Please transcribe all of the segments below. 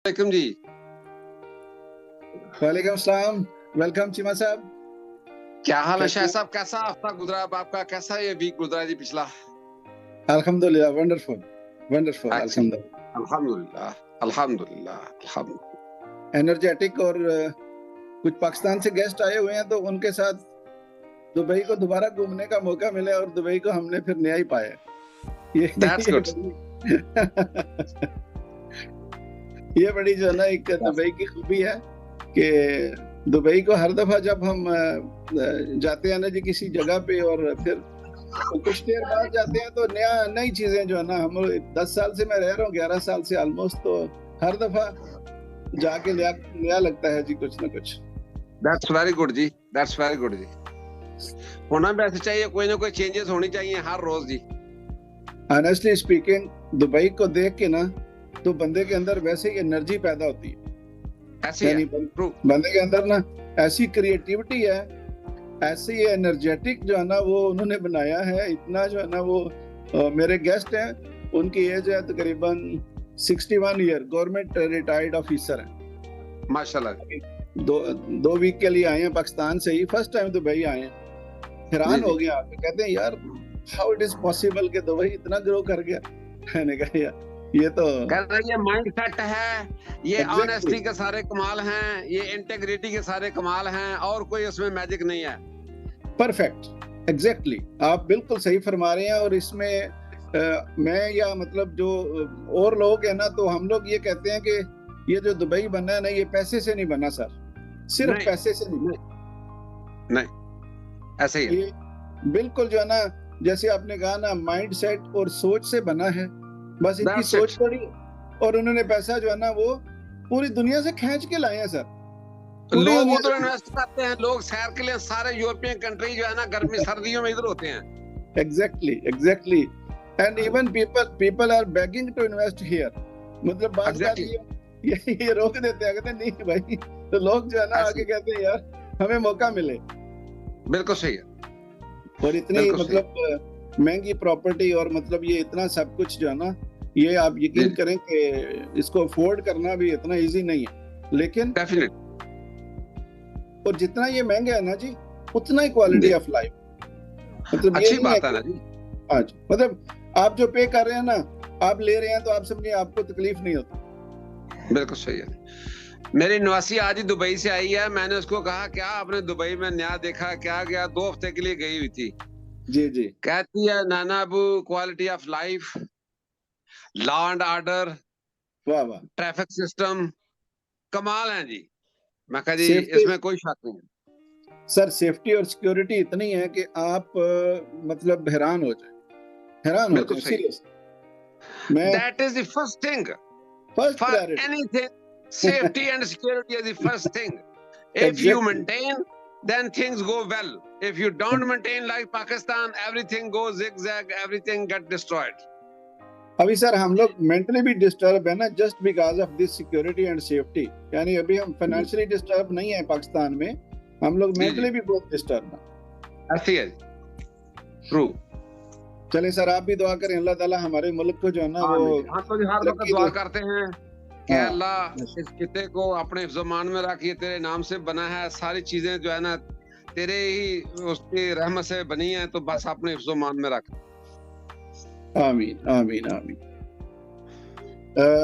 वालेकुम जी। वालेकुम सलाम। वेलकम चीमा साहब। क्या हाल है कैसे शाह हैं? साहब? कैसा हफ्ता गुजरा अब आपका? कैसा ये वीक गुजरा जी पिछला? अल्हम्दुलिल्लाह, वंडरफुल वंडरफुल, अल्हम्दुलिल्लाह। एक्सीलेंट। अल्हम्दुलिल्लाह। अल्हम्दुलिल्लाह। एनर्जेटिक और कुछ पाकिस्तान से गेस्ट आए हुए हैं तो उनके साथ दुबई को दोबारा घूमने का मौका मिला और दुबई को हमने फिर नया ही पाया। दैट्स ये गुड। बड़ी ये बड़ी जो है ना एक दुबई की खूबी है कि दुबई को हर दफा जब हम जाते हैं ना जी किसी जगह पे और फिर तो कुछ देर बाद जाते हैं तो नई चीजें जो है ना, हम 10 साल से मैं रह रहा हूँ, 11 साल से ऑलमोस्ट, तो हर दफा जाके नया नया लगता है जी, कुछ ना कुछ। दैट्स वेरी गुड जी। दैट्स वेरी गुड जी। होना भी ऐसे चाहिए, कोई ना कोई चेंजेस होनी चाहिए हर रोज जी। ऑनेस्टली स्पीकिंग, दुबई को देख के ना तो बंदे के अंदर वैसे ही एनर्जी पैदा होती है। ऐसे ही है। यानी ट्रू। बंदे के अंदर ना ऐसी क्रिएटिविटी है, ऐसे ही एनर्जेटिक जो है ना वो उन्होंने बनाया है, इतना जो है ना वो मेरे गेस्ट हैं, उनकी एज है तकरीबन 61 ईयर, गवर्नमेंट रिटायर्ड ऑफिसर हैं। माशाल्लाह। दो वीक के लिए आए हैं पाकिस्तान से ही, फर्स्ट टाइम दुबई आए हैं। हैरान हो गया, कहते हैं यार हाउ इट इज पॉसिबल कि दुबई इतना ग्रो कर गया। मैंने कहा यार ये तो कह रहे ये माइंड सेट है, ये एग्जैक्टली ऑनेस्टी के सारे कमाल हैं, ये इंटेग्रिटी के सारे कमाल हैं, और कोई उसमें मैजिक नहीं है। परफेक्ट, एग्जैक्टली आप बिल्कुल सही फरमा रहे हैं। और इसमें मैं या मतलब जो और लोग हैं ना, तो हम लोग ये कहते हैं कि ये जो दुबई बना है ना, ये पैसे से नहीं बना सर, सिर्फ नहीं, पैसे से नहीं, नहीं, ऐसे ही है। ये बिल्कुल जो है ना, जैसे आपने कहा ना, माइंड सेट और सोच से बना है। बस इनकी That's सोच it। पड़ी और उन्होंने पैसा जो है ना वो पूरी दुनिया से खींच के लाए हैं सर, पूरी लोग दुनिया उधर से। इन्वेस्ट करते हैं, लोग सैर के लिए सारे यूरोपियन कंट्री जो है ना गर्मी सर्दियों में इधर होते हैं। Exactly exactly, and even people are begging to invest here. मतलब बात एग्जैक्टली। ये रोक देते हैं, कहते हैं नहीं भाई, तो लोग जो है ना आके कहते हैं यार हमें मौका मिले। बिल्कुल सही है। और इतनी मतलब महंगी प्रॉपर्टी और मतलब ये इतना सब कुछ जो है ना, ये आप यकीन करें कि इसको अफोर्ड करना भी इतना इजी नहीं है, लेकिन डेफिनेट। और जितना ये महंगा है ना जी, उतना ही क्वालिटी ऑफ लाइफ। मतलब अच्छी ये बात है ना जी। आज मतलब आप जो पे कर रहे हैं ना, आप ले रहे हैं तो आप समझिए आपको तकलीफ नहीं होती। बिल्कुल सही है। मेरी नवासी आज ही दुबई से आई है, मैंने उसको कहा क्या आपने दुबई में नया देखा? क्या गया, 2 हफ्ते के लिए गई हुई थी। जी जी। कहती है नाना Abu, quality of life, law and order, वाह वाह। ट्रैफिक सिस्टम कमाल है जी। मैं कहा जी सेफ्टी इसमें कोई शक नहीं है। सर, सेफ्टी और सिक्योरिटी इतनी है कि आप मतलब हैरान हो जाए, हैरान हो बिल्कुल जाए सही। सीरियस। मैं that is the first thing first for priority. anything. Safety and security is the first thing. If you exactly. maintain, then things go well. If you don't maintain, like Pakistan, everything goes zigzag, everything get destroyed. अभी sir हम लोग mentally भी disturb है ना, just because of this security and safety. यानी अभी हम financially disturb नहीं है पाकिस्तान में, हम लोग जी जी मेंटली भी बहुत डिस्टर्ब हैं। ऐसी है। ट्रू। चले सर, आप भी दुआ करें अल्लाह ताला हमारे मुल्क को जो है ना वो हम तो हर वक्त तरक्की दुआ दे। करते हैं कि हाँ अल्लाह इस किते को अपने ज़मान में रखिए, तेरे नाम से बना है, सारी चीजें जो है ना तेरे ही उसकी रहमत से बनी है, तो बस अपने ज़मान में रख। आमीन आमीन आमीन।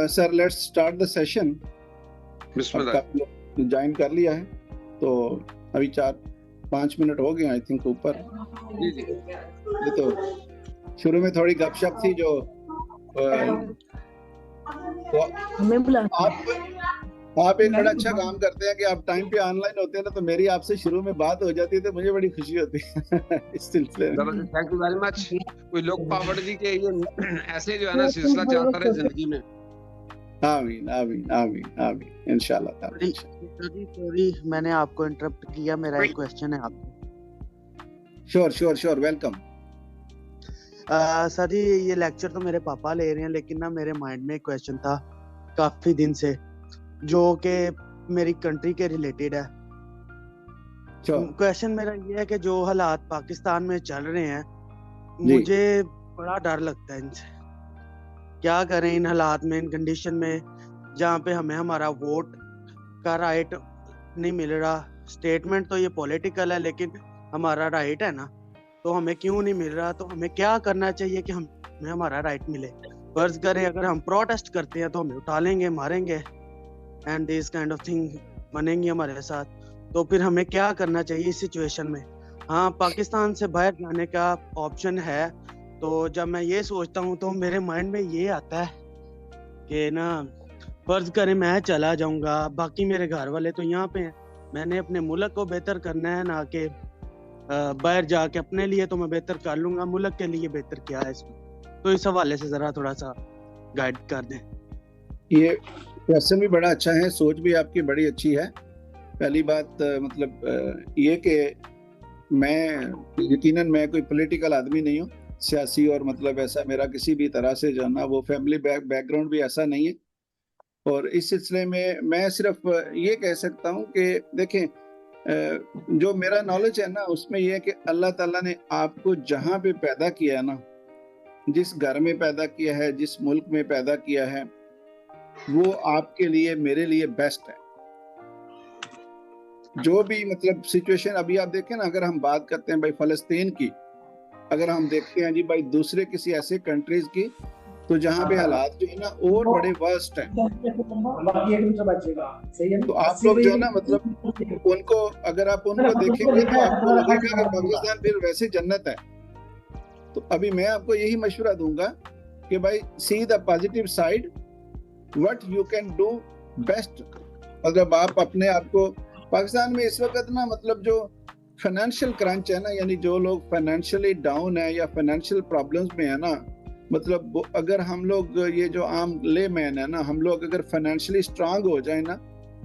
Sir let's start the session. अब बिस्मिल्लाह। काफी लोग ज्वाइन कर लिया है, तो अभी 4-5 मिनट हो गए आई थिंक ऊपर। जी जी। ये तो शुरू में थोड़ी गपशप थी जो तो हमें बुला आप एक बड़ा अच्छा काम करते हैं कि आप टाइम पे ऑनलाइन होते हैं ना, तो मेरी आपसे शुरू में बात हो जाती है तो मुझे बड़ी खुशी होती है इस सिलसिले में। चलो जी, थैंक यू वेरी मच। कोई लोग पापड़ जी के ये ऐसे जो है ना सिलसिला चलता रहे जिंदगी में। आमीन आमीन आमीन आमीन, इंशाल्लाह ताला। सॉरी मैंने आपको इंटरप्ट किया, मेरा एक क्वेश्चन है आपको। Sure sure sure, welcome. Sir ji ये लेक्चर तो मेरे पापा ले रहे हैं, लेकिन ना मेरे माइंड में एक क्वेश्चन था काफी दिन से, जो कि मेरी कंट्री के रिलेटेड है। क्वेश्चन मेरा ये है कि जो हालात पाकिस्तान में चल रहे हैं, मुझे बड़ा डर लगता है इनसे। क्या करें इन हालात में, इन कंडीशन में, जहाँ पे हमें हमारा वोट का राइट नहीं मिल रहा। स्टेटमेंट तो ये पॉलिटिकल है, लेकिन हमारा राइट है ना, तो हमें क्यों नहीं मिल रहा? तो हमें क्या करना चाहिए कि हमें हमारा राइट मिले? फर्ज करें अगर हम प्रोटेस्ट करते हैं तो हमें उठा लेंगे, मारेंगे, and this kind of thing बनेंगी हमारे साथ। तो फिर हमें क्या करना चाहिए इस सिचुएशन में? हाँ, पाकिस्तान से बाहर जाने का ऑप्शन है। तो जब मैं ये सोचता हूँ तो मेरे माइंड में ये आता है कि ना, फर्ज करें मैं चला जाऊंगा, बाकी मेरे घर वाले तो यहाँ पे हैं, मैंने अपने मुल्क को बेहतर करना है, ना कि बाहर जाके अपने लिए तो मैं बेहतर कर लूंगा, मुल्क के लिए बेहतर क्या है इसमें? तो इस हवाले से जरा थोड़ा सा गाइड कर दें। ये क्वेश्चन भी बड़ा अच्छा है, सोच भी आपकी बड़ी अच्छी है। पहली बात मतलब ये कि यकीनन मैं कोई पॉलिटिकल आदमी नहीं हूँ, सियासी, और मतलब ऐसा मेरा किसी भी तरह से जो है ना वो फैमिली बैकग्राउंड भी ऐसा नहीं है। और इस सिलसिले में मैं सिर्फ ये कह सकता हूँ कि देखें, जो मेरा नॉलेज है ना उसमें यह है कि अल्लाह ताला ने आपको जहाँ पे पैदा किया है ना, जिस घर में पैदा किया है, जिस मुल्क में पैदा किया है, वो आपके लिए, मेरे लिए बेस्ट है। जो भी मतलब सिचुएशन अभी आप देखें ना, अगर हम बात करते हैं भाई फ़लस्तीन की, अगर हम देखते हैं जी भाई दूसरे किसी ऐसे कंट्रीज की, तो जहाँ पे हालात जो है ना और बड़े वर्स्ट हैं। तो आप लोग जो है ना मतलब उनको, अगर आप उनको देखेंगे तो आपको लगेगा कि पाकिस्तान फिर वैसे जन्नत है। तो अभी मैं आपको यही मशवरा दूंगा कि भाई see the positive side, what you can do best. अगर आप अपने आप को, पाकिस्तान में इस वक्त ना मतलब जो फाइनेंशियल क्रंच है ना, यानी जो लोग फाइनेंशियली डाउन है या फाइनेंशियल प्रॉब्लम्स में है ना, मतलब अगर हम लोग ये जो आम ले मैन है ना, हम लोग अगर फाइनेंशियली स्ट्रांग हो जाए ना,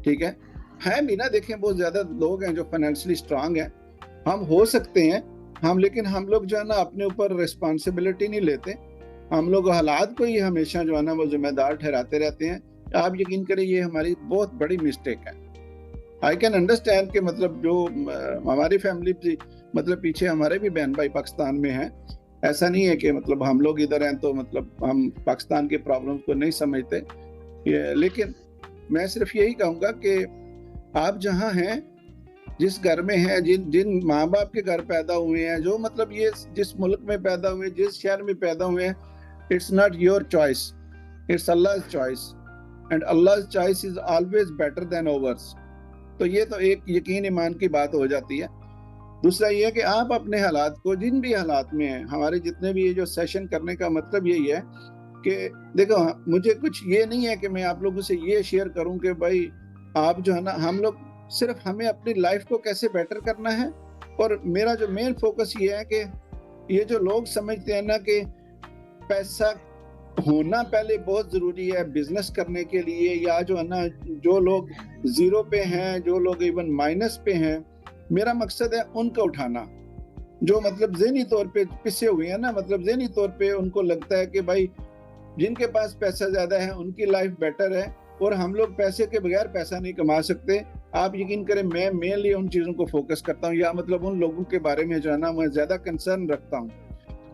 ठीक है भी ना, देखें बहुत ज्यादा लोग हैं जो फाइनेंशियली स्ट्रांग हैं, हम हो सकते हैं हम, लेकिन हम लोग जो है ना अपने ऊपर रिस्पॉन्सिबिलिटी नहीं लेते, हम लोग हालात को ही हमेशा जो है ना वो जिम्मेदार ठहराते रहते हैं। आप यकीन करें ये हमारी बहुत बड़ी मिस्टेक है। आई कैन अंडरस्टैंड कि मतलब जो हमारी फैमिली मतलब पीछे हमारे भी बहन भाई पाकिस्तान में हैं, ऐसा नहीं है कि मतलब हम लोग इधर हैं तो मतलब हम पाकिस्तान के प्रॉब्लम्स को नहीं समझते। लेकिन मैं सिर्फ यही कहूँगा कि आप जहाँ हैं, जिस घर में हैं, जिन माँ बाप के घर पैदा हुए हैं, जो मतलब ये जिस मुल्क में पैदा हुए, जिस शहर में पैदा हुए हैं, it's not your choice, it's अल्लाह's चॉइस, एंड अल्लाह's choice is always better than others. तो ये तो एक यकीन ईमान की बात हो जाती है। दूसरा ये है कि आप अपने हालात को, जिन भी हालात में हैं, हमारे जितने भी ये जो सेशन करने का मतलब यही है कि देखो, मुझे कुछ ये नहीं है कि मैं आप लोगों से ये शेयर करूं कि भाई आप जो है ना, हम लोग सिर्फ हमें अपनी लाइफ को कैसे बेटर करना है। और मेरा जो मेन फोकस ये है कि ये जो लोग समझते हैं ना कि पैसा होना पहले बहुत जरूरी है बिजनेस करने के लिए, या जो है ना जो लोग जीरो पे हैं, जो लोग इवन माइनस पे हैं, मेरा मकसद है उनको उठाना, जो मतलब ज़हनी तौर पे पिसे हुए हैं ना, मतलब ज़हनी तौर पे उनको लगता है कि भाई जिनके पास पैसा ज़्यादा है उनकी लाइफ बेटर है, और हम लोग पैसे के बगैर पैसा नहीं कमा सकते। आप यकीन करें मैं मेनली उन चीज़ों को फोकस करता हूँ, या मतलब उन लोगों के बारे में जो है ना मैं ज़्यादा कंसर्न रखता हूँ,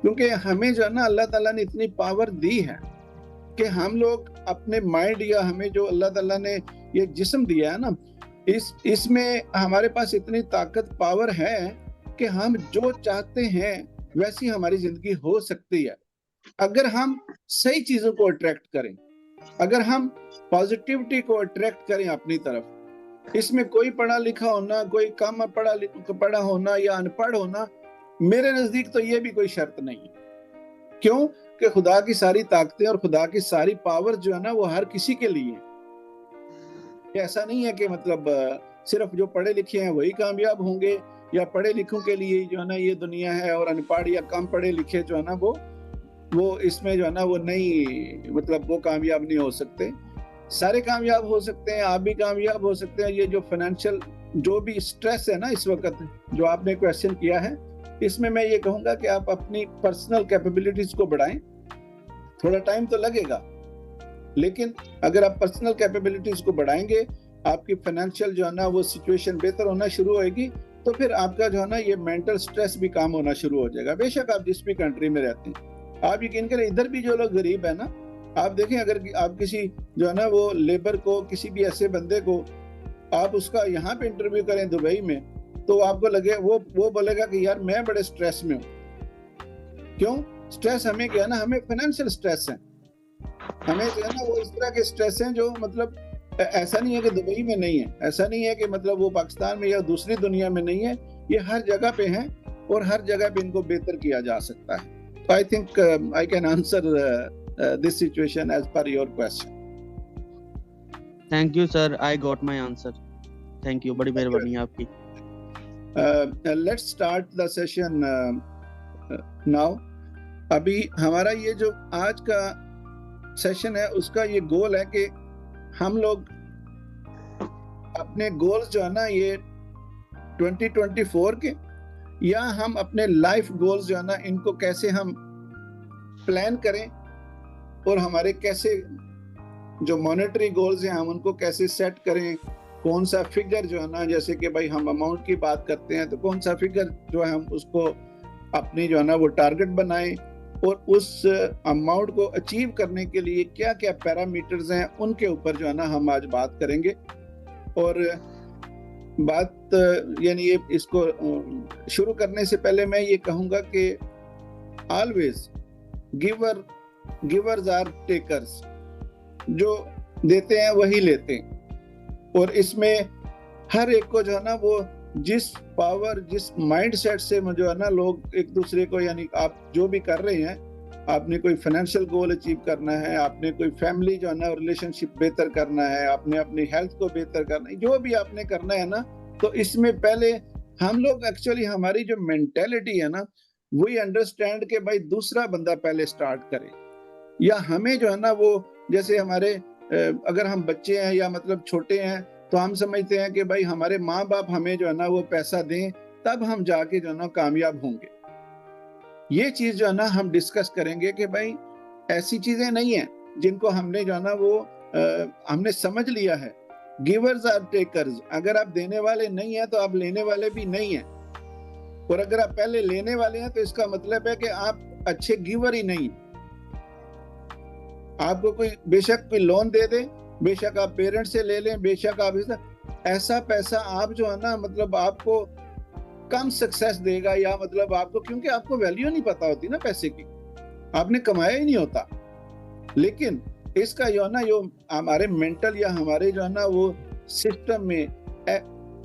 क्योंकि हमें जो है ना अल्लाह ताला ने इतनी पावर दी है कि हम लोग अपने माइंड, या हमें जो अल्लाह ताला ने ये जिस्म दिया है ना, इसमें हमारे पास इतनी ताकत, पावर है कि हम जो चाहते हैं वैसी हमारी जिंदगी हो सकती है, अगर हम सही चीजों को अट्रैक्ट करें, अगर हम पॉजिटिविटी को अट्रैक्ट करें अपनी तरफ। इसमें कोई पढ़ा लिखा होना, कोई कम पढ़ा होना या अनपढ़ होना, मेरे नजदीक तो ये भी कोई शर्त नहीं है। क्यों? कि खुदा की सारी ताकतें और खुदा की सारी पावर जो है ना वो हर किसी के लिए है। ऐसा नहीं है कि मतलब सिर्फ जो पढ़े लिखे हैं वही कामयाब होंगे, या पढ़े लिखों के लिए जो है ना ये दुनिया है, और अनपढ़ या कम पढ़े लिखे जो है ना वो इसमें जो है ना वो नहीं, मतलब वो कामयाब नहीं हो सकते। सारे कामयाब हो सकते हैं, आप भी कामयाब हो सकते हैं। ये जो फाइनेंशियल जो भी स्ट्रेस है ना इस वक्त, जो आपने क्वेश्चन किया है, इसमें मैं ये कहूँगा कि आप अपनी पर्सनल कैपेबिलिटीज को बढ़ाएं। थोड़ा टाइम तो लगेगा, लेकिन अगर आप पर्सनल कैपेबिलिटीज को बढ़ाएंगे, आपकी फाइनेंशियल जो है ना वो सिचुएशन बेहतर होना शुरू होएगी, तो फिर आपका जो है ना ये मेंटल स्ट्रेस भी कम होना शुरू हो जाएगा। बेशक आप जिस भी कंट्री में रहते हैं, आप यकीन करें इधर भी जो लोग गरीब है ना, आप देखें, अगर आप किसी जो है ना वो लेबर को, किसी भी ऐसे बंदे को आप उसका यहाँ पे इंटरव्यू करें दुबई में, तो आपको लगे वो बोलेगा कि यार मैं बड़े स्ट्रेस में हूँ। क्यों स्ट्रेस? हमें क्या है ना, हमें फाइनेंशियल स्ट्रेस है, हमें जो है ना वो इस तरह के स्ट्रेस हैं जो मतलब ऐसा नहीं है कि दुबई में नहीं है, ऐसा नहीं है कि मतलब वो पाकिस्तान में या दूसरी दुनिया में नहीं है, ये हर जगह पे है और हर जगह पे इनको बेहतर किया जा सकता है। तो I think I can answer this situation as per your question. Thank you sir, I got my answer. Thank you, बड़ी मेहरबानी आपकी। Let's start the session now. अभी हमारा ये जो आज का सेशन है उसका ये गोल है कि हम लोग अपने गोल्स जो है ना ये 2024 के, या हम अपने लाइफ गोल्स जो है ना इनको कैसे हम प्लान करें और हमारे कैसे जो मॉनेटरी गोल्स हैं हम उनको कैसे सेट करें, कौन सा फिगर जो है ना, जैसे कि भाई हम अमाउंट की बात करते हैं तो कौन सा फिगर जो है हम उसको अपनी जो है ना वो टारगेट बनाएं, और उस अमाउंट को अचीव करने के लिए क्या क्या पैरामीटर्स हैं उनके ऊपर जो है ना हम आज बात करेंगे। और बात यानी ये इसको शुरू करने से पहले मैं ये कहूँगा कि ऑलवेज गिवर्स आर टेकर्स, जो देते हैं वही लेते हैं। और इसमें हर एक को जो है ना वो जिस पावर, जिस माइंडसेट से जो है ना लोग एक दूसरे को, यानी आप जो भी कर रहे हैं, आपने कोई फाइनेंशियल गोल अचीव करना है, आपने कोई फैमिली जो है ना रिलेशनशिप बेहतर करना है, आपने अपनी हेल्थ को बेहतर करना है, जो भी आपने करना है ना, तो इसमें पहले हम लोग एक्चुअली हमारी जो मेंटेलिटी है ना वही अंडरस्टैंड के भाई दूसरा बंदा पहले स्टार्ट करे, या हमें जो है ना वो जैसे हमारे अगर हम बच्चे हैं या मतलब छोटे हैं तो हम समझते हैं कि भाई हमारे माँ बाप हमें जो है ना वो पैसा दें तब हम जाके जो है ना कामयाब होंगे। ये चीज जो है ना हम डिस्कस करेंगे कि भाई ऐसी चीजें नहीं है जिनको हमने जो है ना वो हमने समझ लिया है। गिवर्स आर टेकर्स, अगर आप देने वाले नहीं है तो आप लेने वाले भी नहीं है, और अगर आप पहले लेने वाले हैं तो इसका मतलब है कि आप अच्छे गिवर ही नहीं। आपको कोई बेशक कोई लोन दे दे, बेशक आप पेरेंट्स से ले लें, बेशक आप ऐसा पैसा आप जो है ना मतलब आपको कम सक्सेस देगा, या मतलब आपको, क्योंकि आपको वैल्यू नहीं पता होती ना पैसे की, आपने कमाया ही नहीं होता। लेकिन इसका जो है ना जो हमारे मेंटल या हमारे जो है ना वो सिस्टम में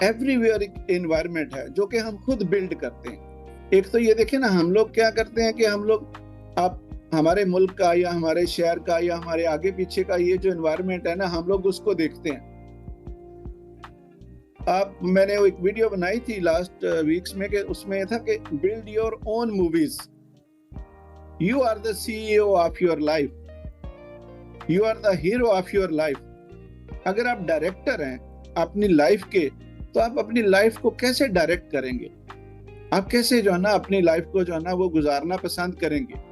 एवरीवेयर एक एनवायरनमेंट है जो कि हम खुद बिल्ड करते हैं। एक तो ये देखें ना, हम लोग क्या करते हैं कि हम लोग आप हमारे मुल्क का या हमारे शहर का या हमारे आगे पीछे का ये जो एनवायरनमेंट है ना, हम लोग उसको देखते हैं। मैंने एक वीडियो बनाई थी लास्ट वीक्स में कि उसमें था कि build your own movies, you are the CEO of your life, you are the hero of your life. अगर आप डायरेक्टर हैं अपनी लाइफ के, तो आप अपनी लाइफ को कैसे डायरेक्ट करेंगे, आप कैसे जो है ना अपनी लाइफ को जो है ना वो गुजारना पसंद करेंगे,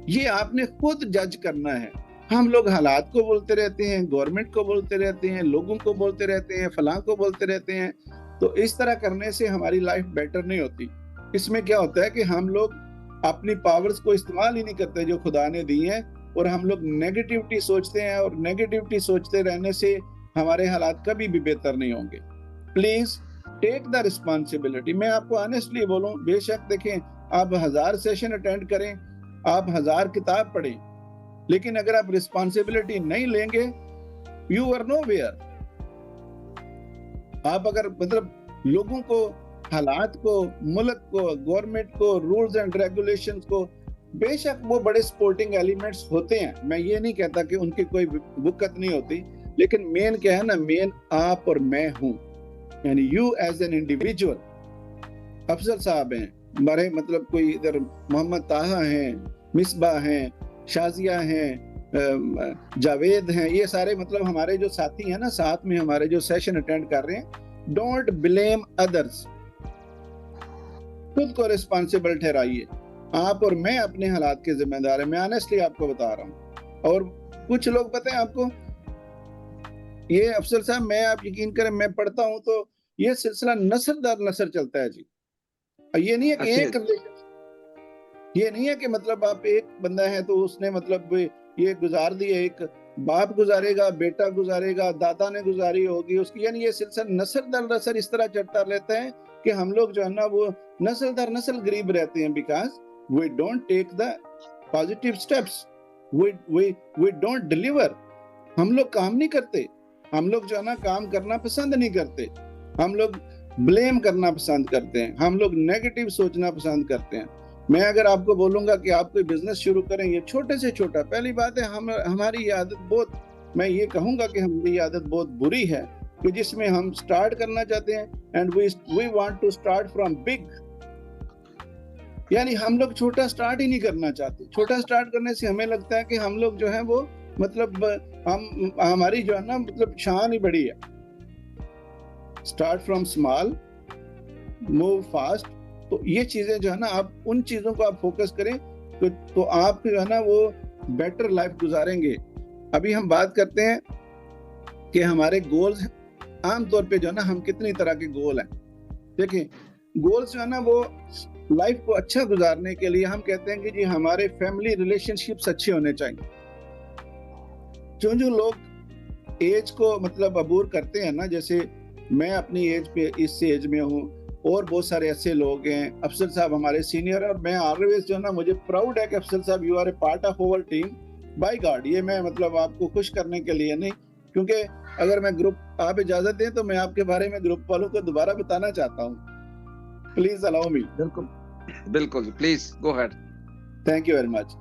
ये आपने खुद जज करना है। हम लोग हालात को बोलते रहते हैं, गवर्नमेंट को बोलते रहते हैं, लोगों को बोलते रहते हैं, फलां को बोलते रहते हैं, तो इस तरह करने से हमारी लाइफ बेटर नहीं होती। इसमें क्या होता है कि हम लोग अपनी पावर्स को इस्तेमाल ही नहीं करते जो खुदा ने दी है, और हम लोग नेगेटिविटी सोचते हैं, और नेगेटिविटी सोचते रहने से हमारे हालात कभी भी बेहतर नहीं होंगे। Please take the responsibility. मैं आपको ऑनेस्टली बोलूं, बेशक देखें आप 1000 सेशन अटेंड करें, आप 1000 किताब पढ़ें, लेकिन अगर आप रिस्पॉन्सिबिलिटी नहीं लेंगे, यू आर नोवेयर। आप अगर मतलब लोगों को, हालात को, मुल्क को, गवर्नमेंट को, रूल्स एंड रेगुलेशंस को, बेशक वो बड़े सपोर्टिंग एलिमेंट्स होते हैं, मैं ये नहीं कहता कि उनकी कोई दिक्कत नहीं होती, लेकिन मेन क्या है ना, मेन आप और मैं हूं, यानी you as an individual. Afzal साहब हैं हमारे, मतलब कोई इधर मोहम्मद ताहा हैं, मिसबा हैं, शाजिया हैं, जावेद हैं, ये सारे मतलब हमारे जो साथी हैं ना, साथ में हमारे जो सेशन अटेंड कर रहे हैं। डोंट ब्लेम अदर्स, खुद को रिस्पॉन्सिबल ठहराइए। आप और मैं अपने हालात के जिम्मेदार हैं, मैं ऑनेस्टली आपको बता रहा हूँ। और कुछ लोग पता है आपको, ये अफसर साहब, मैं आप यकीन करें, मैं पढ़ता हूँ तो ये सिलसिला नस्ल दर नस्ल चलता है जी। ये नहीं है कि एक, ये नहीं है कि मतलब आप एक बंदा है तो उसने मतलब ये गुजार दिए, एक बाप गुजारेगा, बेटा गुजारेगा, दादा ने गुजारी होगी उसकी, यानी ये सिलसिला नस्ल दर नस्ल इस तरह चलता रहता है कि हम लोग जो है ना वो नस्ल दर नस्ल गरीब रहते हैं, because we don't take the positive steps, we don't deliver. हम लोग काम नहीं करते, हम लोग जो है ना काम करना पसंद नहीं करते, हम लोग ब्लेम करना पसंद करते हैं, हम लोग नेगेटिव सोचना पसंद करते हैं। मैं अगर आपको बोलूंगा कि आप कोई बिजनेस शुरू करें, ये छोटे से छोटा, पहली बात है हमारी ये आदत बहुत, मैं ये कहूंगा कि हमारी ये आदत बहुत बुरी है कि जिसमें हम स्टार्ट करना चाहते हैं and we want to start from big, यानी हम लोग छोटा स्टार्ट ही नहीं करना चाहते। छोटा स्टार्ट करने से हमें लगता है कि हम लोग जो है वो मतलब हमारी जो है ना मतलब शान ही बड़ी है। Start from small, move fast. तो ये चीजें जो है ना, आप उन चीजों को आप फोकस करें तो आप जो है ना वो बेटर लाइफ गुजारेंगे। अभी हम बात करते हैं कि हमारे गोल्स, आमतौर पे जो है ना हम कितनी तरह के गोल हैं। देखिए गोल्स जो है ना वो लाइफ को अच्छा गुजारने के लिए हम कहते हैं कि जी हमारे फैमिली रिलेशनशिप्स अच्छे होने चाहिए। जो लोग एज को मतलब अबूर करते हैं ना, जैसे मैं अपनी एज पे इस एज में हूँ और बहुत सारे ऐसे लोग हैं, अफसर साहब हमारे सीनियर है, और मैं ऑलवेज जो है ना मुझे प्राउड है कि अफसर साहब you are a part of our team. By God, ये मैं मतलब आपको खुश करने के लिए नहीं, क्योंकि अगर मैं ग्रुप आप इजाजत दें तो मैं आपके बारे में ग्रुप वालों को दोबारा बताना चाहता हूँ। Please allow me. बिल्कुल बिल्कुल, please go ahead. Thank you very much.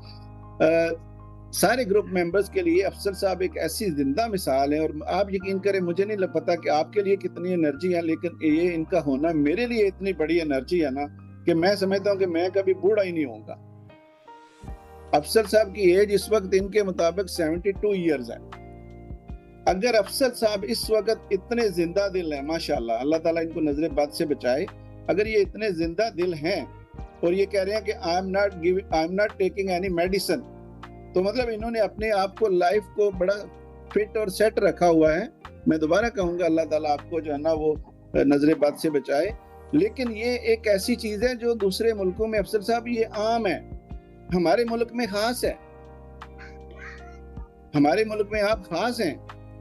सारे ग्रुप मेंबर्स के लिए अफसर साहब एक ऐसी जिंदा मिसाल है, और आप यकीन करें मुझे नहीं पता कि आपके लिए कितनी एनर्जी है, लेकिन ये इनका होना मेरे लिए इतनी बड़ी एनर्जी है ना कि मैं समझता हूँ कि मैं कभी बूढ़ा ही नहीं होऊंगा। अफसर साहब की एज इस वक्त इनके मुताबिक 72 ईयर्स है। अगर अफसर साहब इस वक्त इतने जिंदा दिल हैं, माशाल्लाह, अल्लाह ताला इनको नजर बद से बचाए, अगर ये इतने जिंदा दिल हैं और ये कह रहे हैं कि I am not taking any medicine, तो मतलब इन्होंने अपने आप को, लाइफ को बड़ा फिट और सेट रखा हुआ है। मैं दोबारा कहूंगा अल्लाह ताला आपको जो है ना वो नजर बद से बचाए। लेकिन ये एक ऐसी चीज है जो दूसरे मुल्कों में अफसर साहब ये आम है, हमारे मुल्क में खास है। हमारे मुल्क में आप खास हैं,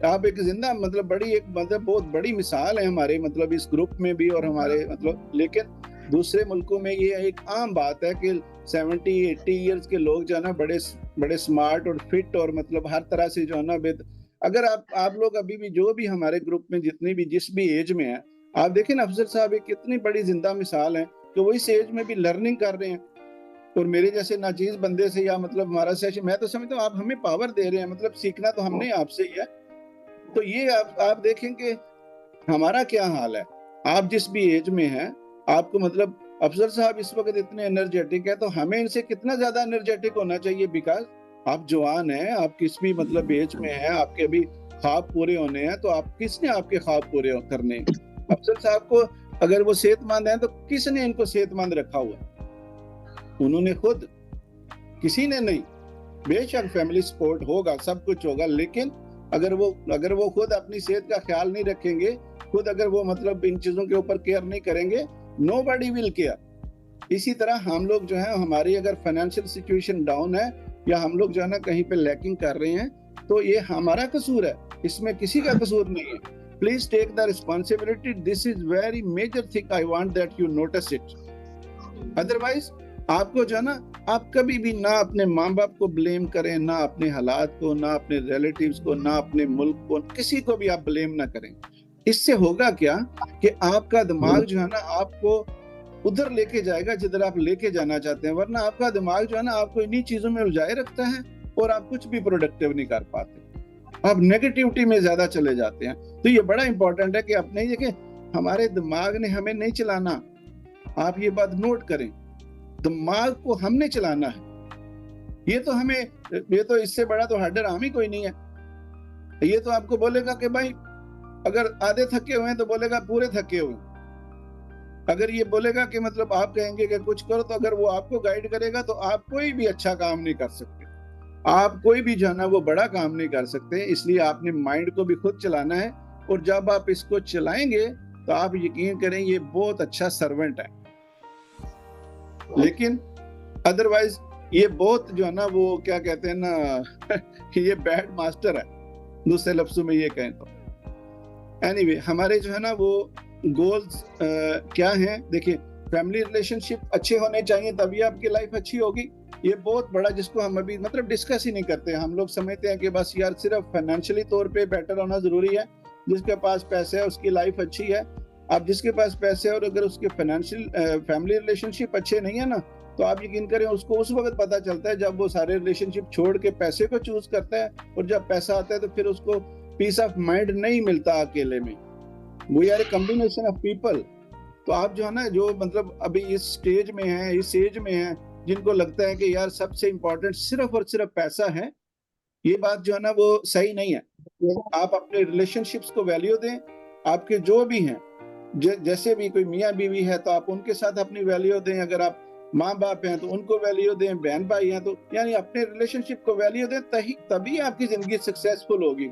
आप एक जिंदा मतलब बड़ी एक मतलब बहुत बड़ी मिसाल है हमारे मतलब इस ग्रुप में भी और हमारे मतलब। लेकिन दूसरे मुल्कों में ये एक आम बात है कि 70-80 ईयर्स के लोग जो है ना बड़े स्मार्ट और फिट और मतलब हर तरह से जो है ना अगर आप लोग अभी भी जो भी हमारे ग्रुप में जितनी भी जिस भी एज में है, आप देखें ना अफसर साहब एक कितनी बड़ी जिंदा मिसाल है कि वो इस एज में भी लर्निंग कर रहे हैं। और मेरे जैसे नाचीज बंदे से या मतलब हमारा सेशन, मैं तो समझता हूँ आप हमें पावर दे रहे हैं, मतलब सीखना तो हमने आपसे ही है। तो ये आप देखें कि हमारा क्या हाल है। आप जिस भी एज में हैं, आपको मतलब अफसर साहब इस वक्त इतने एनर्जेटिक है, तो हमें इनसे कितना ज्यादा एनर्जेटिक होना चाहिए, बिकॉज आप जवान हैं, आप किस भी मतलब एज में हैं, आपके अभी ख्वाब पूरे होने हैं। तो आप किसने आपके ख्वाब पूरे करने? अफसर साहब को अगर वो सेहतमंद हैं तो किसने इनको सेहतमंद रखा हुआ? उन्होंने खुद, किसी ने नहीं। बेशक फैमिली सपोर्ट होगा, सब कुछ होगा, लेकिन अगर वो खुद अपनी सेहत का ख्याल नहीं रखेंगे, खुद अगर वो मतलब इन चीजों के ऊपर केयर नहीं करेंगे, नोबडी विल केयर। इसी तरह हम लोग जो है, हमारी अगर फाइनेंशियल सिचुएशन डाउन है या हम लोग जो है ना कहीं पे लैकिंग कर रहे हैं, तो ये हमारा कसूर है, इसमें किसी का कसूर नहीं है। Please take the responsibility, this is very major thing, I want that you notice it. Otherwise आपको जो है ना, आप कभी भी ना अपने माँ बाप को ब्लेम करें, ना अपने हालात को, ना अपने रिलेटिव्स को, ना अपने मुल्क को, किसी को भी आप ब्लेम ना करें। इससे होगा क्या कि आपका दिमाग जो है ना आपको उधर लेके जाएगा जिधर आप लेके जाना चाहते हैं, वरना आपका दिमाग जो है ना आपको इन्हीं चीजों में उलझाए रखता है और आप कुछ भी प्रोडक्टिव नहीं कर पाते, आप नेगेटिविटी में ज्यादा चले जाते हैं। तो ये बड़ा इंपॉर्टेंट है कि अपने देखिए, हमारे दिमाग ने हमें नहीं चलाना, आप ये बात नोट करें, दिमाग को हमने चलाना है। ये तो हमें, ये तो इससे बड़ा तो हार्डर आम ही कोई नहीं है। ये तो आपको बोलेगा कि भाई अगर आधे थके हुए हैं तो बोलेगा पूरे थके हुए। अगर ये बोलेगा कि मतलब आप कहेंगे कि कुछ करो, तो अगर वो आपको गाइड करेगा तो आप कोई भी अच्छा काम नहीं कर सकते, आप कोई भी जो है ना वो बड़ा काम नहीं कर सकते। इसलिए आपने माइंड को भी खुद चलाना है, और जब आप इसको चलाएंगे तो आप यकीन करें ये बहुत अच्छा सर्वेंट है। लेकिन अदरवाइज ये बहुत जो है ना वो क्या कहते हैं ना ये बैड मास्टर है, दूसरे लफ्जों में ये कहें तो। एनीवे हमारे जो है ना वो गोल्स क्या हैं, देखिए फैमिली रिलेशनशिप अच्छे होने चाहिए तभी आपकी लाइफ अच्छी होगी। ये बहुत बड़ा जिसको हम अभी मतलब डिस्कस ही नहीं करते। हम लोग समझते हैं कि बस यार सिर्फ फाइनेंशियली तौर पे बेटर होना जरूरी है, जिसके पास पैसे है उसकी लाइफ अच्छी है। अब जिसके पास पैसे है और अगर उसके फाइनेंशियल फैमिली रिलेशनशिप अच्छे नहीं है ना, तो आप यकीन करें उसको उस वक्त पता चलता है जब वो सारे रिलेशनशिप छोड़ के पैसे को चूज करता है, और जब पैसा आता है तो फिर उसको पीस ऑफ माइंड नहीं मिलता अकेले में। We are a combination of people. तो आप जो है ना जो मतलब अभी इस स्टेज में है, इस एज में है, जिनको लगता है कि यार सबसे इम्पोर्टेंट सिर्फ और सिर्फ पैसा है, ये बात जो है ना वो सही नहीं है। आप अपने रिलेशनशिप्स को वैल्यू दें। आपके जो भी हैं, जैसे भी कोई मियाँ बीवी है तो आप उनके साथ अपनी वैल्यू दें। अगर आप माँ बाप हैं तो उनको वैल्यू दें, बहन भाई हैं तो यानी अपने रिलेशनशिप को वैल्यू दें, तभी आपकी जिंदगी सक्सेसफुल होगी।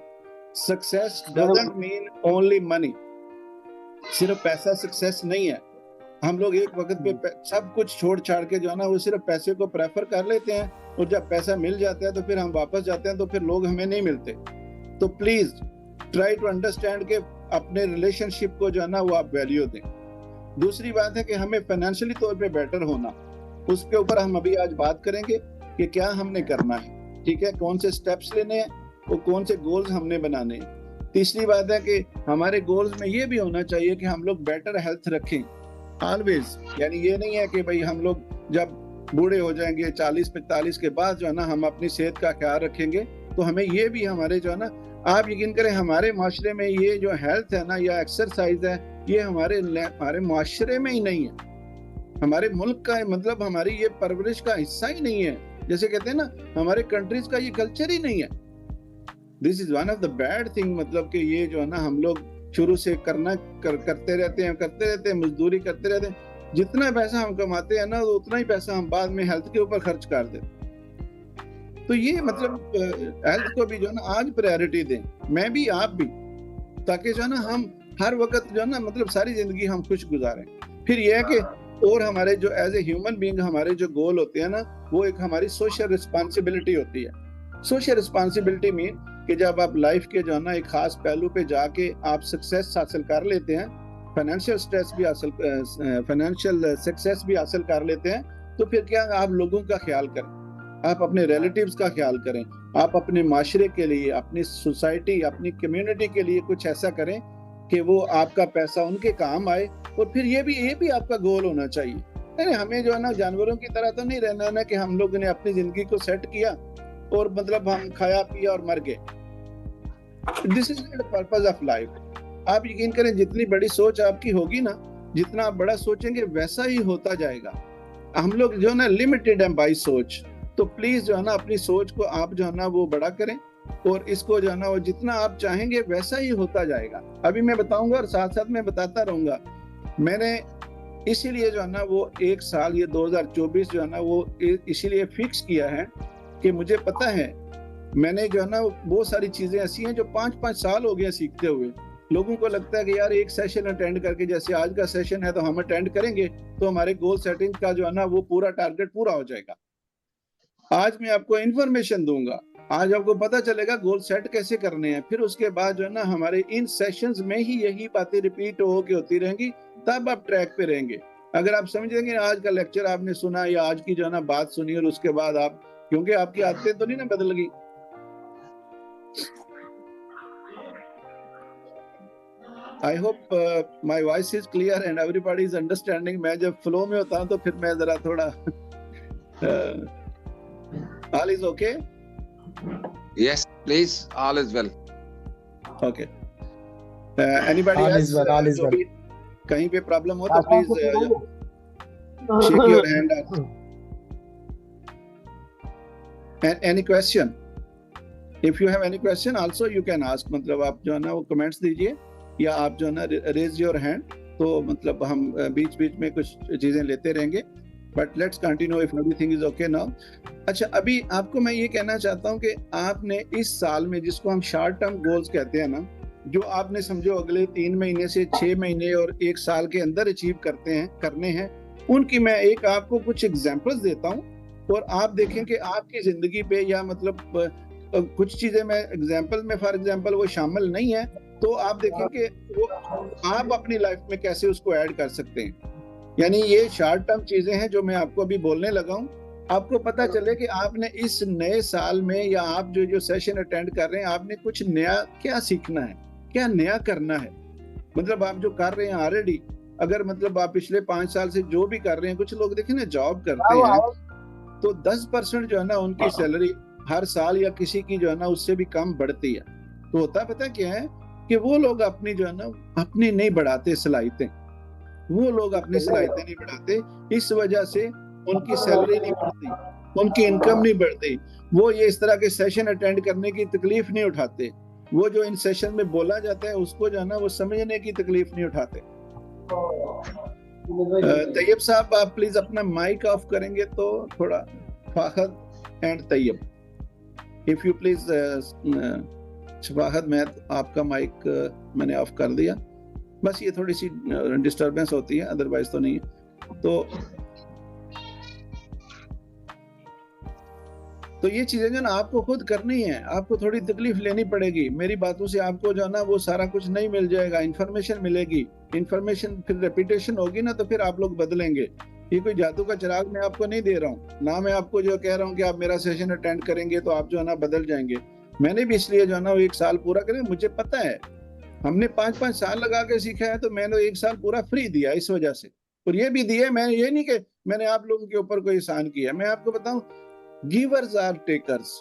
Success doesn't mean only money. सिर्फ पैसा सक्सेस नहीं है। हम लोग एक वक्त पे सब कुछ छोड़ छाड़ के जो है ना वो सिर्फ पैसे को प्रेफर कर लेते हैं, और जब पैसा मिल जाता है तो फिर हम वापस जाते हैं तो फिर लोग हमें नहीं मिलते। तो प्लीज ट्राई टू अंडरस्टैंड के अपने रिलेशनशिप को जो है ना वो आप वैल्यू दें। दूसरी बात है कि हमें फाइनेंशियली तौर पे बेटर होना, उसके ऊपर हम अभी आज बात करेंगे कि क्या हमने करना है, ठीक है, कौन से स्टेप्स लेने हैं और कौन से गोल्स हमने बनाने हैं। तीसरी बात है कि हमारे गोल्स में ये भी होना चाहिए कि हम लोग बेटर हेल्थ रखें ऑलवेज। यानी ये नहीं है कि भाई हम लोग जब बूढ़े हो जाएंगे 40-45 के बाद जो है ना हम अपनी सेहत का ख्याल रखेंगे, तो हमें ये भी हमारे जो है ना, आप यकीन करें हमारे माशरे में ये जो हेल्थ है ना या एक्सरसाइज है, ये हमारे माशरे में ही नहीं है, हमारे मुल्क का मतलब हमारी ये परवरिश का हिस्सा ही नहीं है। जैसे कहते हैं ना हमारे कंट्रीज का ये कल्चर ही नहीं है। This is one of the bad thing. मतलब कि ये जो है ना हम लोग शुरू से करते रहते हैं, मजदूरी करते रहते हैं। जितना पैसा हम कमाते हैं ना उतना ही पैसा हम बाद में हेल्थ के ऊपर खर्च कर देते। तो ये मतलब हेल्थ को भी जो है ना आज प्रायोरिटी दें, मैं भी आप भी, ताकि जो है ना हम हर वक्त जो है ना मतलब सारी जिंदगी हम खुश गुजारें। फिर यह है कि और हमारे जो एज ए ह्यूमन बीइंग हमारे जो गोल होते हैं ना, वो एक हमारी सोशल रिस्पॉन्सिबिलिटी होती है। सोशल रिस्पॉन्सिबिलिटी मीन कि जब आप लाइफ के जो है ना एक खास पहलू पे जाके आप सक्सेस हासिल कर लेते हैं, फाइनेंशियल सक्सेस भी हासिल कर लेते हैं, तो फिर क्या आप लोगों का ख्याल करें, आप अपने रिलेटिव्स का ख्याल करें, आप अपने माशरे के लिए, अपनी सोसाइटी, अपनी कम्युनिटी के लिए कुछ ऐसा करें कि वो आपका पैसा उनके काम आए। और फिर ये भी आपका गोल होना चाहिए। नहीं, हमें जो है ना जानवरों की तरह तो नहीं रहना है ना कि हम लोगों ने अपनी जिंदगी को सेट किया और मतलब हम खाया पिया और मर गए। This is the purpose of life. आप यकीन करें जितनी बड़ी सोच आपकी होगी ना, जितना आप बड़ा सोचेंगे वैसा ही होता जाएगा। हम लोग जो है ना लिमिटेड है बाई सोच, तो प्लीज जो है ना अपनी सोच को आप जो है ना वो बड़ा करें, और इसको जो है ना वो जितना आप चाहेंगे वैसा ही होता जाएगा। अभी मैं बताऊंगा और साथ साथ मैं बताता रहूंगा। मैंने इसीलिए जो है ना वो एक साल ये 2024 जो है ना वो इसीलिए फिक्स किया है कि मुझे पता है, मैंने जो है ना बहुत सारी चीजें ऐसी हैं जो 5-5 साल हो गए सीखते हुए। लोगों को लगता है कि यार एक सेशन अटेंड करके, जैसे आज का सेशन है तो हम अटेंड करेंगे तो हमारे गोल सेटिंग का जो है ना वो पूरा टारगेट पूरा हो जाएगा। आज मैं आपको इन्फॉर्मेशन दूंगा, आज आपको पता चलेगा गोल सेट कैसे करने हैं। फिर उसके बाद जो है ना हमारे इन सेशंस में ही यही बातें रिपीट होके होती रहेंगी, तब आप ट्रैक पे रहेंगे। अगर आप समझेंगे आज का लेक्चर आपने सुना या आज की जो है ना बात सुनी और उसके बाद आप, क्योंकि आपकी आदतें तो नहीं ना बदल गई। I hope my voice is clear and everybody is understanding. मैं जब फ्लो में होता हूँ तो फिर मैं जरा थोड़ा all is okay? Yes, please. All is well. Okay. Anybody else? All is well. कहीं पे प्रॉब्लम हो तो please shake your hand. Any question? If you have any question, also you can ask. मतलब आप जो है ना वो कमेंट्स दीजिए या आप जो है ना raise your hand, तो मतलब हम बीच बीच में कुछ चीजें लेते रहेंगे। But let's continue if everything is okay now. अच्छा, अभी आपको मैं ये कहना चाहता हूँ कि आपने इस साल में, जिसको हम शॉर्ट टर्म गोल्स कहते हैं ना, जो आपने समझो अगले 3 महीने से 6 महीने और 1 साल के अंदर अचीव करने हैं, उनकी मैं एक आपको कुछ एग्जांपल्स देता हूँ और आप देखें कि आपकी जिंदगी पे या मतलब कुछ चीजें मैं एग्जांपल में फॉर एग्जांपल वो शामिल नहीं है, तो आप देखें कि वो आप अपनी लाइफ में कैसे उसको ऐड कर सकते हैं। यानी ये शॉर्ट टर्म चीजें हैं जो मैं आपको अभी बोलने लगा हूँ। आपको पता चले कि आपने इस नए साल में या आप जो सेशन अटेंड कर रहे हैं, आपने कुछ नया क्या सीखना है, क्या नया करना है। मतलब आप जो कर रहे हैं ऑलरेडी, अगर मतलब आप पिछले 5 साल से जो भी कर रहे हैं, कुछ लोग देखें ना जॉब करते हैं तो 10% जो है ना उनकी सैलरी हर साल या किसी की जो है ना उससे भी कम बढ़ती है। तो होता पता क्या है कि वो लोग अपनी जो है ना अपनी नहीं बढ़ाते सलाहितें, वो लोग अपनी सलाहितें नहीं बढ़ाते, इस वजह से उनकी सैलरी नहीं बढ़ती, उनकी इनकम नहीं बढ़ती। वो ये इस तरह के सेशन अटेंड करने की तकलीफ नहीं उठाते, वो जो इन सेशन में बोला जाता है उसको जो है ना वो समझने की तकलीफ नहीं उठाते। तैयब साहब आप प्लीज अपना माइक ऑफ करेंगे तो थोड़ा, Shafahat and Tayyab, if you please. Shafahat मैं आपका माइक मैंने ऑफ कर दिया, बस ये थोड़ी सी डिस्टरबेंस होती है, अदरवाइज तो नहीं है। तो ये चीजें जो ना आपको खुद करनी है, आपको थोड़ी तकलीफ लेनी पड़ेगी। मेरी बातों से आपको जो ना वो सारा कुछ नहीं मिल जाएगा, इन्फॉर्मेशन मिलेगी, इन्फॉर्मेशन फिर रेपिटेशन होगी ना तो फिर आप लोग बदलेंगे। ये कोई जादू का चिराग मैं आपको नहीं दे रहा हूँ, ना मैं आपको जो कह रहा हूँ कि आप मेरा सेशन अटेंड करेंगे तो आप जो है ना बदल जाएंगे। मैंने भी इसलिए जो है ना वो 1 साल पूरा करें, मुझे पता है हमने 5-5 साल लगा के सीखा है, तो मैंने 1 साल पूरा फ्री दिया इस वजह से। और ये भी दिया, मैं ये नहीं कि मैंने आप लोगों के ऊपर कोई एहसान किया। मैं आपको बताऊं, गिवर्स आर टेकर्स।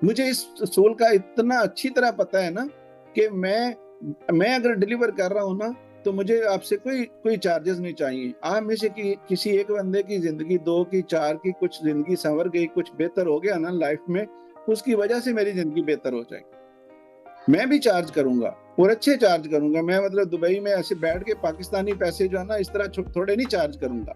मुझे इस सोल का इतना अच्छी तरह पता है ना कि मैं अगर डिलीवर कर रहा हूं ना तो मुझे आपसे कोई चार्जेस नहीं चाहिए। आप में से किसी एक बंदे की जिंदगी, 2 की, 4 की, कुछ जिंदगी संवर गई, कुछ बेहतर हो गया ना लाइफ में, उसकी वजह से मेरी जिंदगी बेहतर हो जाएगी। मैं भी चार्ज करूंगा और अच्छे चार्ज करूंगा। मैं मतलब दुबई में ऐसे बैठ के पाकिस्तानी पैसे जो है ना इस तरह थोड़े नहीं चार्ज करूंगा।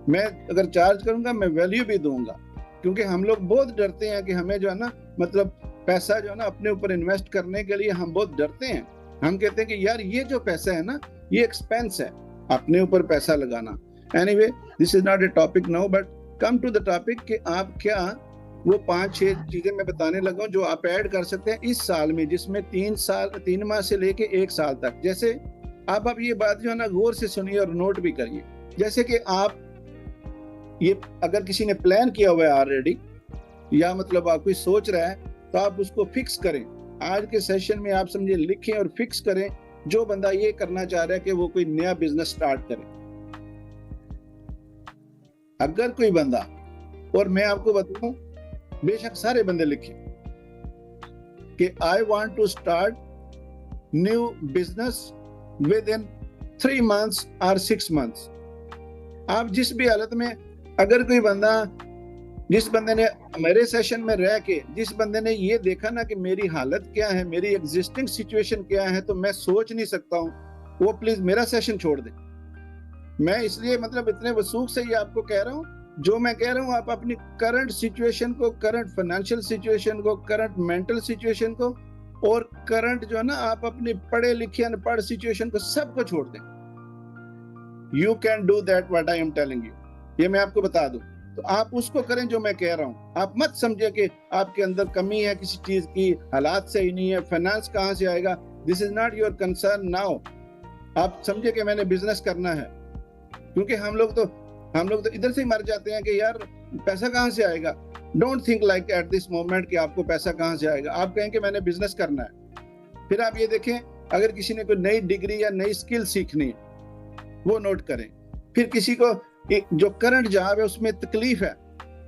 मैं अगर चार्ज करूंगा मैं वैल्यू भी दूंगा, क्योंकि हम लोग बहुत डरते हैं कि हमें जो है ना मतलब पैसा जो है ना अपने ऊपर इन्वेस्ट करने के लिए हम बहुत डरते हैं। हम कहते हैं कि यार ये जो पैसा है ना ये एक्सपेंस है, अपने ऊपर पैसा लगाना। Anyway this is not a topic now, but come to the topic कि आप क्या वो 5-6 चीजें मैं बताने लगा हूं जो आप ऐड कर सकते हैं इस साल में, जिसमें 3 माह से लेके 1 साल तक। जैसे आप ये बात जो है ना गौर से सुनिए और नोट भी करिए। जैसे कि आप ये अगर किसी ने प्लान किया हुआ है ऑलरेडी, या मतलब आप कोई सोच रहा है, तो आप उसको फिक्स करें। आज के सेशन में आप समझे लिखें और फिक्स करें, जो बंदा ये करना चाह रहा है कि वो कोई नया बिजनेस स्टार्ट करे। अगर कोई बंदा, और मैं आपको बताऊं बेशक सारे बंदे लिखें कि I want to start new business within 3 months और 6 months। आप जिस भी हालत में, अगर कोई बंदा, जिस बंदे ने मेरे सेशन में रह के, जिस बंदे ने ये देखा ना कि मेरी हालत क्या है, मेरी एग्जिस्टिंग सिचुएशन क्या है, तो मैं सोच नहीं सकता हूँ, वो प्लीज मेरा सेशन छोड़ दे। मैं इसलिए मतलब इतने वसूख से ये आपको कह रहा हूँ, जो मैं कह रहा हूँ आप अपनी करंट सिचुएशन को, करंट फाइनेंशियल सिचुएशन को, करंट मेंटल सिचुएशन को, और करंट जो है ना आप अपनी पढ़े लिखे अनपढ़ सिचुएशन को, सबको छोड़ दें। You can do that what I am telling you, ये मैं आपको बता दूं। तो आप उसको करें जो मैं कह रहा हूं। आप मत समझे कि आपके अंदर कमी है किसी चीज की, हालात सही नहीं है, फाइनेंस कहां से आएगा। This is not your concern now. आप समझे कि मैंने बिजनेस करना है, क्योंकि हम लोग तो इधर से ही मर जाते हैं कि यार पैसा कहां से आएगा। Don't think like at this moment कि आपको पैसा कहां से आएगा। आप कहें कि मैंने बिजनेस करना है। फिर आप ये देखें, अगर किसी ने कोई नई डिग्री या नई स्किल सीखनी है, वो नोट करें। फिर किसी को जो करंट जॉब है उसमें तकलीफ है,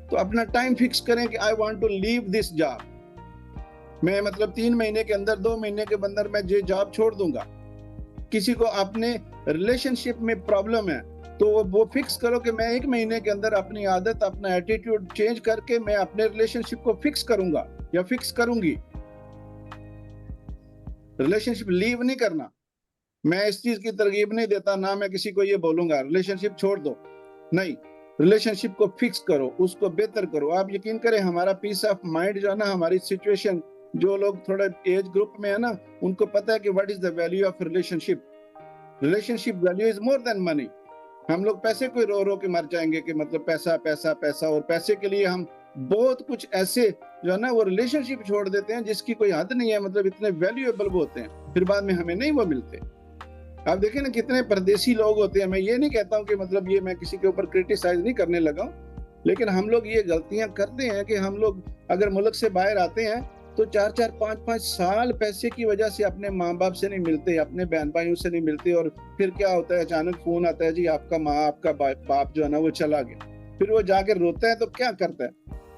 तो अपना टाइम फिक्स करें कि I want to leave this job. मैं मतलब 3 महीने के अंदर, 2 महीने के अंदर मैं ये जॉब छोड़ दूंगा। किसी को अपने रिलेशनशिप में प्रॉब्लम है, तो वो फिक्स करो कि मैं 1 महीने के अंदर अपनी आदत, अपना एटीट्यूड चेंज करके मैं अपने रिलेशनशिप को फिक्स करूंगा या फिक्स करूंगी। रिलेशनशिप लीव नहीं करना। मैं इस चीज की तरगीब नहीं देता, ना मैं किसी को ये बोलूंगा रिलेशनशिप छोड़ दो, नहीं। रिलेशनशिप को फिक्स करो, उसको बेहतर करो। आप यकीन करें, हमारा पीस ऑफ माइंड जो है ना, हमारी सिचुएशन, जो लोग थोड़ा एज ग्रुप में है ना, उनको पता है कि what is the value of relationship. Relationship value is more than money. हम लोग पैसे को रो रो के मर जाएंगे कि मतलब पैसा पैसा पैसा, और पैसे के लिए हम बहुत कुछ ऐसे जो है ना वो रिलेशनशिप छोड़ देते हैं जिसकी कोई हद नहीं है, मतलब इतने वैल्यूएबल वो होते हैं, फिर बाद में हमें नहीं वो मिलते। आप देखें ना कितने परदेसी लोग होते हैं। मैं ये नहीं कहता हूँ कि मतलब ये मैं किसी के ऊपर क्रिटिसाइज नहीं करने लगा हूँ, लेकिन हम लोग ये गलतियां करते हैं कि हम लोग अगर मुल्क से बाहर आते हैं तो 4-4, 5-5 साल पैसे की वजह से अपने माँ बाप से नहीं मिलते, अपने बहन भाइयों से नहीं मिलते, और फिर क्या होता है, अचानक फोन आता है, जी आपका माँ आपका बाप जो है ना वो चला गया। फिर वो जाकर रोता है तो क्या करता है?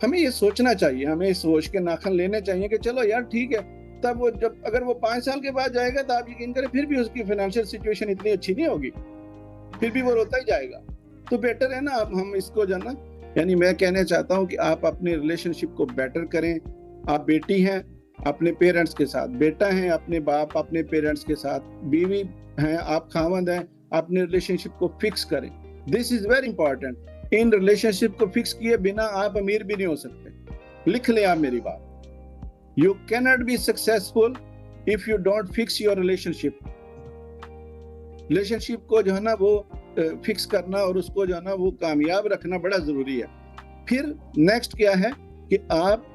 हमें ये सोचना चाहिए, हमें इस सोच के नाखन लेने चाहिए कि चलो यार ठीक है। तब वो जब अगर वो 5 साल के बाद जाएगा तो आप यकीन करें फिर भी उसकी फाइनेंशियल सिचुएशन इतनी अच्छी नहीं होगी, फिर भी वो रोता ही जाएगा। तो बेटर है ना आप हम इसको जो ना, यानी मैं कहना चाहता हूँ कि आप अपने रिलेशनशिप को बेटर करें। आप बेटी हैं अपने पेरेंट्स के साथ, बेटा है अपने बाप अपने पेरेंट्स के साथ, बीवी हैं आप खावंद हैं, अपने रिलेशनशिप को फिक्स करें। This is very important. In relationship को फिक्स किए बिना आप अमीर भी नहीं हो सकते। लिख लें आप मेरी बात। You cannot be successful if you don't fix your relationship. Relationship को जो है ना वो फिक्स करना और उसको जो है ना वो कामयाब रखना बड़ा जरूरी है। फिर नेक्स्ट क्या है कि आप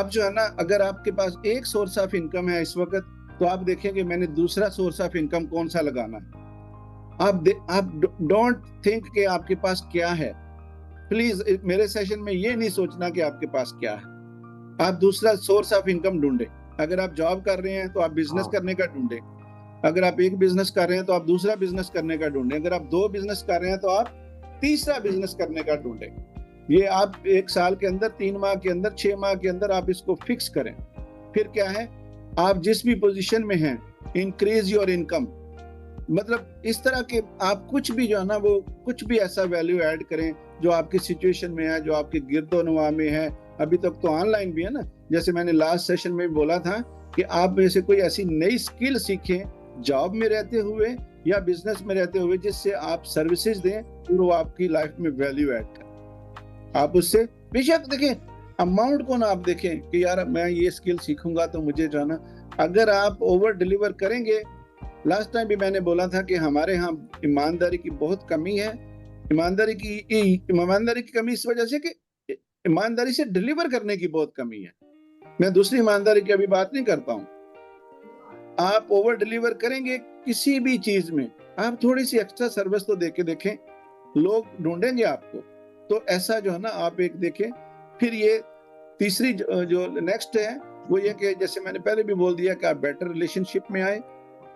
जो है ना अगर आपके पास एक सोर्स ऑफ इनकम है इस वक्त, तो आप देखेंगे मैंने दूसरा सोर्स ऑफ इनकम कौन सा लगाना है। आप डोंट थिंक कि आपके पास क्या है। प्लीज मेरे सेशन में ये नहीं सोचना कि आपके पास क्या है। आप दूसरा सोर्स ऑफ इनकम ढूंढे। अगर आप जॉब कर रहे हैं तो आप बिजनेस करने का ढूंढे। अगर आप एक बिजनेस कर रहे हैं तो आप दूसरा बिजनेस करने का ढूंढे। अगर आप 2 बिजनेस कर रहे हैं तो आप तीसरा बिजनेस करने का ढूंढे। ये आप 1 साल के अंदर, 3 माह के अंदर, 6 माह के अंदर आप इसको फिक्स करें। फिर क्या है, आप जिस भी पोजीशन में हैं इंक्रीज योर इनकम। मतलब इस तरह के आप कुछ भी जो है ना वो कुछ भी ऐसा वैल्यू ऐड करें जो आपकी सिचुएशन में है, जो आपके गिरदोनवा में है। अभी तक तो ऑनलाइन भी है ना, जैसे मैंने लास्ट सेशन में बोला था कि आप में से कोई ऐसी नई स्किल सीखें जॉब में रहते हुए या बिजनेस में रहते हुए, जिससे आप सर्विसेज दें और वो आपकी लाइफ में वैल्यू ऐड करें। आप उससे बेशक देखें अमाउंट को ना आप देखें कि यार मैं ये स्किल सीखूंगा तो मुझे जो है ना, अगर आप ओवर डिलीवर करेंगे। लास्ट टाइम भी मैंने बोला था कि हमारे यहाँ ईमानदारी की बहुत कमी है। ईमानदारी की कमी इस वजह से कि ईमानदारी से डिलीवर करने की बहुत कमी है। मैं दूसरी ईमानदारी की अभी बात नहीं करता हूँ। आप ओवर डिलीवर करेंगे किसी भी चीज में, आप थोड़ी सी एक्स्ट्रा सर्विस तो देके देखें, लोग ढूंढेंगे आपको। तो ऐसा जो है ना आप एक देखें। फिर ये तीसरी जो नेक्स्ट है वो ये कि जैसे मैंने पहले भी बोल दिया कि आप बेटर रिलेशनशिप में आए।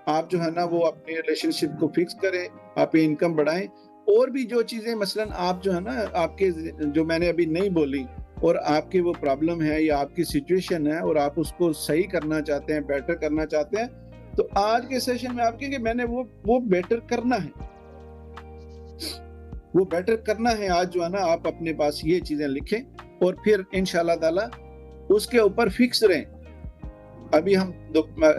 आप जो है ना वो अपने रिलेशनशिप को फिक्स करें, आप इनकम बढ़ाएं। और भी जो चीजें मसलन आप जो है ना आपके जो मैंने अभी नहीं बोली और आपकी वो प्रॉब्लम है या आपकी सिचुएशन है और आप उसको सही करना चाहते हैं, बेटर करना चाहते हैं, तो आज के सेशन में आप कहेंगे मैंने वो बेटर करना है, वो बेटर करना है। आज जो है ना आप अपने पास ये चीजें लिखें और फिर इंशाल्लाह ताला उसके ऊपर फिक्स रहें। अभी हम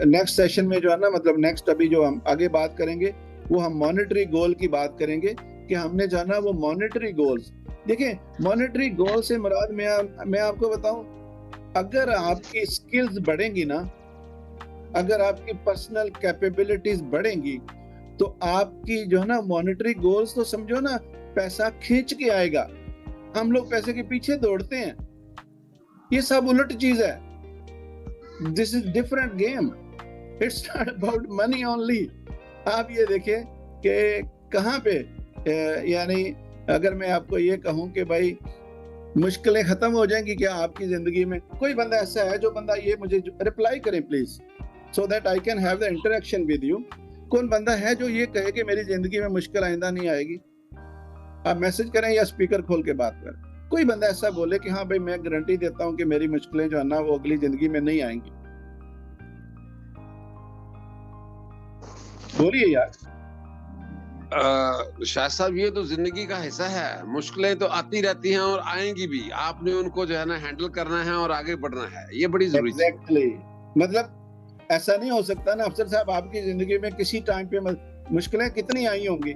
नेक्स्ट सेशन में जो है ना मतलब नेक्स्ट अभी जो हम आगे बात करेंगे वो हम मॉनेटरी गोल की बात करेंगे कि हमने जाना वो मॉनेटरी गोल्स। देखिए मॉनेटरी गोल से मुराद मैं आपको बताऊं, अगर आपकी स्किल्स बढ़ेंगी ना, अगर आपकी पर्सनल कैपेबिलिटीज बढ़ेंगी, तो आपकी जो है ना मॉनेटरी गोल्स तो समझो ना पैसा खींच के आएगा। हम लोग पैसे के पीछे दौड़ते हैं, ये सब उलट चीज है। This is different game, it's not about money only. आप ये देखिए कि कहाँ पे यानी अगर मैं आपको ये कहूँ कि भाई मुश्किलें खत्म हो जाएंगी क्या आपकी जिंदगी में, कोई बंदा ऐसा है जो बंदा ये मुझे रिप्लाई करें please, so that I can have the interaction with you. कौन बंदा है जो ये कहे कि मेरी जिंदगी में मुश्किल आइंदा नहीं आएगी? आप मैसेज करें या स्पीकर खोल के बात करें। कोई बंदा ऐसा बोले कि हाँ भाई मैं गारंटी देता हूँ कि मेरी मुश्किलें जो है ना वो अगली जिंदगी में नहीं आएंगी। बोलिए यार। शाह साहब ये तो जिंदगी का हिस्सा है, मुश्किलें तो आती रहती हैं और आएंगी भी, आपने उनको जो है ना हैंडल करना है और आगे बढ़ना है, ये बड़ी जरूरी है। एग्जैक्टली, मतलब ऐसा नहीं हो सकता ना अफसर साहब आपकी जिंदगी में किसी टाइम पे मुश्किलें कितनी आई होंगी?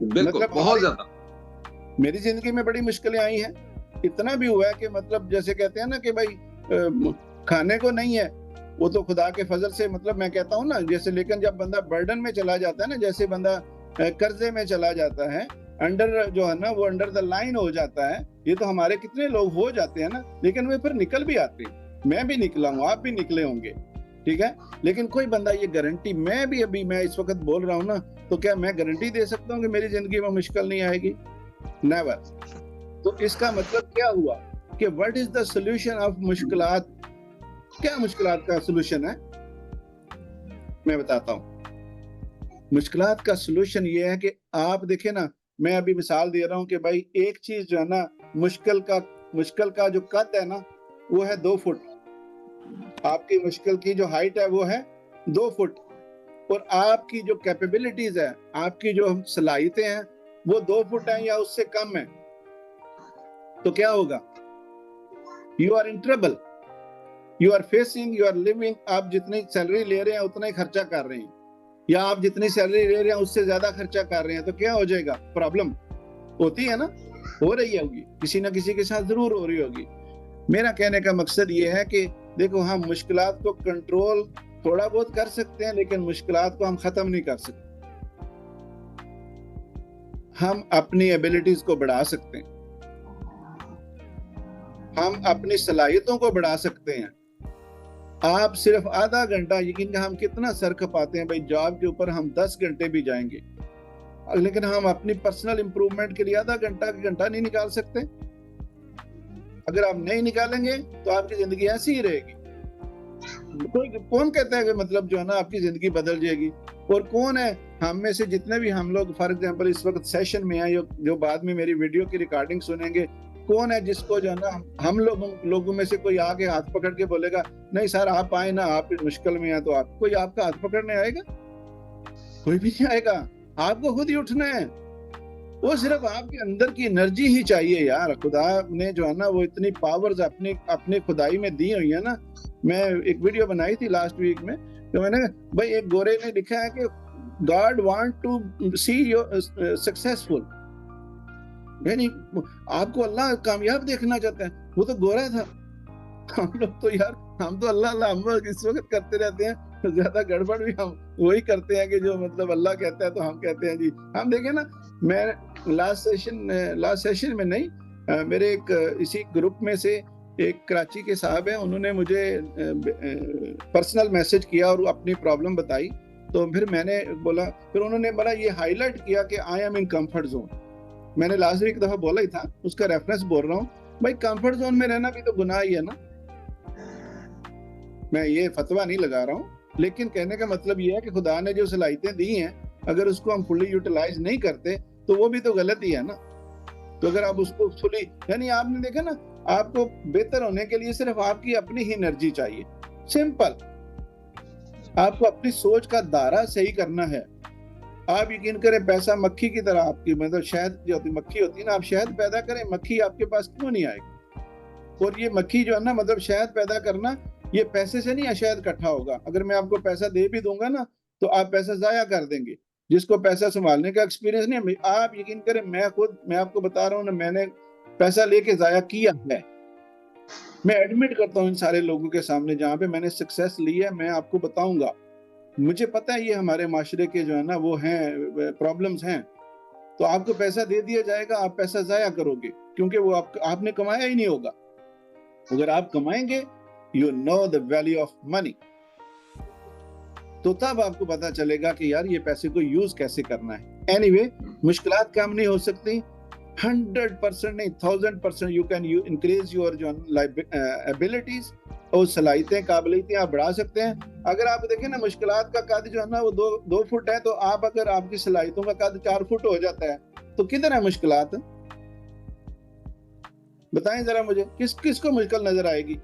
बिल्कुल, मतलब बहुत ज्यादा। मेरी जिंदगी में बड़ी मुश्किलें आई हैं। इतना भी हुआ है कि मतलब जैसे कहते हैं ना कि भाई खाने को नहीं है वो तो खुदा के फजल से, मतलब मैं कहता हूँ ना, जैसे, लेकिन जब बंदा बर्डन में चला जाता है ना, जैसे बंदा कर्जे में चला जाता है, अंडर जो है ना वो अंडर द लाइन हो जाता है, ये तो हमारे कितने लोग हो जाते हैं ना, लेकिन वे फिर निकल भी आते हैं। मैं भी निकला हूँ, आप भी निकले होंगे, ठीक है। लेकिन कोई बंदा ये गारंटी, मैं भी अभी मैं इस वक्त बोल रहा हूँ ना, तो क्या मैं गारंटी दे सकता हूँ कि मेरी जिंदगी में मुश्किल नहीं आएगी? नेवर। तो इसका मतलब क्या हुआ कि what is the solution of मुश्किलात? क्या मुश्किलात का सोल्यूशन है? मैं बताता हूँ। मुश्किलात का सोल्यूशन ये है कि आप देखें ना, मैं अभी मिसाल दे रहा हूँ कि भाई एक चीज जो है ना, मुश्किल का जो कद है ना वो है 2 फुट। आपकी मुश्किल की जो हाइट है वो है 2 फुट, और आपकी जो कैपेबिलिटीज है, आपकी जो सलाहियतें हैं वो 2 फुट हैं या उससे कम है, तो क्या होगा? You are in trouble, you are facing, you are living. आप जितनी सैलरी ले रहे हैं उतना ही खर्चा कर रहे हैं, या आप जितनी सैलरी ले रहे हैं उससे ज्यादा खर्चा कर रहे हैं, तो क्या हो जाएगा? प्रॉब्लम होती है ना, हो रही होगी, किसी ना किसी के साथ जरूर हो रही होगी। मेरा कहने का मकसद ये है कि देखो, हम मुश्किलात को कंट्रोल थोड़ा बहुत कर सकते हैं, लेकिन मुश्किलात को हम खत्म नहीं कर सकते। हम अपनी एबिलिटीज को बढ़ा सकते हैं, हम अपनी सलाहियतों को बढ़ा सकते हैं। आप सिर्फ आधा घंटा, यकीन हम कितना सर खपाते हैं भाई, जॉब के ऊपर हम 10 घंटे भी जाएंगे, लेकिन हम अपनी पर्सनल इंप्रूवमेंट के लिए आधा घंटा नहीं निकाल सकते। अगर आप नहीं निकालेंगे तो आपकी जिंदगी ऐसी ही रहेगी। कौन कहता है कि मतलब जो है ना आपकी जिंदगी बदल जाएगी? और कौन है हम में से जितने भी हम लोग फॉर एग्जांपल इस वक्त सेशन में हैं, जो बाद में मेरी वीडियो की रिकॉर्डिंग सुनेंगे, कौन है जिसको जो है ना हम लोगों में से कोई आके हाथ पकड़ के बोलेगा नहीं सर आप आए ना, आप इस मुश्किल में हैं, तो आप कोई आपका हाथ पकड़ने आएगा? कोई भी नहीं आएगा। आपको खुद ही उठना है। वो सिर्फ आपके अंदर की एनर्जी ही चाहिए यार। खुदा ने जो है ना वो इतनी पावर्स अपने खुदाई में दी हुई है ना। मैं एक वीडियो बनाई थी लास्ट वीक में, तो मैंने भाई एक गोरे ने लिखा है कि God want to see you successful, यानी आपको अल्लाह कामयाब देखना चाहता है। वो तो गोरा था। हम लोग तो यार, हम तो अल्लाह हम इस वक्त करते रहते हैं, तो ज्यादा गड़बड़ भी हम वही करते हैं कि जो मतलब अल्लाह कहता है तो हम कहते हैं जी। हम देखें ना, मैं लास्ट सेशन में नहीं, मेरे एक इसी ग्रुप में से एक कराची के साहब हैं, उन्होंने मुझे पर्सनल मैसेज किया और अपनी प्रॉब्लम बताई। तो फिर मैंने बोला, फिर उन्होंने बड़ा ये हाईलाइट किया कि I am in comfort zone. मैंने लास्ट वीक दफा बोला ही था, उसका रेफरेंस बोल रहा हूँ। भाई कंफर्ट जोन में रहना भी तो गुनाह ही है ना। मैं ये फतवा नहीं लगा रहा हूँ, लेकिन कहने का मतलब ये है कि खुदा ने जो सलाहियतें दी हैं, अगर उसको हम फुली यूटिलाइज नहीं करते तो वो भी तो गलत ही है ना। तो अगर आप उसको फुली, यानी आपने देखा ना, आपको बेहतर होने के लिए सिर्फ आपकी अपनी ही एनर्जी चाहिए। सिंपल। आपको अपनी सोच का दायरा सही करना है। आप यकीन करें, पैसा मक्खी की तरह आपकी, मतलब शहद जो होती मक्खी होती है ना, आप शहद पैदा करें, मक्खी आपके पास क्यों नहीं आएगी? और ये मक्खी जो है ना, मतलब शहद पैदा करना, ये पैसे से नहीं शहद इकट्ठा होगा। अगर मैं आपको पैसा दे भी दूंगा ना, तो आप पैसा जाया कर देंगे। जिसको पैसा संभालने का एक्सपीरियंस नहीं, आप यकीन करें, मैं आपको बता रहा हूँ ना, मैंने पैसा लेके जाया किया है। मैं एडमिट करता हूँ इन सारे लोगों के सामने जहाँ पे मैंने सक्सेस ली है। मैं आपको बताऊंगा, मुझे पता है ये हमारे माशरे के जो है ना वो हैं प्रॉब्लम्स हैं। तो आपको पैसा दे दिया जाएगा, आप पैसा जाया करोगे, क्योंकि वो आपने कमाया ही नहीं होगा। अगर आप कमाएंगे, you know the value of money, तो तब आपको पता चलेगा कि यार ये पैसे को यूज कैसे करना है। एनीवे, मुश्किलात कम नहीं हो सकती, 100% नहीं 1000% यू कैन इंक्रीज योर जो एबिलिटीज और सलाहियतें, काबिलियतें आप बढ़ा सकते हैं। अगर आप देखें ना, मुश्किलात का कद जो है ना वो 2 फुट है, तो आप अगर आपकी सलाहियतों का कद 4 फुट हो जाता है, तो किधर है मुश्किलात? बताएं जरा मुझे, किसको मुश्किल नजर आएगी?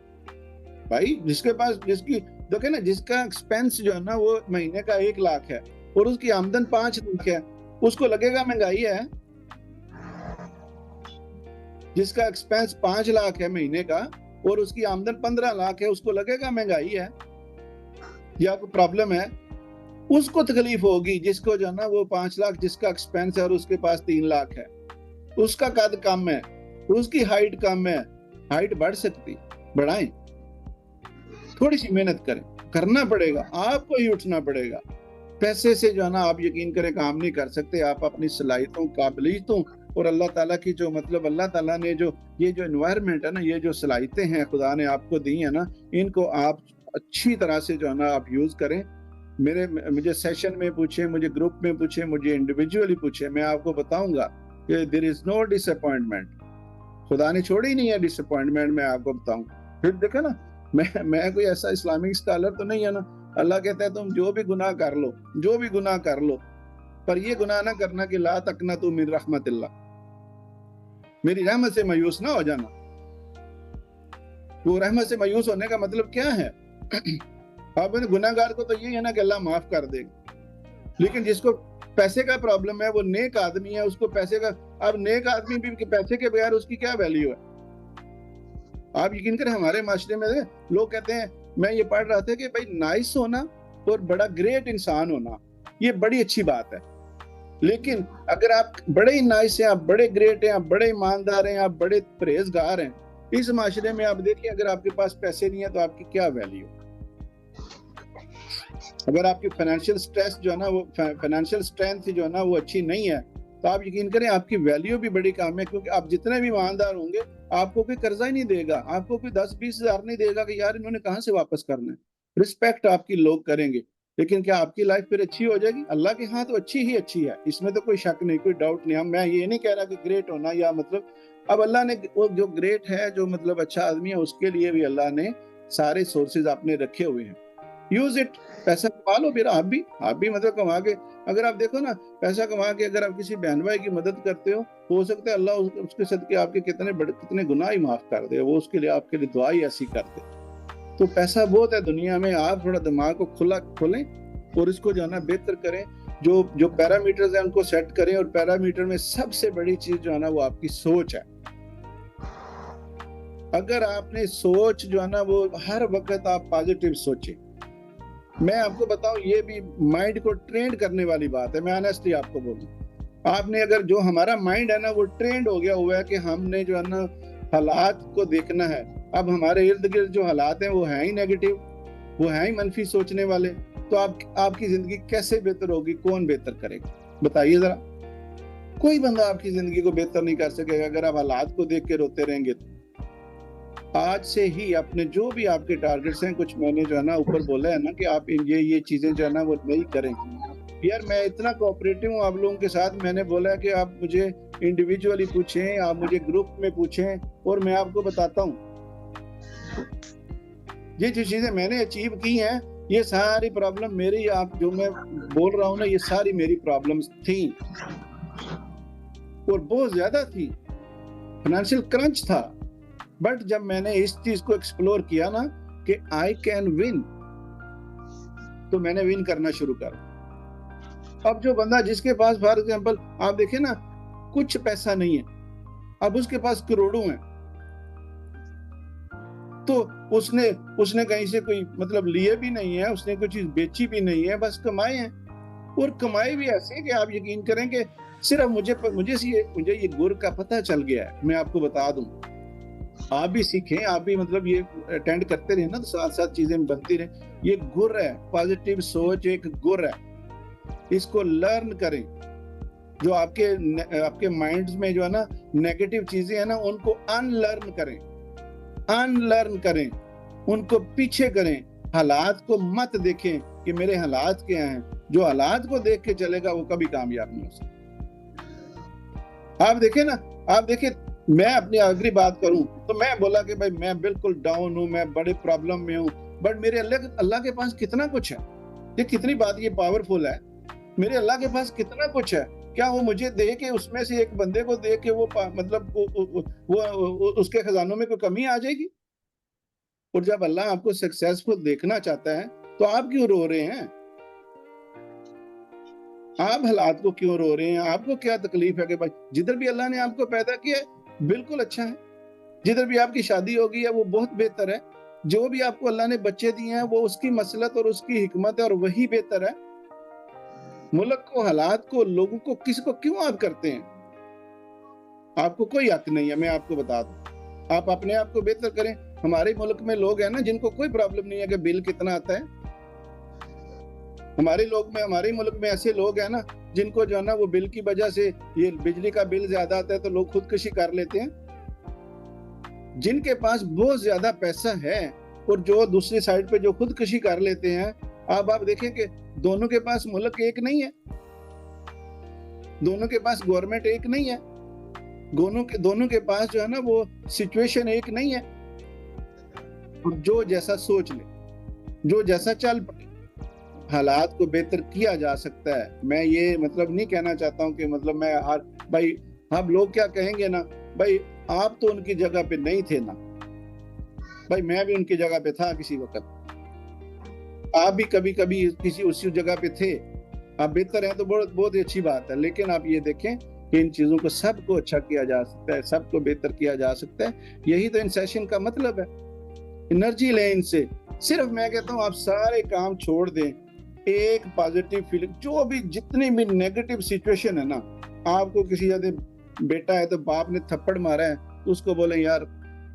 भाई जिसके पास, जिसकी देखे ना, जिसका एक्सपेंस जो है ना वो महीने का 1 लाख है और उसकी आमदन 5 लाख है, उसको लगेगा महंगाई है। जिसका एक्सपेंस 5 लाख है महीने का और उसकी आमदन 15 लाख है, उसको लगेगा महंगाई है या कोई प्रॉब्लम है? उसको तकलीफ होगी जिसको जो है ना वो 5 लाख जिसका एक्सपेंस है और उसके पास 3 लाख है, उसका कद कम है, उसकी हाइट कम है। हाइट बढ़ सकती, बढ़ाएं, थोड़ी सी मेहनत करें, करना पड़ेगा, आपको ही उठना पड़ेगा। पैसे से जो है ना आप यकीन करें काम नहीं कर सकते। आप अपनी सलाहियतों, काबिलियतों और अल्लाह ताला की जो मतलब अल्लाह ताला ने जो ये जो एनवायरनमेंट है ना, ये जो सलाहियतें हैं खुदा ने आपको दी है ना, इनको आप अच्छी तरह से जो है ना आप यूज करें। मुझे सेशन में पूछे, मुझे ग्रुप में पूछे, मुझे इंडिविजुअली पूछे, मैं आपको बताऊंगा कि देयर इज नो डिसअपॉइंटमेंट। खुदा ने छोड़ी नहीं है डिसअपॉइंटमेंट, मैं आपको बताऊं। फिर देखो ना, मैं कोई ऐसा इस्लामिक स्कॉलर तो नहीं है ना। अल्लाह कहता है तुम जो भी गुनाह कर लो, जो भी गुनाह कर लो, पर ये गुनाह ना करना कि ला तकना तू मिन रहमतिल्लाह, मेरी रहमत से मायूस ना हो जाना। वो रहमत से मायूस होने का मतलब क्या है? आप गुनाहगार को तो ये है ना कि अल्लाह माफ कर देगा, लेकिन जिसको पैसे का प्रॉब्लम है, वो नेक आदमी है, उसको पैसे का, अब नेक आदमी भी पैसे के बगैर उसकी क्या वैल्यू है? आप यकीन करें हमारे माशरे में लोग कहते हैं, मैं ये पढ़ रहा था कि भाई नाइस होना और बड़ा ग्रेट इंसान होना ये बड़ी अच्छी बात है, लेकिन अगर आप बड़े ही नाइस हैं, आप बड़े ग्रेट हैं, आप बड़े ईमानदार हैं, आप बड़े परहेजगार हैं, इस माशरे में आप देखिए अगर आपके पास पैसे नहीं है तो आपकी क्या वैल्यू? अगर आपकी फाइनेंशियल स्ट्रेस जो है ना, वो फाइनेंशियल स्ट्रेंथ जो है ना वो अच्छी नहीं है, तो आप यकीन करें आपकी वैल्यू भी बड़ी कम है। क्योंकि आप जितने भी ईमानदार होंगे, आपको कोई कर्जा ही नहीं देगा, आपको कोई 10-20 हजार नहीं देगा कि यार इन्होंने कहाँ से वापस करना है। रिस्पेक्ट आपकी लोग करेंगे, लेकिन क्या आपकी लाइफ फिर अच्छी हो जाएगी? अल्लाह के हाथ तो अच्छी ही अच्छी है, इसमें तो कोई शक नहीं, कोई डाउट नहीं। मैं ये नहीं कह रहा कि ग्रेट होना या मतलब, अब अल्लाह ने वो जो ग्रेट है, जो मतलब अच्छा आदमी है, उसके लिए भी अल्लाह ने सारे सोर्सेज आपने रखे हुए हैं, यूज इट। पैसा कमा लो, फिर आप भी मतलब कमा के, अगर आप देखो ना पैसा कमा के अगर आप किसी बहन भाई की मदद करते हो सकता है अल्लाह उसके सदके आपके कितने गुनाह ही माफ कर दे, वो उसके लिए आपके लिए दुआ ही ऐसी कर दे। तो पैसा बहुत है दुनिया में, आप थोड़ा दिमाग को खोलें और इसको जो है ना बेहतर करें। जो पैरामीटर्स हैं उनको सेट करें, और पैरामीटर में सबसे बड़ी चीज जो है ना वो आपकी सोच है। अगर आपने सोच जो है ना वो हर वक्त आप पॉजिटिव सोचें। मैं आपको बताऊं, ये भी माइंड को ट्रेन करने वाली बात है, मैं ऑनेस्टली आपको बोलूं। आपने अगर जो हमारा माइंड है ना वो ट्रेंड हो गया हुआ है कि हमने जो है ना हालात को देखना है। अब हमारे इर्द गिर्द जो हालात हैं वो हैं ही नेगेटिव, वो हैं ही मनफी सोचने वाले, तो आपकी जिंदगी कैसे बेहतर होगी? कौन बेहतर करेगा बताइए जरा? कोई बंदा आपकी जिंदगी को बेहतर नहीं कर सकेगा अगर आप हालात को देख के रोते रहेंगे। तो आज से ही अपने जो भी आपके टारगेट्स हैं, कुछ मैंने जो है ना ऊपर बोला है ना कि आप ये चीजें जो है ना वो नहीं करें। यार मैं इतना कोऑपरेटिव हूँ आप लोगों के साथ, मैंने बोला है कि आप मुझे इंडिविजुअली पूछें, आप मुझे ग्रुप में पूछें, और मैं आपको बताता हूँ ये जो चीजें मैंने अचीव की हैं, ये सारी प्रॉब्लम मेरी, आप जो मैं बोल रहा हूँ ना, ये सारी मेरी प्रॉब्लम्स थी और बहुत ज्यादा थी, फाइनेंशियल क्रंच था। बट जब मैंने इस चीज को एक्सप्लोर किया ना कि आई कैन विन, तो मैंने विन करना शुरू कर। अब जो बंदा जिसके पास फॉर एग्जांपल आप देखें ना कुछ पैसा नहीं है, अब उसके पास करोड़ों हैं, तो उसने कहीं से कोई मतलब लिए भी नहीं है, उसने कोई चीज बेची भी नहीं है, बस कमाए हैं। और कमाए भी ऐसे कि आप यकीन करें कि सिर्फ मुझे ये गुर का पता चल गया है। मैं आपको बता दूं, आप भी सीखें, आप भी मतलब ये अटेंड करते रहे ना, तो साथ साथ चीजें बनती रहे। ये गुर है, पॉजिटिव सोच एक गुर है, इसको लर्न करें। जो आपके माइंड्स में जो है ना नेगेटिव चीजें हैं ना, उनको अनलर्न करें, उनको पीछे करें। हालात को मत देखें कि मेरे हालात क्या हैं, जो हालात को देख के चलेगा वो कभी कामयाब नहीं हो सकता। आप देखें मैं अपनी आखिरी बात करूं तो मैं बोला कि भाई मैं बिल्कुल डाउन हूं, मैं बड़े प्रॉब्लम में हूं, बट मेरे अल्लाह के पास कितना कुछ है। ये कितनी बात ये पावरफुल है, मेरे अल्लाह के पास कितना कुछ है। क्या वो मुझे दे के, उसमें से एक बंदे को दे के वो मतलब वो उसके खजानों में कोई कमी आ जाएगी? और जब अल्लाह आपको सक्सेसफुल देखना चाहता है तो आप क्यों रो रहे हैं? आप हालात को क्यों रो रहे हैं? आपको क्या तकलीफ है? कि भाई जिधर भी अल्लाह ने आपको पैदा किया है बिल्कुल अच्छा है, जिधर भी आपकी शादी होगी है वो बहुत बेहतर है, जो भी आपको अल्लाह ने बच्चे दिए हैं वो उसकी मसलत और उसकी हिकमत है और वही बेहतर है। मुल्क को, हालात को, लोगों को, किसको क्यों आप करते हैं? आपको कोई हक नहीं है, मैं आपको बता दूं। आप अपने आप को बेहतर करें। हमारे मुल्क में लोग हैं ना जिनको कोई प्रॉब्लम नहीं है कि बिल कितना आता है, हमारे मुल्क में ऐसे लोग हैं ना जिनको जो है ना वो बिल की वजह से, ये बिजली का बिल ज्यादा आता है तो लोग खुदकुशी कर लेते हैं। जिनके पास बहुत ज्यादा पैसा है और जो दूसरी साइड पे जो खुदकुशी कर लेते हैं, अब आप देखें कि दोनों के पास मुल्क एक नहीं है, दोनों के पास गवर्नमेंट एक नहीं है, दोनों के पास जो है ना वो सिचुएशन एक नहीं है। जो जैसा सोच ले, जो जैसा चल पड़े, हालात को बेहतर किया जा सकता है। मैं ये मतलब नहीं कहना चाहता हूँ कि मतलब मैं भाई हम लोग क्या कहेंगे ना, भाई आप तो उनकी जगह पे नहीं थे ना, भाई मैं भी उनकी जगह पे था किसी वक्त, आप भी कभी कभी किसी उसी जगह पे थे। आप बेहतर हैं तो बहुत बहुत ही अच्छी बात है, लेकिन आप ये देखें कि इन चीजों को सबको अच्छा किया जा सकता है, सबको बेहतर किया जा सकता है। यही तो इन सेशन का मतलब है। एनर्जी लें इनसे। सिर्फ मैं कहता हूँ आप सारे काम छोड़ दें, एक पॉजिटिव फीलिंग, जो भी जितनी भी नेगेटिव सिचुएशन है ना, आपको किसी बेटा है तो बाप ने थप्पड़ मारा है तो उसको बोले यार,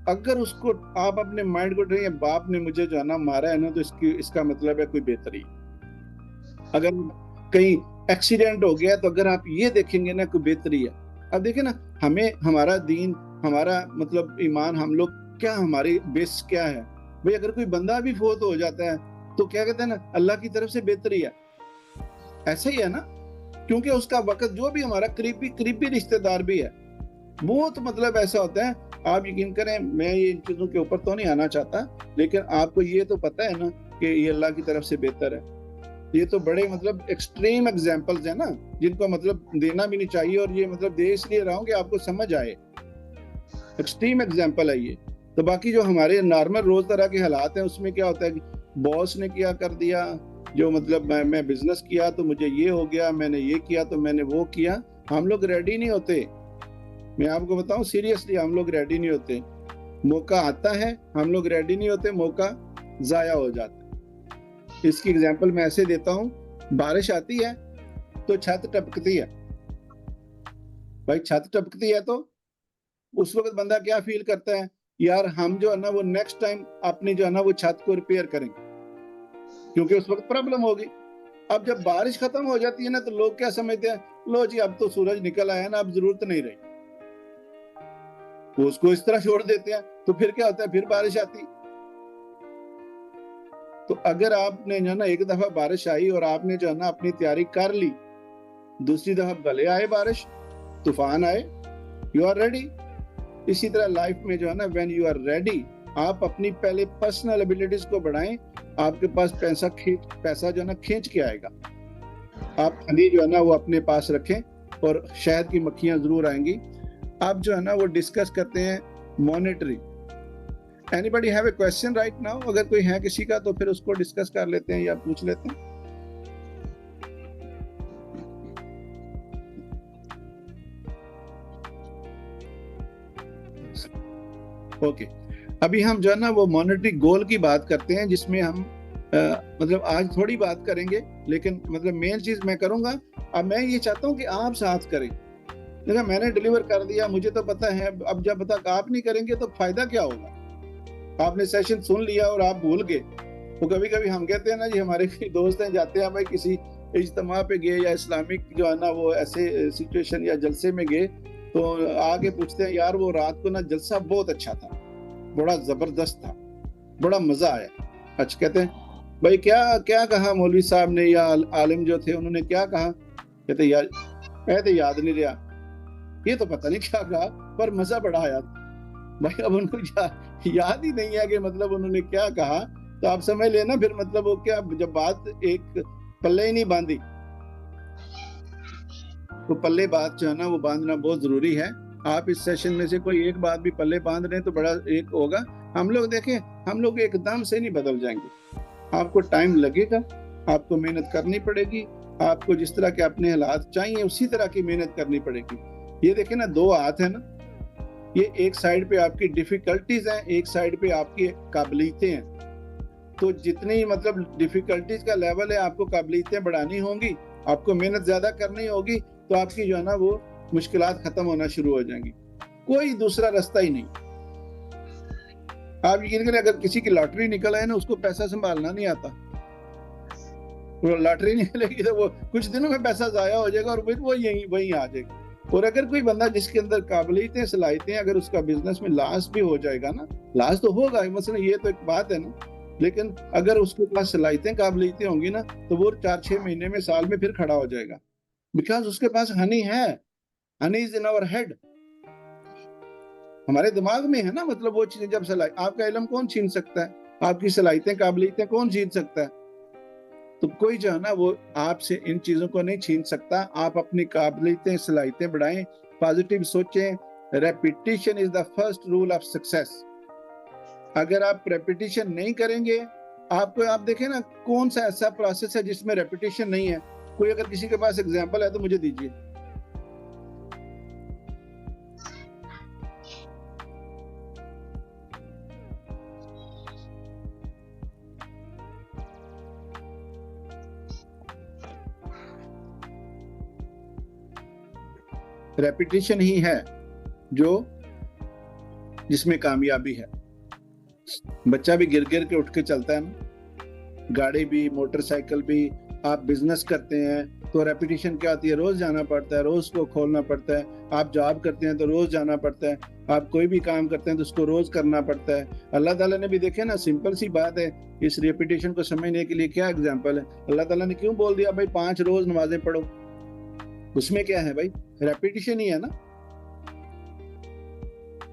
अगर उसको आप अपने माइंड को ट्रेन, बाप ने मुझे जो है ना मारा है ना तो इसका मतलब है कोई बेहतरी। अगर कहीं एक्सीडेंट हो गया तो अगर आप ये देखेंगे ना कोई बेहतरी है। अब देखें ना, हमें हमारा दीन, हमारा मतलब ईमान, हम लोग क्या, हमारी बेस क्या है भाई। अगर कोई बंदा भी फोत हो जाता है तो क्या कहते हैं ना, अल्लाह की तरफ से बेहतरी है, ऐसा ही है ना। क्योंकि उसका वक्त, जो भी हमारा करीबी रिश्तेदार भी है, बहुत मतलब ऐसा होता है। आप यकीन करें, मैं ये इन चीजों के ऊपर तो नहीं आना चाहता, लेकिन आपको ये तो पता है ना कि ये अल्लाह की तरफ से बेहतर है। ये तो बड़े मतलब एक्सट्रीम एग्जांपल्स है ना, जिनको मतलब देना भी नहीं चाहिए, और ये मतलब दे इसलिए रहा हूं कि आपको समझ आए। एक्सट्रीम एग्जांपल है ये। तो बाकी जो हमारे नॉर्मल रोज तरह के हालात हैं, उसमें क्या होता है कि बॉस ने क्या कर दिया, जो मतलब मैं बिजनेस किया तो मुझे ये हो गया, मैंने ये किया तो मैंने वो किया। हम लोग रेडी नहीं होते, मैं आपको बताऊं सीरियसली, हम लोग रेडी नहीं होते। मौका आता है, हम लोग रेडी नहीं होते, मौका जाया हो जाता है। इसकी एग्जांपल मैं ऐसे देता हूं, बारिश आती है तो छत टपकती है। भाई छत टपकती है तो उस वक्त बंदा क्या फील करता है, यार हम जो है ना वो नेक्स्ट टाइम अपनी जो है ना वो छत को रिपेयर करेंगे, क्योंकि उस वक्त प्रॉब्लम होगी। अब जब बारिश खत्म हो जाती है ना तो लोग क्या समझते हैं, लो जी अब तो सूरज निकल आया ना, अब जरूरत नहीं रही, वो उसको इस तरह छोड़ देते हैं। तो फिर क्या होता है, फिर बारिश आती। तो अगर आपने जो है ना एक दफा बारिश आई और आपने जो है ना अपनी तैयारी कर ली, दूसरी दफा भले आए बारिश, तूफान आए, यू आर रेडी। इसी तरह लाइफ में जो है ना, व्हेन यू आर रेडी, आप अपनी पहले पर्सनल एबिलिटीज को बढ़ाएं, आपके पास पैसा जो है ना खींच के आएगा। आप हनी जो है ना वो अपने पास रखें और शहद की मक्खियां जरूर आएंगी। आप जो है ना वो डिस्कस करते हैं monetary. Anybody have a question right now? अगर कोई है किसी का तो फिर उसको डिस्कस कर लेते हैं या पूछ लेते हैं। ओके, अभी हम जो है ना वो मॉनेटरी गोल की बात करते हैं, जिसमें हम मतलब आज थोड़ी बात करेंगे, लेकिन मतलब मेन चीज मैं करूंगा। अब मैं ये चाहता हूं कि आप साथ करें। देखा, मैंने डिलीवर कर दिया, मुझे तो पता है, अब जब तक आप नहीं करेंगे तो फायदा क्या होगा। आपने सेशन सुन लिया और आप भूल गए। तो कभी कभी हम कहते हैं ना जी, हमारे दोस्त हैं, जाते हैं भाई किसी इज्तिमा पे गए या इस्लामिक जो है ना वो ऐसे सिचुएशन या जलसे में गए, तो आगे पूछते हैं यार वो रात को ना जलसा बहुत अच्छा था, बड़ा जबरदस्त था, बड़ा मजा आया। अच्छा, कहते हैं भाई क्या कहा मौलवी साहब ने या आलिम जो थे उन्होंने क्या कहा? कहते यार मैं तो याद नहीं रहा, ये तो पता नहीं क्या कहा, पर मजा बड़ा आया। भाई अब उनको याद ही नहीं है कि मतलब उन्होंने क्या कहा, तो आप समझ लेना फिर मतलब वो क्या, जब बात एक पल्ले ही नहीं बांधी, तो पल्ले बात जो है ना वो बांधना बहुत जरूरी है। आप इस सेशन में से कोई एक बात भी पल्ले बांध रहे हैं तो बड़ा एक होगा। हम लोग देखें, हम लोग एकदम से नहीं बदल जाएंगे, आपको टाइम लगेगा, आपको मेहनत करनी पड़ेगी, आपको जिस तरह के अपने हालात चाहिए उसी तरह की मेहनत करनी पड़ेगी। ये देखें ना, दो हाथ है ना, ये एक साइड पे आपकी डिफिकल्टीज हैं, एक साइड पे आपकी काबिलियतें हैं। तो जितनी मतलब डिफिकल्टीज का लेवल है, आपको काबिलियतें बढ़ानी होंगी, आपको मेहनत ज्यादा करनी होगी, तो आपकी जो है ना वो मुश्किलात खत्म होना शुरू हो जाएंगी। कोई दूसरा रास्ता ही नहीं। आप यकीन करें, अगर किसी की लॉटरी निकल आए ना, उसको पैसा संभालना नहीं आता, वो लॉटरी नहीं मिलेगी तो वो कुछ दिनों में पैसा जाया हो जाएगा और फिर वो यहीं वहीं आ जाएगा। और अगर कोई बंदा जिसके अंदर काबिलियतें सलाहियतें, अगर उसका बिजनेस में लॉस भी हो जाएगा ना, लॉस तो होगा मसलन, ये तो एक बात है ना, लेकिन अगर उसके पास सलाहियतें काबिलियतें होंगी ना तो वो 4-6 महीने में, साल में फिर खड़ा हो जाएगा, बिकॉज उसके पास हनी है। Honey is in our head, हमारे दिमाग में है ना। मतलब वो चीजें जब आपका इल्म कौन छीन सकता है, आपकी सलाहियतें काबिलियतें कौन छीन सकता है? तो कोई जो है ना वो आपसे इन चीजों को नहीं छीन सकता। आप अपनी काबिलियतें सलाहियतें बढ़ाएं, पॉजिटिव सोचें। Repetition is the first rule of success. अगर आप रेपिटेशन नहीं करेंगे, आपको, आप देखें ना कौन सा ऐसा प्रोसेस है जिसमें रेपिटेशन नहीं है? कोई अगर किसी के पास एग्जांपल है तो मुझे दीजिए। रेपिटेशन ही है जो जिसमें कामयाबी है। बच्चा भी गिर गिर के उठ के चलता है ना, गाड़ी भी, मोटरसाइकिल भी। आप बिजनेस करते हैं तो रेपिटेशन क्या होती है? रोज जाना पड़ता है, रोज को खोलना पड़ता है। आप जॉब करते हैं तो रोज जाना पड़ता है। आप कोई भी काम करते हैं तो उसको रोज करना पड़ता है। अल्लाह ताला ने भी देखे ना, सिंपल सी बात है, इस रेपिटेशन को समझने के लिए क्या एग्जाम्पल है? अल्लाह ताला ने क्यों बोल दिया भाई 5 रोज नमाजें पढ़ो? उसमें क्या है भाई? रेपिटेशन ही है ना।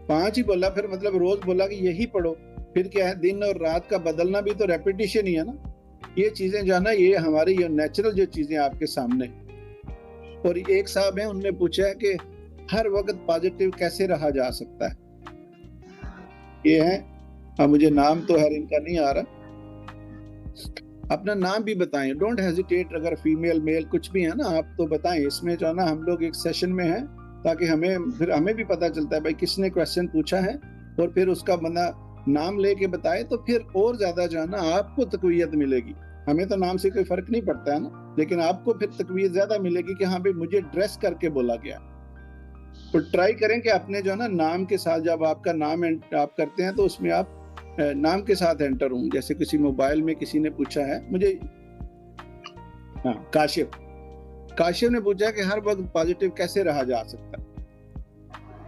5 ही बोला, फिर मतलब रोज बोला कि यही पढ़ो। फिर क्या है? दिन और रात का बदलना भी तो रेपिटेशन ही है ना। ये चीजें जो है ना, ये हमारी ये नेचुरल जो चीजें आपके सामने। और एक साहब हैं, उनने पूछा है कि हर वक्त पॉजिटिव कैसे रहा जा सकता है। ये है, अब मुझे नाम तो है इनका नहीं आ रहा, अपना नाम भी बताएं, डोंट हेजिटेट। अगर फीमेल मेल कुछ भी है ना, आप तो बताएं। इसमें जो है ना हम लोग एक सेशन में हैं, ताकि हमें भी पता चलता है भाई किसने क्वेश्चन पूछा है, और फिर उसका बंदा नाम लेके बताए तो फिर और ज्यादा जो है ना आपको तकवीयत मिलेगी। हमें तो नाम से कोई फर्क नहीं पड़ता है ना, लेकिन आपको फिर तकवीयत ज्यादा मिलेगी कि हाँ भाई मुझे ड्रेस करके बोला गया। तो ट्राई करें कि अपने जो है ना नाम के साथ, जब आपका नाम आप करते हैं तो उसमें आप नाम के साथ एंटर हूं। जैसे किसी मोबाइल में किसी ने पूछा है मुझे, हाँ, काशिफ ने पूछा कि हर वक्त पॉजिटिव कैसे रहा जा सकता है।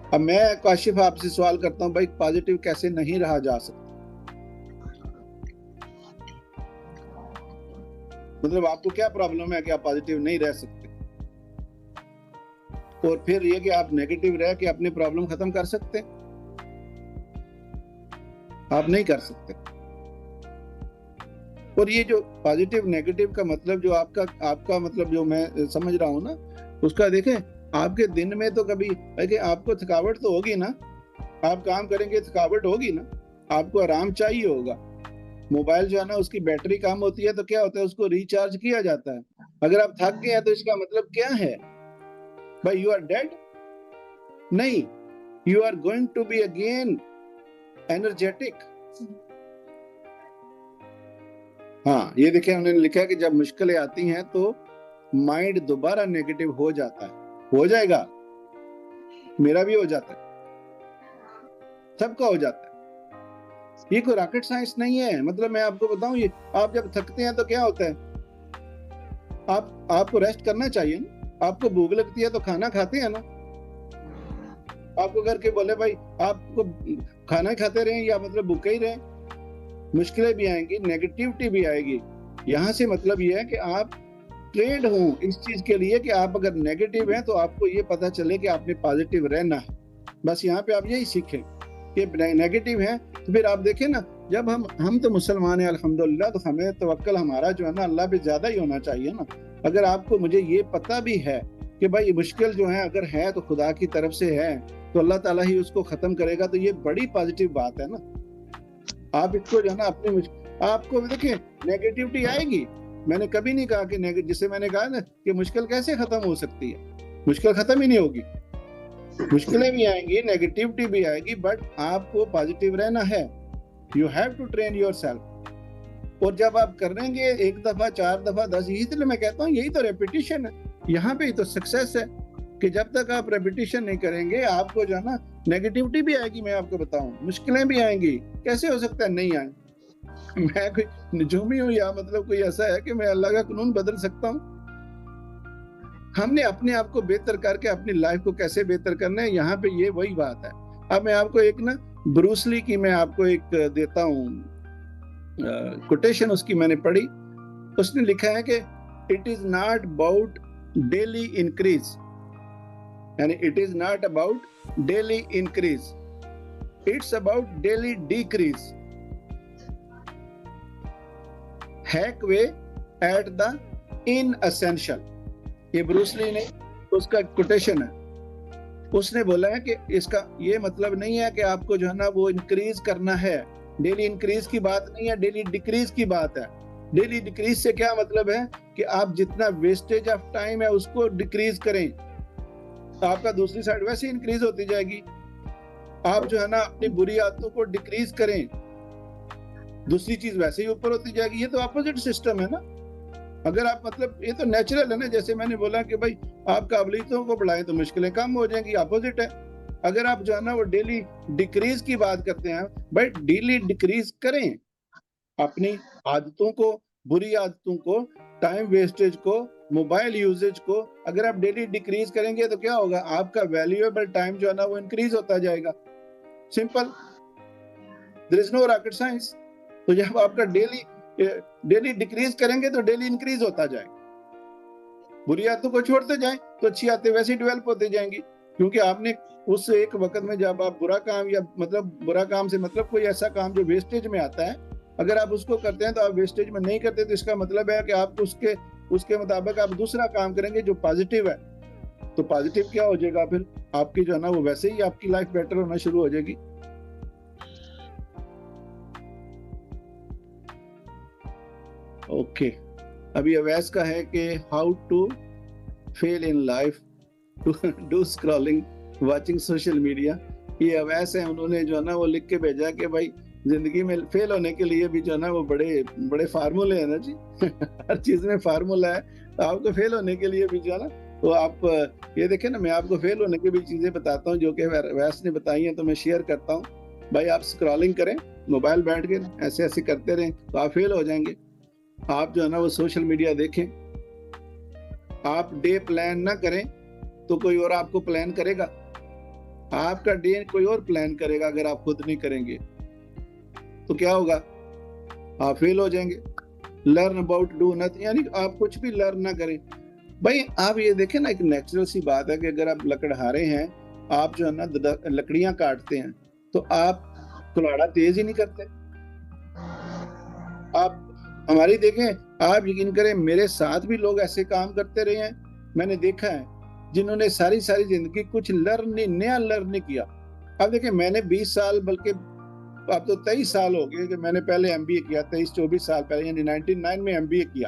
अब मैं काशिफ आपसे सवाल करता हूं भाई, पॉजिटिव कैसे नहीं रहा जा सकता? मतलब आपको क्या प्रॉब्लम है कि आप पॉजिटिव नहीं रह सकते? और फिर ये कि आप नेगेटिव रह के अपनी प्रॉब्लम खत्म कर सकते? आप नहीं कर सकते। और ये जो पॉजिटिव नेगेटिव का मतलब जो आपका मतलब जो मैं समझ रहा हूं ना, उसका देखें आपके दिन में तो कभी आपको थकावट तो होगी ना, आप काम करेंगे थकावट होगी ना, आपको आराम चाहिए होगा। मोबाइल जो है ना उसकी बैटरी कम होती है तो क्या होता है, उसको रिचार्ज किया जाता है। अगर आप थक गए हैं तो इसका मतलब क्या है भाई? You are dead? नहीं, you are going to be again energetic. हाँ, ये देखिए उन्होंने लिखा है कि जब मुश्किलें आती हैं तो माइंड दोबारा नेगेटिव हो जाता है। हो जाएगा, मेरा भी हो जाता है, सबका हो जाता है। ये कोई रॉकेट साइंस नहीं है। मतलब मैं आपको बताऊं, ये आप जब थकते हैं तो क्या होता है, आपको रेस्ट करना चाहिए ना। आपको भूख लगती है तो खाना खाते हैं ना। आपको करके बोले भाई आपको खाना खाते रहें या मतलब भूखे ही रहें, मुश्किलें भी आएंगी, नेगेटिविटी भी आएगी। यहाँ से मतलब ये है कि आप ट्रेंड हो इस चीज के लिए कि आप अगर नेगेटिव हैं तो आपको ये पता चले कि आपने पॉजिटिव रहना है। बस यहाँ पे आप यही सीखें कि नेगेटिव हैं तो फिर आप देखें ना, जब हम तो मुसलमान हैं अल्हम्दुलिल्लाह, तो हमें तवक्कल हमारा जो है ना अल्लाह पे ज्यादा ही होना चाहिए ना। अगर आपको मुझे ये पता भी है कि भाई मुश्किल जो है अगर है तो खुदा की तरफ से है, तो अल्लाह ताला ही उसको खत्म करेगा, तो ये बड़ी पॉजिटिव बात है ना। आप इसको जो है ना अपने, आपको देखिए नेगेटिविटी आएगी। मैंने कभी नहीं कहा कि जिसे मैंने कहा ना कि मुश्किल कैसे खत्म हो सकती है, मुश्किल खत्म ही नहीं होगी। मुश्किलें भी आएंगी, नेगेटिविटी भी आएगी, बट आपको पॉजिटिव रहना है। You have to train yourself. और जब आप करेंगे 1 दफा 4 दफा 10, यही तो मैं कहता हूँ, यही तो रेपिटेशन है। यहाँ पे ही तो सक्सेस है कि जब तक आप रेपिटेशन नहीं करेंगे आपको जो है ना नेगेटिविटी भी आएगी। मैं आपको बताऊं, मुश्किलें भी आएंगी। कैसे हो सकता है नहीं आए? मैं कोई निजूमी हूँ या मतलब कोई ऐसा है कि मैं अल्लाह का कानून बदल सकता हूँ? हमने अपने आप को बेहतर करके अपनी लाइफ को कैसे बेहतर करना है, यहाँ पे ये वही बात है। अब मैं आपको एक ना ब्रूस ली की मैं आपको एक देता हूँ कोटेशन, उसकी मैंने पढ़ी। उसने लिखा है कि it is not about daily increase, यानी it is not about daily increase, it's about daily decrease, hack away at the inessential. ये ब्रूस ली ने उसका कोटेशन है। उसने बोला है कि इसका ये मतलब नहीं है कि आपको जो है ना वो इंक्रीज करना है, डेली इंक्रीज की बात नहीं है, डेली डिक्रीज की बात है। डेली डिक्रीज से क्या मतलब है कि आप जितना वेस्टेज ऑफ टाइम है उसको डिक्रीज करें, तो आपका दूसरी साइड वैसे ही इंक्रीज होती जाएगी। आप जो है ना अपनी बुरी आदतों को डिक्रीज करें, दूसरी चीज वैसे ही ऊपर होती जाएगी। ये तो अपोजिट सिस्टम है ना। अगर आप मतलब ये तो नेचुरल है ना, जैसे मैंने बोला कि भाई आप काबिलियतों को बढ़ाएं तो मुश्किलें कम हो जाएंगी, अपोजिट है। अगर आप जो है ना वो डेली डिक्रीज की बात करते हैं, भाई डेली डिक्रीज करें अपनी आदतों को, बुरी आदतों को, टाइम वेस्टेज को, मोबाइल यूजेज को। अगर आप डेली डिक्रीज करेंगे तो क्या होगा, आपका वैल्यूएबल टाइम जो है ना वो इंक्रीज होता जाएगा। Simple, there is no rocket science. तो जब आपका डेली डिक्रीज करेंगे तो डेली इंक्रीज होता जाएगा। बुरी आदतों को छोड़ते जाएं तो अच्छी आदतें वैसे ही डेवलप होते जाएंगी, क्योंकि आपने उस एक वक्त में जब आप बुरा काम, या मतलब बुरा काम से मतलब कोई ऐसा काम जो वेस्टेज में आता है, अगर आप उसको करते हैं तो आप वेस्टेज में नहीं करते, तो इसका मतलब है कि आप उसके मुताबिक आप दूसरा काम करेंगे जो पॉजिटिव है। तो पॉजिटिव क्या हो जाएगा, फिर आपकी जो है ना वो वैसे ही आपकी लाइफ बेटर होना शुरू हो जाएगी। ओके, अभी अवैस का है कि how to fail in life, to do scrolling, watching social media. ये अवैस है, उन्होंने जो है ना वो लिख के भेजा कि भाई जिंदगी में फेल होने के लिए भी जो है ना वो बड़े बड़े फार्मूले हैं ना जी। हर चीज में फार्मूला है। तो आपको फेल होने के लिए भी जो है ना, तो आप ये देखें ना, मैं आपको फेल होने की भी चीजें बताता हूँ जो कि अवैस ने बताई हैं, तो मैं शेयर करता हूँ। भाई आप स्क्रॉलिंग करें, मोबाइल बैठ के ऐसे ऐसे करते रहें तो आप फेल हो जाएंगे। आप जो है ना वो सोशल मीडिया देखें, आप डे प्लान ना करें तो कोई और आपको प्लान करेगा। आपका डे कोई और प्लान करेगा, अगर आप खुद नहीं करेंगे तो क्या होगा, आप फेल हो जाएंगे। लर्न अबाउट डू नथिंग, यानी आप कुछ भी लर्न ना करें। भाई आप ये देखें ना, एक नेचुरल सी बात है कि अगर आप लकड़हारे हैं, आप जो है ना लकड़ियां काटते हैं, तो आप कुल्हाड़ा तेज ही नहीं करते। आप हमारी देखें, आप यकीन करें मेरे साथ भी लोग ऐसे काम करते रहे हैं, मैंने देखा है, जिन्होंने सारी जिंदगी कुछ नया लर्न नहीं किया। अब देखें, मैंने 20 साल, बल्कि अब तो 23 साल हो गए कि मैंने पहले एमबीए किया, 23-24 साल पहले, यानी 99 में एमबीए किया।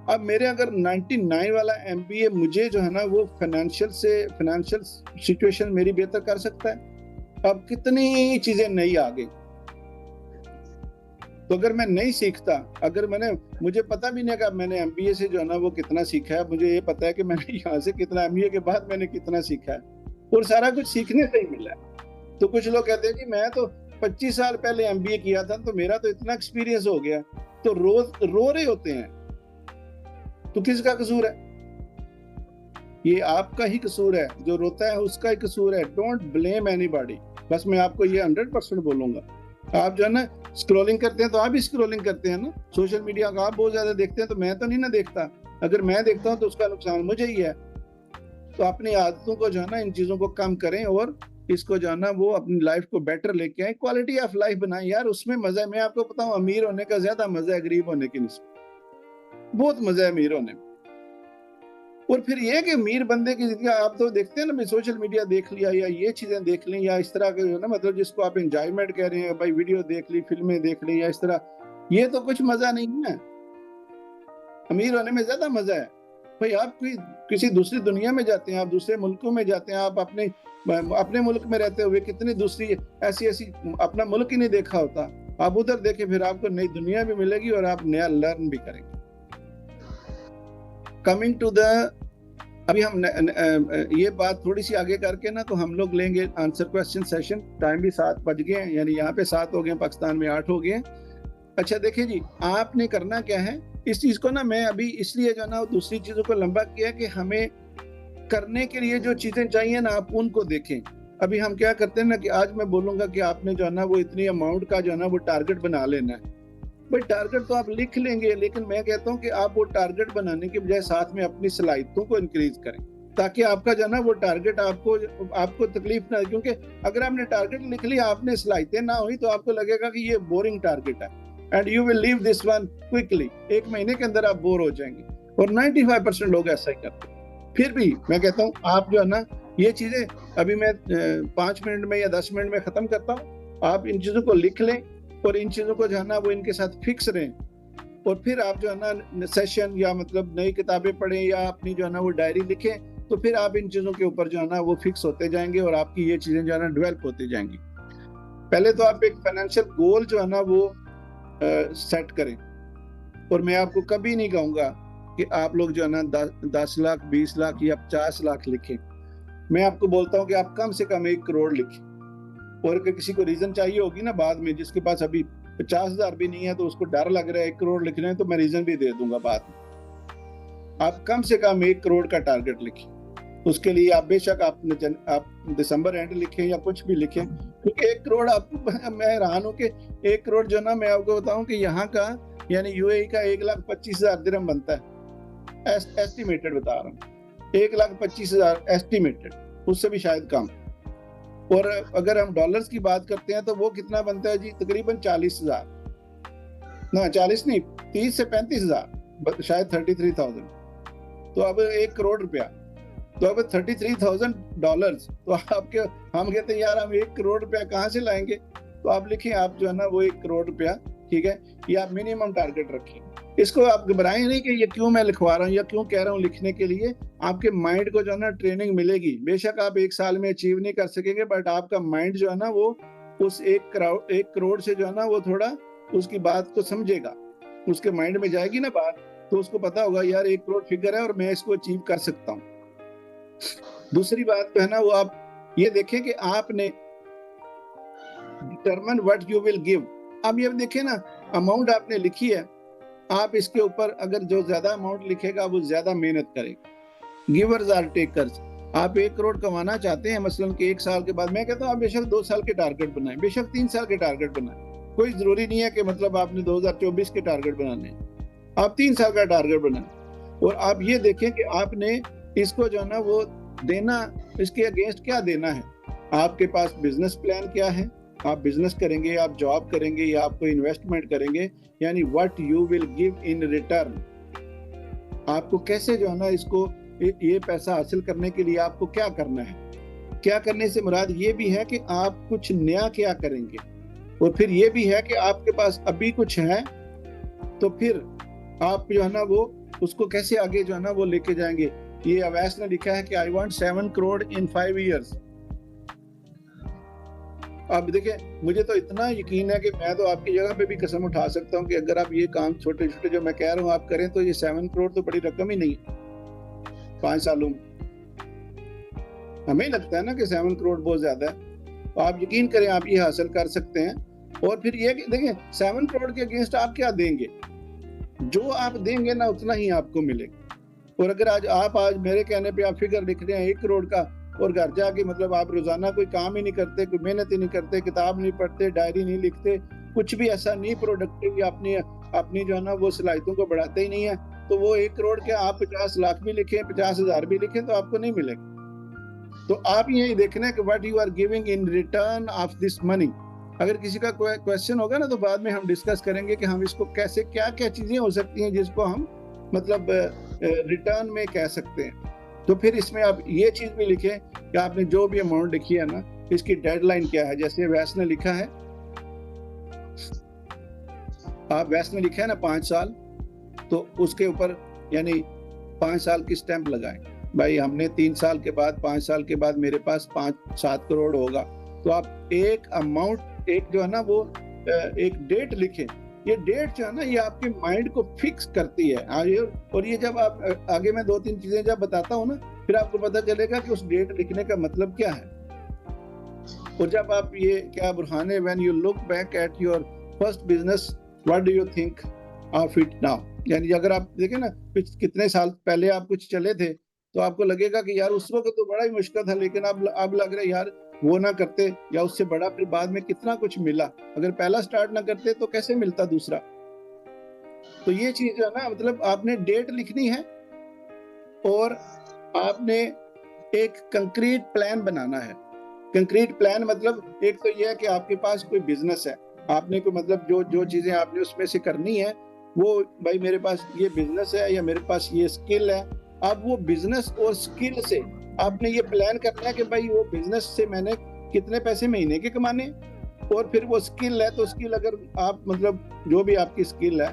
अब मेरे अगर 99 वाला एमबीए मुझे जो है ना वो फाइनेंशियल सिचुएशन मेरी बेहतर कर सकता है। अब कितनी चीजें नई आ गई। तो अगर मैं नहीं सीखता, अगर मुझे पता भी नहीं कि मैंने एमबीए से जो है ना वो कितना सीखा है, मुझे ये पता है कि मैंने यहाँ से कितना, एमबीए के बाद मैंने कितना सीखा है, और सारा कुछ सीखने से ही मिला है। तो कुछ लोग कहते हैं कि मैं तो 25 साल पहले एमबीए किया था तो मेरा तो इतना एक्सपीरियंस हो गया, तो रो रहे होते हैं। तो किसका कसूर है? ये आपका ही कसूर है, जो रोता है उसका ही कसूर है। Don't blame anybody. बस मैं आपको ये 100% बोलूंगा। आप जो है ना स्क्रॉलिंग करते हैं तो आप भी स्क्रॉलिंग करते हैं ना, सोशल मीडिया का आप बहुत ज्यादा देखते हैं, तो मैं तो नहीं ना देखता। अगर मैं देखता हूं तो उसका नुकसान मुझे ही है। तो अपनी आदतों को जो है ना, इन चीजों को कम करें और इसको जो है ना वो अपनी लाइफ को बेटर लेके आए, क्वालिटी ऑफ लाइफ बनाएं। यार उसमें मजा है। मैं आपको बताऊं, अमीर होने का ज्यादा मजा है गरीब होने की निस्बत। बहुत मजा है अमीर होने में। और फिर ये कि अमीर बंदे की जिंदगी आप तो देखते हैं ना, सोशल मीडिया देख लिया या ये चीजें देख ली या इस तरह के ना, मतलब जिसको आप एंजॉयमेंट कह रहे हैं, भाई वीडियो देख ली, फिल्में देख ली या इस तरह, ये तो कुछ मजा नहीं है। अमीर होने में ज्यादा मजा है। भाई आप किसी दूसरी दुनिया में जाते हैं, आप दूसरे मुल्कों में जाते हैं, आप अपने मुल्क में रहते हुए कितनी दूसरी ऐसी अपना मुल्क ही नहीं देखा होता, आप उधर देखें, फिर आपको नई दुनिया भी मिलेगी और आप नया लर्न भी करेंगे। कमिंग टू द, अभी हम ये बात थोड़ी सी आगे करके ना, तो हम लोग लेंगे आंसर क्वेश्चन सेशन। टाइम भी 7 बज गए हैं, यानी यहाँ पे 7 हो गए, पाकिस्तान में 8 हो गए। अच्छा देखिए जी, आपने करना क्या है इस चीज को ना, मैं अभी इसलिए जो है ना दूसरी चीजों को लंबा किया कि हमें करने के लिए जो चीजें चाहिए ना आप उनको देखें। अभी हम क्या करते हैं ना कि आज मैं बोलूंगा कि आपने जो है ना वो इतनी अमाउंट का जो है ना वो टारगेट बना लेना है। भाई टारगेट तो आप लिख लेंगे, लेकिन मैं कहता हूँ कि आप वो टारगेट बनाने के बजाय साथ में अपनी सलाहियतों को इंक्रीज करें, ताकि आपका जो है ना वो टारगेट आपको तकलीफ ना, क्योंकि अगर आपने टारगेट लिख लिया आपने सलाहियतें ना हुई तो आपको लगेगा कि ये बोरिंग टारगेट है and you will leave this one quickly. 1 महीने के अंदर आप बोर हो जाएंगे, और 95% लोग ऐसा ही करते हैं। फिर भी मैं कहता हूँ आप जो है ना ये चीजें अभी मैं 5 मिनट में या 10 मिनट में खत्म करता हूँ, आप इन चीजों को लिख लें और इन चीजों को जो है ना वो इनके साथ फिक्स रहें, और फिर आप जो है ना सेशन या मतलब नई किताबें पढ़ें या अपनी जो है ना वो डायरी लिखें, तो फिर आप इन चीजों के ऊपर जो है ना वो फिक्स होते जाएंगे और आपकी ये चीजें जो है ना डेवलप होती जाएंगी। पहले तो आप एक फाइनेंशियल गोल जो है ना वो सेट करें, और मैं आपको कभी नहीं कहूंगा कि आप लोग जो है ना 10 लाख 20 लाख या 50 लाख लिखें। मैं आपको बोलता हूँ कि आप कम से कम 1 करोड़ लिखें, और अगर किसी को रीजन चाहिए होगी ना बाद में, जिसके पास अभी 50,000 भी नहीं है तो उसको डर लग रहा है 1 करोड़ लिखने में, तो मैं रीजन भी दे दूंगा बाद में। आप कम से कम 1 करोड़ का टारगेट लिखें। उसके लिए आप बेशक आप दिसंबर एंड लिखें या कुछ भी लिखें, क्योंकि 1 करोड़ आपको, मैं हैरान हूँ कि 1 करोड़ जो ना, मैं आपको बताऊं कि यहाँ का यानी यूएई का 1,25,000 दिरहम बनता है, एस्टिमेटेड बता रहा हूँ, 1,25,000 एस्टिमेटेड, उससे भी शायद कम। और अगर हम डॉलर्स की बात करते हैं तो वो कितना बनता है जी, तकरीबन 40,000, ना 40 नहीं 30 से 35,000, शायद 33,000। तो अब 1 करोड़ रुपया, तो अब 33,000 डॉलर्स, तो आपके हम कहते हैं यार हम 1 करोड़ रुपया कहाँ से लाएंगे, तो आप लिखें आप जो है ना वो 1 करोड़ रुपया, ठीक है, ये आप मिनिमम टारगेट रखें। इसको आप घबराएं नहीं कि ये क्यों मैं लिखवा रहा हूँ या क्यों कह रहा हूँ लिखने के लिए। आपके माइंड को जो है ना ट्रेनिंग मिलेगी, बेशक आप 1 साल में अचीव नहीं कर सकेंगे, बट आपका माइंड जो है ना वो उस 1 करोड़ से जो है ना वो थोड़ा उसकी बात को समझेगा, उसके माइंड में जाएगी ना बात, तो उसको पता होगा यार 1 करोड़ फिगर है और मैं इसको अचीव कर सकता हूँ। दूसरी बात तो है ना वो आप ये देखें कि आपने determine what you will give. अब ये देखें ना, अमाउंट आपने लिखी है, आप इसके ऊपर अगर जो ज्यादा अमाउंट लिखेगा वो ज्यादा मेहनत करेगा। Givers are takers. आप 1 करोड़ कमाना चाहते हैं मसलन कि 1 साल के बाद, मैं कहता हूँ आप बेशक 2 साल के टारगेट बनाएं, बेशक 3 साल के टारगेट बनाएं, कोई जरूरी नहीं है कि मतलब आपने 2024 के टारगेट बनाने, आप 3 साल का टारगेट बनाएं। और आप ये देखें कि आपने इसको जो है ना वो देना, इसके अगेंस्ट क्या देना है। आपके पास बिजनेस प्लान क्या है, आप बिजनेस करेंगे, आप जॉब करेंगे या आपको इन्वेस्टमेंट करेंगे, यानी what you will give in return. आपको कैसे जो है ना इसको ये पैसा हासिल करने के लिए आपको क्या करना है। क्या करने से मुराद ये भी है कि आप कुछ नया क्या करेंगे, और फिर ये भी है कि आपके पास अभी कुछ है तो फिर आप जो है ना वो उसको कैसे आगे जो है ना वो लेके जाएंगे। ये अवैस ने लिखा है कि I want 7 crore in 5 years. अब देखिए मुझे तो इतना यकीन है कि मैं तो आपकी जगह पे भी कसम उठा सकता हूँ कि अगर आप ये काम छोटे छोटे जो मैं कह रहा हूँ आप करें तो ये 7 करोड़ तो बड़ी रकम ही नहीं है 5 सालों में। हमें लगता है ना कि 7 करोड़ बहुत ज्यादा है, तो आप यकीन करें आप ये हासिल कर सकते हैं। और फिर ये देखें 7 करोड़ के अगेंस्ट आप क्या देंगे, जो आप देंगे ना उतना ही आपको मिलेगा। और अगर आज मेरे कहने पे आप फिगर लिख रहे हैं 1 करोड़ का, और घर जाके मतलब आप रोजाना कोई काम ही नहीं करते, कोई मेहनत ही नहीं करते, किताब नहीं पढ़ते, डायरी नहीं लिखते, कुछ भी ऐसा नहीं प्रोडक्टिव या अपनी जो है ना वो सलाहियतों को बढ़ाते ही नहीं है, तो वो 1 करोड़ के आप 50 लाख भी लिखें, 50,000 भी लिखें तो आपको नहीं मिलेगा। तो आप यही देखना है कि what you are giving in return of this money. अगर किसी का कोई क्वेश्चन होगा ना तो बाद में हम डिस्कस करेंगे कि हम इसको कैसे, क्या क्या चीजें हो सकती हैं जिसको हम मतलब रिटर्न में कह सकते हैं। तो फिर इसमें आप ये चीज भी लिखें कि आपने जो भी अमाउंट लिखी है ना इसकी डेडलाइन क्या है। जैसे वैस ने लिखा है, वैस ने लिखा है ना 5 साल, तो उसके ऊपर यानी 5 साल की स्टैंप लगाएं। भाई हमने 3 साल के बाद 5 साल के बाद मेरे पास 5-7 करोड़ होगा, तो आप एक अमाउंट, एक जो है ना वो एक डेट लिखें। ये डेट जो है ना ये आपके माइंड को फिक्स करती है। और ये जब आप आगे मैं 2-3 चीजें जब बताता हूँ ना फिर आपको पता चलेगा कि उस डेट लिखने का मतलब क्या है। और जब आप ये क्या बुरहाने when you look back at your first business what do you think of it now? यानी अगर आप देखें ना कितने साल पहले आप कुछ चले थे तो आपको लगेगा कि यार उस वक्त तो बड़ा ही मुश्किल था, लेकिन अब लग रहा है यार वो ना करते या उससे बड़ा फिर बाद में कितना कुछ मिला। अगर पहला स्टार्ट ना करते तो कैसे मिलता दूसरा? तो ये चीज जो है ना, मतलब आपने डेट लिखनी है और आपने एक कंक्रीट प्लान बनाना है। कंक्रीट प्लान मतलब एक तो ये है कि आपके पास कोई बिजनेस है, आपने को मतलब जो चीजें आपने उसमें से करनी है वो, भाई मेरे पास ये बिजनेस है या मेरे पास ये स्किल है। अब वो बिजनेस और स्किल से आपने ये प्लान करना है कि भाई वो बिजनेस से मैंने कितने पैसे महीने के कमाने, और फिर वो स्किल है तो स्किल अगर आप मतलब जो भी आपकी स्किल है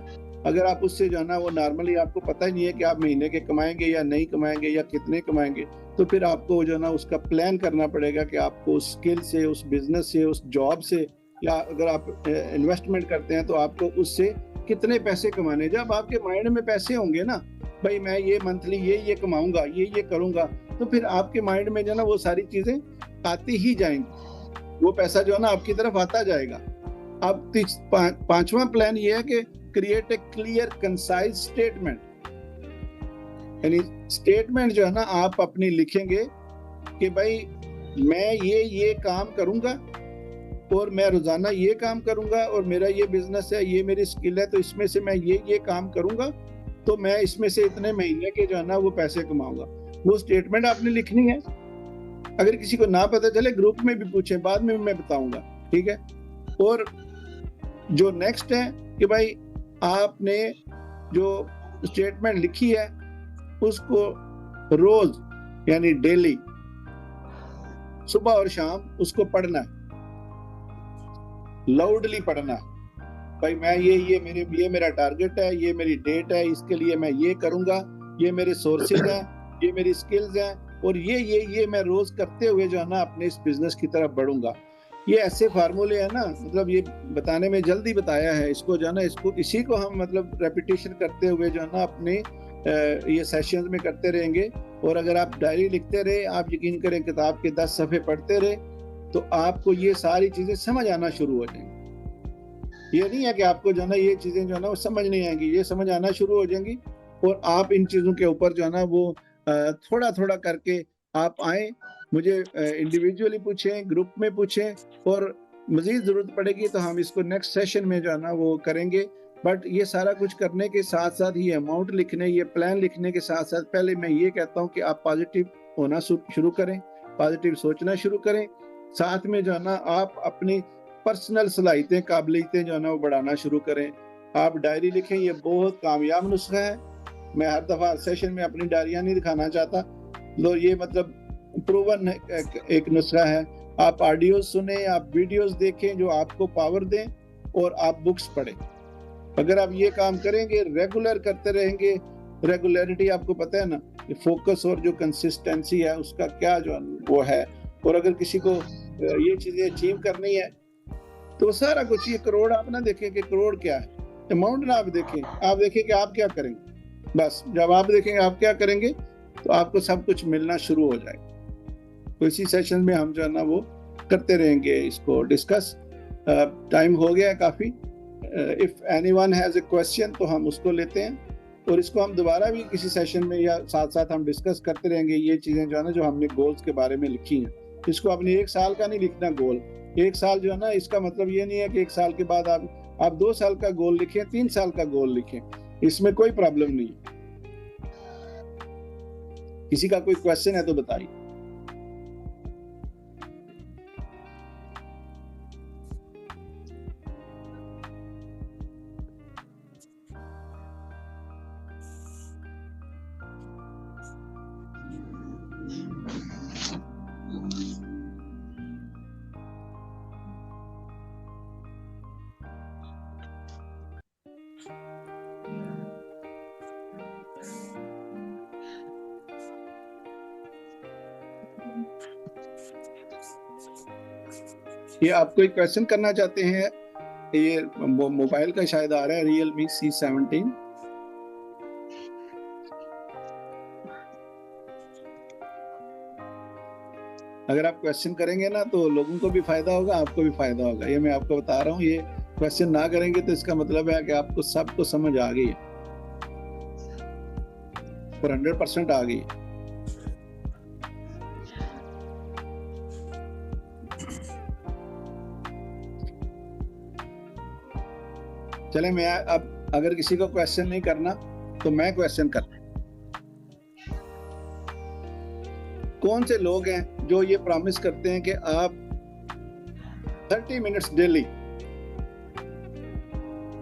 अगर आप उससे जो है ना वो नॉर्मली आपको पता ही नहीं है कि आप महीने के कमाएंगे या नहीं कमाएंगे या कितने कमाएंगे, तो फिर आपको जो है ना उसका प्लान करना पड़ेगा कि आपको उस स्किल से, उस बिजनेस से, उस जॉब से, या अगर आप इन्वेस्टमेंट करते हैं तो आपको उससे कितने पैसे कमाने। जब आपके माइंड में पैसे होंगे ना, भाई मैं ये मंथली ये कमाऊंगा, ये करूंगा, तो फिर आपके माइंड में जो है ना वो सारी चीजें आती ही जाएंगी, वो पैसा जो है ना आपकी तरफ आता जाएगा। अब पांचवा प्लान ये है कि create a clear concise statement. यानी स्टेटमेंट जो है ना आप अपनी लिखेंगे कि भाई मैं ये काम करूंगा और मैं रोजाना ये काम करूंगा और मेरा ये बिजनेस है, ये मेरी स्किल है, तो इसमें से मैं ये काम करूंगा तो मैं इसमें से इतने महीने के जो है ना वो पैसे कमाऊंगा। वो स्टेटमेंट आपने लिखनी है। अगर किसी को ना पता चले ग्रुप में भी पूछे, बाद में मैं बताऊंगा, ठीक है। और जो नेक्स्ट है कि भाई आपने जो स्टेटमेंट लिखी है उसको रोज यानी डेली सुबह और शाम उसको पढ़ना है, लाउडली पढ़ना है। भाई मैं ये मेरा टारगेट है, ये मेरी डेट है, इसके लिए मैं ये करूंगा, ये मेरे सोर्सेज हैं, ये मेरी स्किल्स हैं, और ये मैं रोज करते हुए जो है ना अपने इस बिजनेस की तरफ बढ़ूंगा। ये ऐसे फार्मूले है ना, मतलब ये बताने में जल्दी बताया है, इसको जो है ना इसी को हम मतलब रेपिटेशन करते हुए जो है ना अपने ये सेशंस में करते रहेंगे। और अगर आप डायरी लिखते रहे, आप यकीन करें किताब के 10 सफ़े पढ़ते रहे, तो आपको ये सारी चीजें समझ आना शुरू हो जाएंगी। ये नहीं है कि आपको जो है ना ये चीजें जो है ना वो समझ नहीं आएंगी, ये समझ आना शुरू हो जाएंगी। और आप इन चीजों के ऊपर जो है ना वो थोड़ा थोड़ा करके आप आए, मुझे इंडिविजुअली पूछें, ग्रुप में पूछें, और मजीद जरूरत पड़ेगी तो हम इसको नेक्स्ट सेशन में जो है ना वो करेंगे। बट ये सारा कुछ करने के साथ साथ, ये अमाउंट लिखने, ये प्लान लिखने के साथ साथ, पहले मैं ये कहता हूँ कि आप पॉजिटिव होना शुरू करें, पॉजिटिव सोचना शुरू करें। साथ में जो है ना आप अपनी पर्सनल सलाहियतें, काबिलियतें जो है ना वो बढ़ाना शुरू करें। आप डायरी लिखें, ये बहुत कामयाब नुस्खा है। मैं हर दफा सेशन में अपनी डायरियां नहीं दिखाना चाहता, लो ये मतलब प्रूवन एक नुस्खा है। आप ऑडियो सुने, आप वीडियोस देखें जो आपको पावर दें, और आप बुक्स पढ़ें। अगर आप ये काम करेंगे, रेगुलर करते रहेंगे, रेगुलरिटी आपको पता है ना, फोकस और जो कंसिस्टेंसी है उसका क्या जो वो है। और अगर किसी को ये चीजें अचीव करनी है तो सारा कुछ, ये करोड़ आप ना देखें कि करोड़ क्या है, अमाउंट ना आप देखें कि आप क्या करेंगे। बस जब आप देखेंगे आप क्या करेंगे तो आपको सब कुछ मिलना शुरू हो जाएगा। तो इसी सेशन में हम जो है ना वो करते रहेंगे इसको डिस्कस। टाइम हो गया है काफी। If anyone has a question तो हम उसको लेते हैं, और इसको हम दोबारा भी किसी सेशन में या साथ साथ हम डिस्कस करते रहेंगे। ये चीजें जो है ना जो हमने गोल्स के बारे में लिखी हैं, इसको अपने 1 साल का नहीं लिखना गोल। 1 साल जो है ना, इसका मतलब ये नहीं है कि 1 साल के बाद आप 2 साल का गोल लिखें, 3 साल का गोल लिखें, इसमें कोई प्रॉब्लम नहीं। किसी का कोई क्वेश्चन है तो बताइए। ये आप कोई क्वेश्चन करना चाहते हैं? ये मोबाइल का शायद आ रहा है, Realme C17। अगर आप क्वेश्चन करेंगे ना तो लोगों को भी फायदा होगा, आपको भी फायदा होगा। ये मैं आपको बता रहा हूँ, ये क्वेश्चन ना करेंगे तो इसका मतलब है कि आपको सबको समझ आ गई है और 100% आ गई है। चले, मैं अब अगर किसी को क्वेश्चन नहीं करना तो मैं क्वेश्चन करता। कौन से लोग हैं जो ये प्रॉमिस करते हैं कि आप 30 मिनट्स डेली,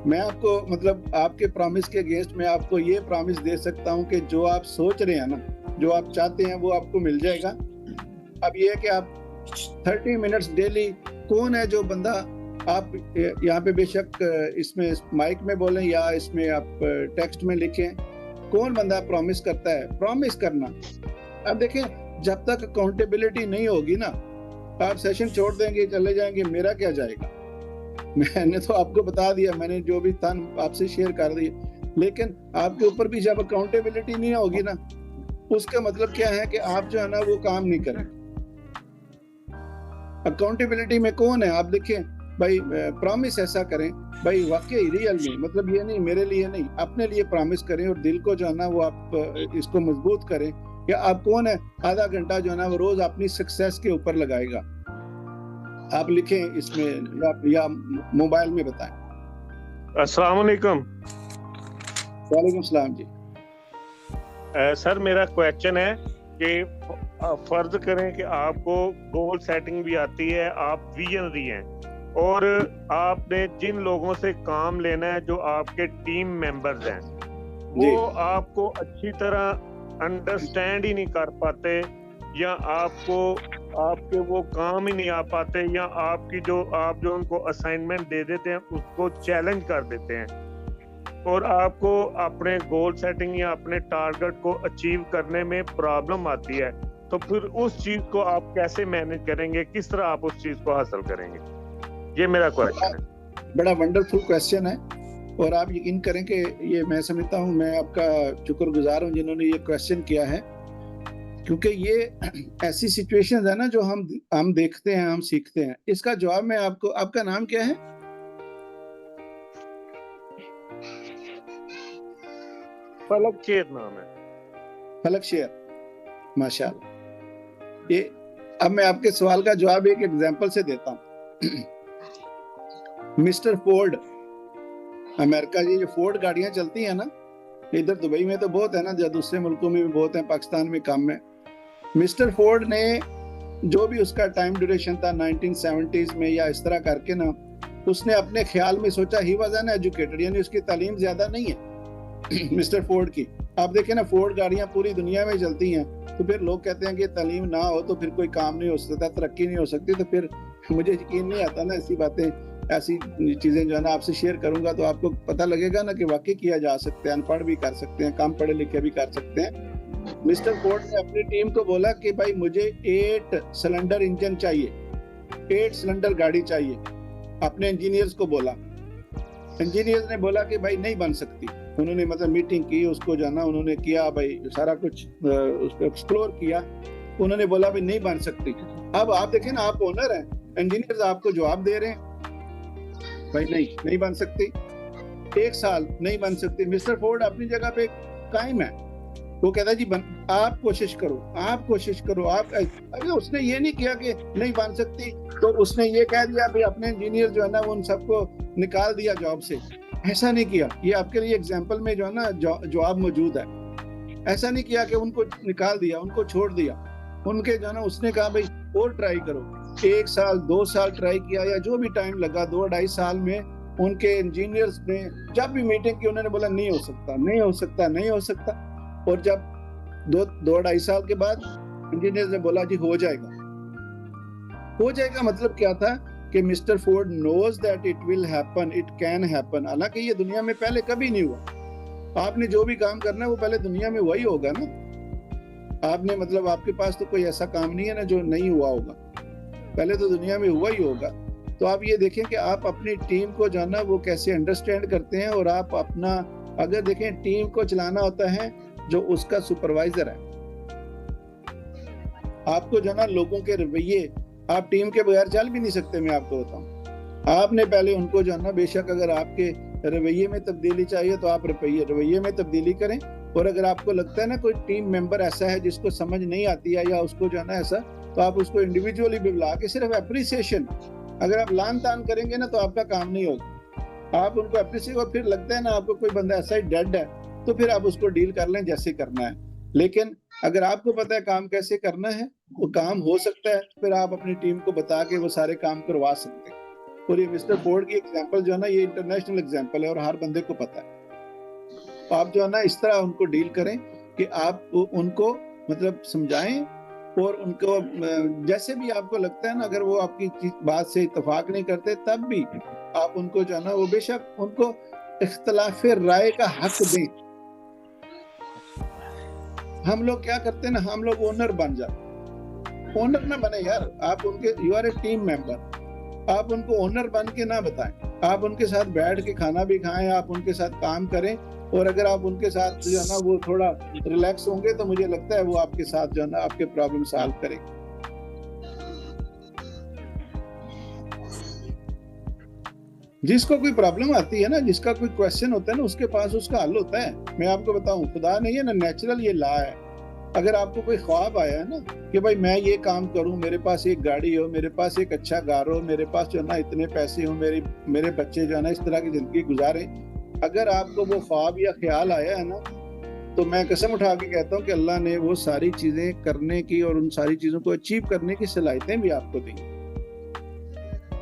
मैं आपको मतलब आपके प्रॉमिस के अगेंस्ट मैं आपको ये प्रॉमिस दे सकता हूं कि जो आप सोच रहे हैं ना, जो आप चाहते हैं वो आपको मिल जाएगा। अब ये है कि आप 30 मिनट्स डेली, कौन है जो बंदा, आप यहाँ पे बेशक इसमें माइक में बोलें या इसमें आप टेक्स्ट में लिखें, कौन बंदा प्रॉमिस करता है? प्रॉमिस करना, अब देखें जब तक अकाउंटेबिलिटी नहीं होगी ना, आप सेशन छोड़ देंगे चले जाएंगे, मेरा क्या जाएगा? मैंने तो आपको बता दिया, मैंने जो भी था आपसे शेयर कर दिया, लेकिन आपके ऊपर भी जब अकाउंटेबिलिटी नहीं होगी ना, उसका मतलब क्या है कि आप जो है ना वो काम नहीं करें। अकाउंटेबिलिटी में कौन है? आप देखें भाई, प्रॉमिस ऐसा करें भाई वाकई रियल में, मतलब ये नहीं मेरे लिए नहीं, अपने लिए प्रॉमिस करें और दिल को जो है ना वो आप इसको मजबूत करें। या आप कौन है आधा घंटा जो है ना वो रोज अपनी सक्सेस के ऊपर लगाएगा? आप लिखें इसमें या मोबाइल में बताएं। अस्सलाम वालेकुम। वालेकुम सलाम जी। सर मेरा क्वेश्चन है कि फर्ज करें कि आपको गोल सेटिंग भी आती है, आप विजनरी हैं और आपने जिन लोगों से काम लेना है जो आपके टीम मेंबर्स हैं, वो आपको अच्छी तरह अंडरस्टैंड ही नहीं कर पाते, या आपके वो काम ही नहीं आ पाते, या आप जो उनको असाइनमेंट दे देते हैं उसको चैलेंज कर देते हैं, और आपको अपने गोल सेटिंग या अपने टारगेट को अचीव करने में प्रॉब्लम आती है, तो फिर उस चीज को आप कैसे मैनेज करेंगे? किस तरह आप उस चीज को हासिल करेंगे? ये मेरा क्वेश्चन है। बड़ा वंडरफुल क्वेश्चन है और आप यकीन करें कि ये मैं समझता हूँ, मैं आपका शुक्रगुजार हूँ जिन्होंने ये क्वेश्चन किया है, क्योंकि ये ऐसी सिचुएशंस है ना जो हम देखते हैं, हम सीखते हैं। इसका जवाब मैं आपको, आपका नाम क्या है? फलक शेर नाम है। फलक शेर, माशाल्लाह। ये अब मैं आपके सवाल का जवाब एक एग्जांपल से देता हूँ। मिस्टर फोर्ड, अमेरिका की जो फोर्ड गाड़ियां चलती हैं ना, इधर दुबई में तो बहुत है ना, जो दूसरे मुल्कों में भी बहुत है, पाकिस्तान में कम है। मिस्टर फोर्ड ने जो भी उसका टाइम ड्यूरेशन था 1970s में या इस तरह करके ना, उसने अपने ख्याल में सोचा, ही वाज एन एजुकेटेड, यानी उसकी तालीम ज्यादा नहीं है मिस्टर फोर्ड की। आप देखें ना, फोर्ड गाड़ियां पूरी दुनिया में चलती हैं, तो फिर लोग कहते हैं कि तालीम ना हो तो फिर कोई काम नहीं हो सकता, तरक्की नहीं हो सकती। तो फिर मुझे यकीन नहीं आता ना, ऐसी बातें, ऐसी चीजें जो है ना आपसे शेयर करूंगा तो आपको पता लगेगा ना कि वाकई किया जा सकते हैं, अनपढ़ भी कर सकते हैं, कम पढ़े लिखे भी कर सकते हैं। मिस्टर फोर्ड ने अपनी टीम को बोला कि भाई मुझे 8 सिलेंडर इंजन चाहिए, 8 सिलेंडर गाड़ी चाहिए। अपने इंजीनियर्स को बोला, इंजीनियर्स ने बोला कि भाई नहीं बन सकती। उन्होंने मतलब मीटिंग की, उसको जो है ना उन्होंने किया, भाई सारा कुछ उसको एक्सप्लोर किया, उन्होंने बोला भाई नहीं बन सकती। अब आप देखें ना, आप ओनर हैं, इंजीनियर्स आपको जवाब दे रहे हैं भाई नहीं बन सकती, 1 साल नहीं बन सकती। मिस्टर फोर्ड अपनी जगह पे कायम है, वो कहता है जी आप कोशिश करो, आप कोशिश करो, आप। अरे उसने ये नहीं किया कि नहीं बन सकती, तो उसने ये कह दिया भाई अपने इंजीनियर जो है ना उन सबको निकाल दिया जॉब से, ऐसा नहीं किया। ये आपके लिए एग्जाम्पल में जो है ना जवाब मौजूद है। ऐसा नहीं किया कि उनको निकाल दिया, उनको छोड़ दिया, उनके जो है ना उसने कहा भाई और ट्राई करो। 1 साल 2 साल ट्राई किया, या जो भी टाइम लगा, 2-2.5 साल में उनके इंजीनियर्स ने जब भी मीटिंग की उन्होंने बोला नहीं हो सकता, नहीं हो सकता, नहीं हो सकता। और जब 2-2.5 साल के बाद इंजीनियर्स ने बोला जी हो जाएगा, हो जाएगा, मतलब क्या था कि mister Ford knows that it will happen, it can happen. हालांकि ये दुनिया में पहले कभी नहीं हुआ। आपने जो भी काम करना है वो पहले दुनिया में वही होगा ना। आपने मतलब आपके पास तो कोई ऐसा काम नहीं है ना जो नहीं हुआ होगा, पहले तो दुनिया में हुआ ही होगा। तो आप ये देखें कि आप अपनी टीम को जाना वो कैसे अंडरस्टैंड करते हैं, और आप अपना अगर देखें टीम को चलाना होता है जो उसका सुपरवाइजर है। आपको जो ना लोगों के रवैये, आप टीम के बगैर चल भी नहीं सकते, मैं आपको बताऊं। आपने पहले उनको जो है ना, बेशक अगर आपके रवैये में तब्दीली चाहिए तो आप रवैये में तब्दीली करें, और अगर आपको लगता है ना कोई टीम मेंबर ऐसा है जिसको समझ नहीं आती है या उसको जो है ना ऐसा, तो आप उसको इंडिविजुअली भी बुला के सिर्फ अप्रिसिएशन, अगर आप लान तान करेंगे ना तो आपका काम नहीं होगा। आप उनको अप्रिसिएट, और फिर लगता है ना आपको कोई बंदा ऐसा ही डेड है, तो फिर आप उसको डील कर लें जैसे करना है। लेकिन अगर आपको पता है काम कैसे करना है, वो काम हो सकता है, फिर आप अपनी टीम को बता के वो सारे काम करवा सकते हैं। और ये मिस्टर फोर्ड की एग्जांपल जो है ना, ये इंटरनेशनल एग्जांपल है और हर बंदे को पता है। तो आप जो है ना इस तरह उनको डील करें कि आप उनको मतलब समझाएं, और उनको जैसे भी आपको लगता है ना, अगर वो आपकी बात से इत्तेफाक नहीं करते तब भी आप उनको जो है ना, वो बेशक उनको इख्तिलाफ राय का हक दें। हम लोग क्या करते हैं ना, हम लोग ओनर बन जाते। ओनर ना बने यार, आप उनके, you are a team member, आप उनको ओनर बन के ना बताएं। आप उनके साथ बैठ के खाना भी खाएं, आप उनके साथ काम करें, और अगर आप उनके साथ जो है ना वो थोड़ा रिलैक्स होंगे तो मुझे लगता है वो आपके साथ जो है ना आपके प्रॉब्लम सॉल्व करेंगे। जिसको कोई प्रॉब्लम आती है ना, जिसका कोई क्वेश्चन होता है ना, उसके पास उसका हल होता है। मैं आपको बताऊं, खुदा नहीं है ना, नेचुरल ये ला है। अगर आपको कोई ख्वाब आया है ना कि भाई मैं ये काम करूं, मेरे पास एक गाड़ी हो, मेरे पास एक अच्छा घर हो, मेरे पास जो है ना इतने पैसे हो, मेरे बच्चे जो है ना इस तरह की जिंदगी गुजारे, अगर आपको वो ख्वाब या ख्याल आया है ना, तो मैं कसम उठा के कहता हूँ कि अल्लाह ने वो सारी चीजें करने की और उन सारी चीजों को अचीव करने की सलाहियतें भी आपको दी।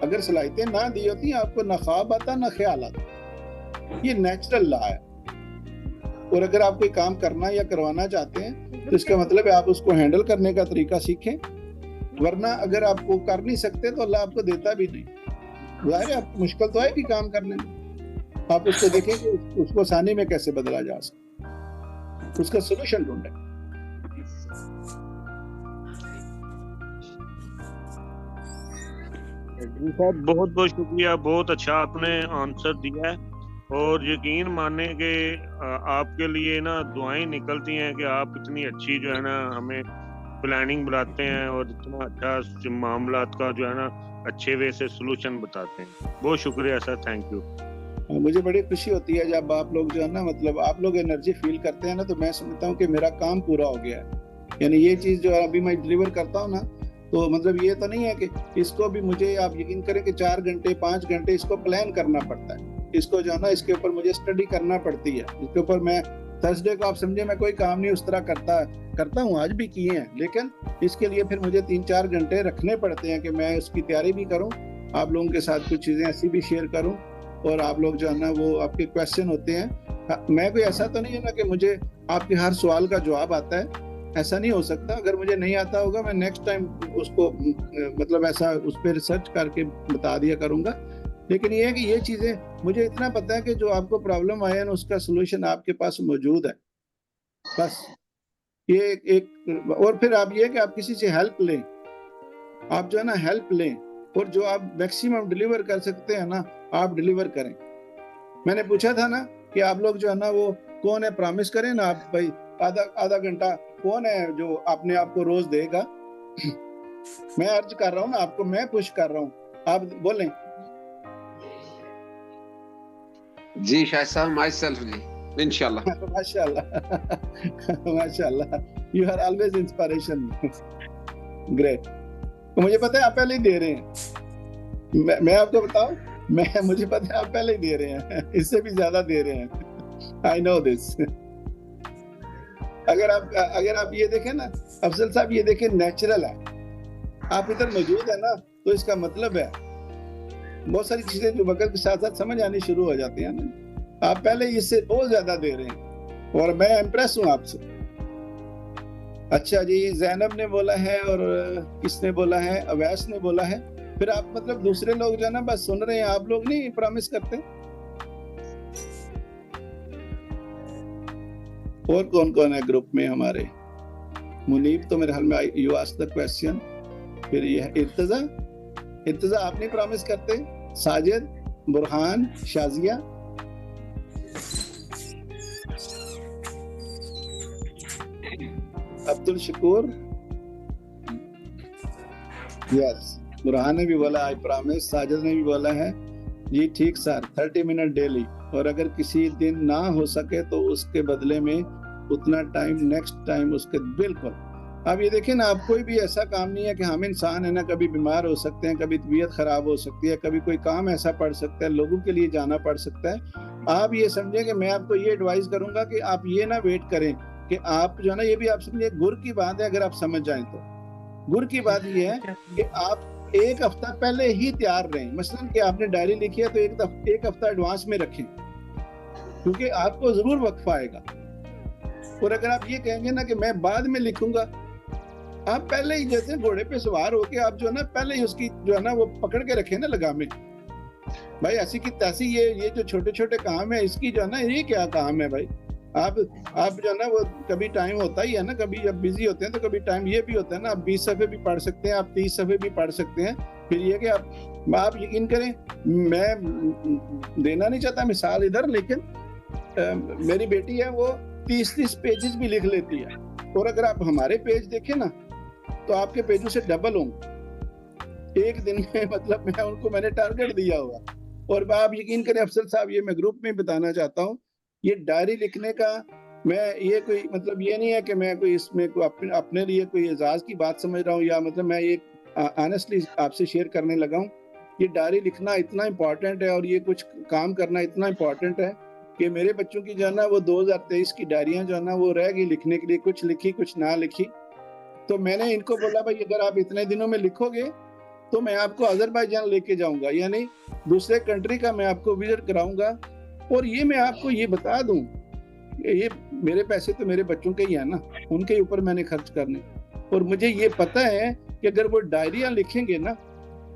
अगर सलाहियतें ना दी होती, आपको ना ख्वाब आता ना ख्याल आता। ये नेचुरल लॉ है। और अगर आप कोई काम करना या करवाना चाहते हैं तो इसका मतलब है आप उसको हैंडल करने का तरीका सीखें, वरना अगर आप वो कर नहीं सकते तो अल्लाह आपको देता भी नहीं। जाहिर है आपको मुश्किल तो आएगी काम करने में, आप उसको देखें कि उसको आसानी में कैसे बदला जा सकता, उसका सोल्यूशन ढूंढें। साहब बहुत बहुत शुक्रिया, बहुत अच्छा आपने आंसर दिया है, और यकीन माने कि आपके लिए ना दुआएं निकलती हैं कि आप इतनी अच्छी जो है ना हमें प्लानिंग बनाते हैं और इतना अच्छा मामलात का जो है ना अच्छे वे से सलूशन बताते हैं। बहुत शुक्रिया सर, थैंक यू। मुझे बड़ी खुशी होती है जब आप लोग जो है ना, मतलब आप लोग एनर्जी फील करते हैं ना, तो मैं समझता हूँ कि मेरा काम पूरा हो गया है। यानी ये चीज जो अभी मैं डिलीवर करता हूँ ना, तो मतलब ये तो नहीं है कि इसको भी मुझे, आप यकीन करें कि 4 घंटे 5 घंटे इसको प्लान करना पड़ता है। इसको जो है ना इसके ऊपर मुझे स्टडी करना पड़ती है। इसके ऊपर मैं थर्सडे को, आप समझे, मैं कोई काम नहीं उस तरह करता हूँ, आज भी किए हैं, लेकिन इसके लिए फिर मुझे 3-4 घंटे रखने पड़ते हैं कि मैं उसकी तैयारी भी करूँ, आप लोगों के साथ कुछ चीजें ऐसी भी शेयर करूँ, और आप लोग जो है ना वो आपके क्वेश्चन होते हैं। मैं कोई ऐसा तो नहीं है ना कि मुझे आपके हर सवाल का जवाब आता है, ऐसा नहीं हो सकता। अगर मुझे नहीं आता होगा मैं नेक्स्ट टाइम उसको मतलब ऐसा उस पर रिसर्च करके बता दिया करूंगा। लेकिन ये है कि ये चीजें मुझे इतना पता है कि जो आपको प्रॉब्लम आया ना उसका सोल्यूशन आपके पास मौजूद है। बस ये एक और फिर आप ये कि आप किसी से हेल्प लें, आप जो है ना हेल्प लें, और जो आप मैक्सिमम डिलीवर कर सकते हैं ना आप डिलीवर करें। मैंने पूछा था ना कि आप लोग जो है ना वो कौन है, प्रॉमिस करें ना आप भाई आधा घंटा कौन है जो अपने आप को रोज देगा। मैं अर्ज कर रहा हूँ ना आपको, मैं पुश कर रहा हूँ, आप बोलें। जी शायद साहब, माई सेल्फ जी, इंशाल्लाह। माशाल्लाह माशाल्लाह, you are always inspiration, great. तो मुझे पता है आप पहले ही दे रहे हैं, मैं आपको बताऊं, मुझे पता है आप पहले ही दे रहे हैं, इससे भी ज्यादा दे रहे हैं, आई नो दिस। अगर आप ये देखें ना अफजल साहब, ये देखें नेचुरल है, आप इधर मौजूद है ना, तो इसका मतलब है बहुत सारी चीजें जो वक्त के साथ साथ समझ आनी शुरू हो जाती हैं ना। आप पहले इससे बहुत ज्यादा दे रहे हैं और मैं इम्प्रेस हूँ आपसे। अच्छा जी, जैनब ने बोला है और किसने बोला है, अवैस ने बोला है। फिर आप मतलब दूसरे लोग जो है ना बस सुन रहे हैं, आप लोग नहीं प्रॉमिस करते। और कौन कौन है ग्रुप में हमारे? मुनीब तो मेरे हाल में यू आस्क्ड द क्वेश्चन। फिर ये इर्तजा आप नहीं प्रॉमिस करते। साजिद, बुरहान, शाजिया, अब्दुल शकूर, यस, बुरहान ने भी बोला, आई प्रॉमिस, साजिद ने भी बोला है जी ठीक सर, 30 मिनट डेली, और अगर किसी दिन ना हो सके तो उसके बदले में उतना टाइम नेक्स्ट टाइम उसके, बिल्कुल। अब ये देखिए ना, अब कोई भी ऐसा काम नहीं है कि हम इंसान है ना, कभी बीमार हो सकते हैं, कभी तबीयत खराब हो सकती है, कभी कोई काम ऐसा पड़ सकता है, लोगों के लिए जाना पड़ सकता है। आप ये समझे कि मैं आपको ये एडवाइस करूंगा कि आप ये ना वेट करें कि आप जो है ना, ये भी आप समझिए गुर की बात है, अगर आप समझ जाएं तो। गुर की बात ये है कि आप एक हफ्ता पहले ही तैयार रहें। मसलन कि आपने डायरी लिखी है तो एक हफ्ता एडवांस में रखें, क्योंकि आपको जरूर वक्फा आएगा। और अगर आप ये कहेंगे ना कि मैं बाद में लिखूंगा, आप पहले ही जैसे घोड़े पे सवार होके आप जो है ना पहले ही उसकी जो है ना वो पकड़ के रखे ना लगामे। भाई ऐसी की तैसी ये जो छोटे छोटे काम है, इसकी जो है ना, ये क्या काम है भाई। आप जो है ना वो कभी टाइम होता ही है ना, कभी जब बिजी होते हैं तो कभी टाइम ये भी होता है ना, आप 20 सफ़े भी पढ़ सकते हैं, आप 30 सफ़े भी पढ़ सकते हैं। फिर ये कि आप यकीन करें, मैं देना नहीं चाहता मिसाल इधर, लेकिन मेरी बेटी है वो 30 पेजेस भी लिख लेती है, और अगर आप हमारे पेज देखें ना तो आपके पेजों से डबल होंगे एक दिन में। मतलब मैंने टारगेट दिया हुआ। और आप यकीन करें अफसर साहब, ये मैं ग्रुप में बताना चाहता हूँ, ये डायरी लिखने का मैं ये कोई मतलब ये नहीं है कि मैं कोई इसमें कोई अपने लिए कोई एजाज की बात समझ रहा हूँ, या मतलब मैं ये ऑनेस्टली आपसे शेयर करने लगा हूँ। ये डायरी लिखना इतना इम्पोर्टेंट है और ये कुछ काम करना इतना इम्पोर्टेंट है कि मेरे बच्चों की जो है ना वो 2023 की डायरियां जो है ना वो रह गई लिखने के लिए, कुछ लिखी कुछ ना लिखी। तो मैंने इनको बोला भाई अगर आप इतने दिनों में लिखोगे तो मैं आपको अजरबैजान लेके जाऊंगा, यानी दूसरे कंट्री का मैं आपको विजिट कराऊंगा। और ये मैं आपको ये बता दूं, ये मेरे पैसे तो मेरे बच्चों के ही है ना, उनके ऊपर मैंने खर्च करने। और मुझे ये पता है कि अगर वो डायरियां लिखेंगे ना,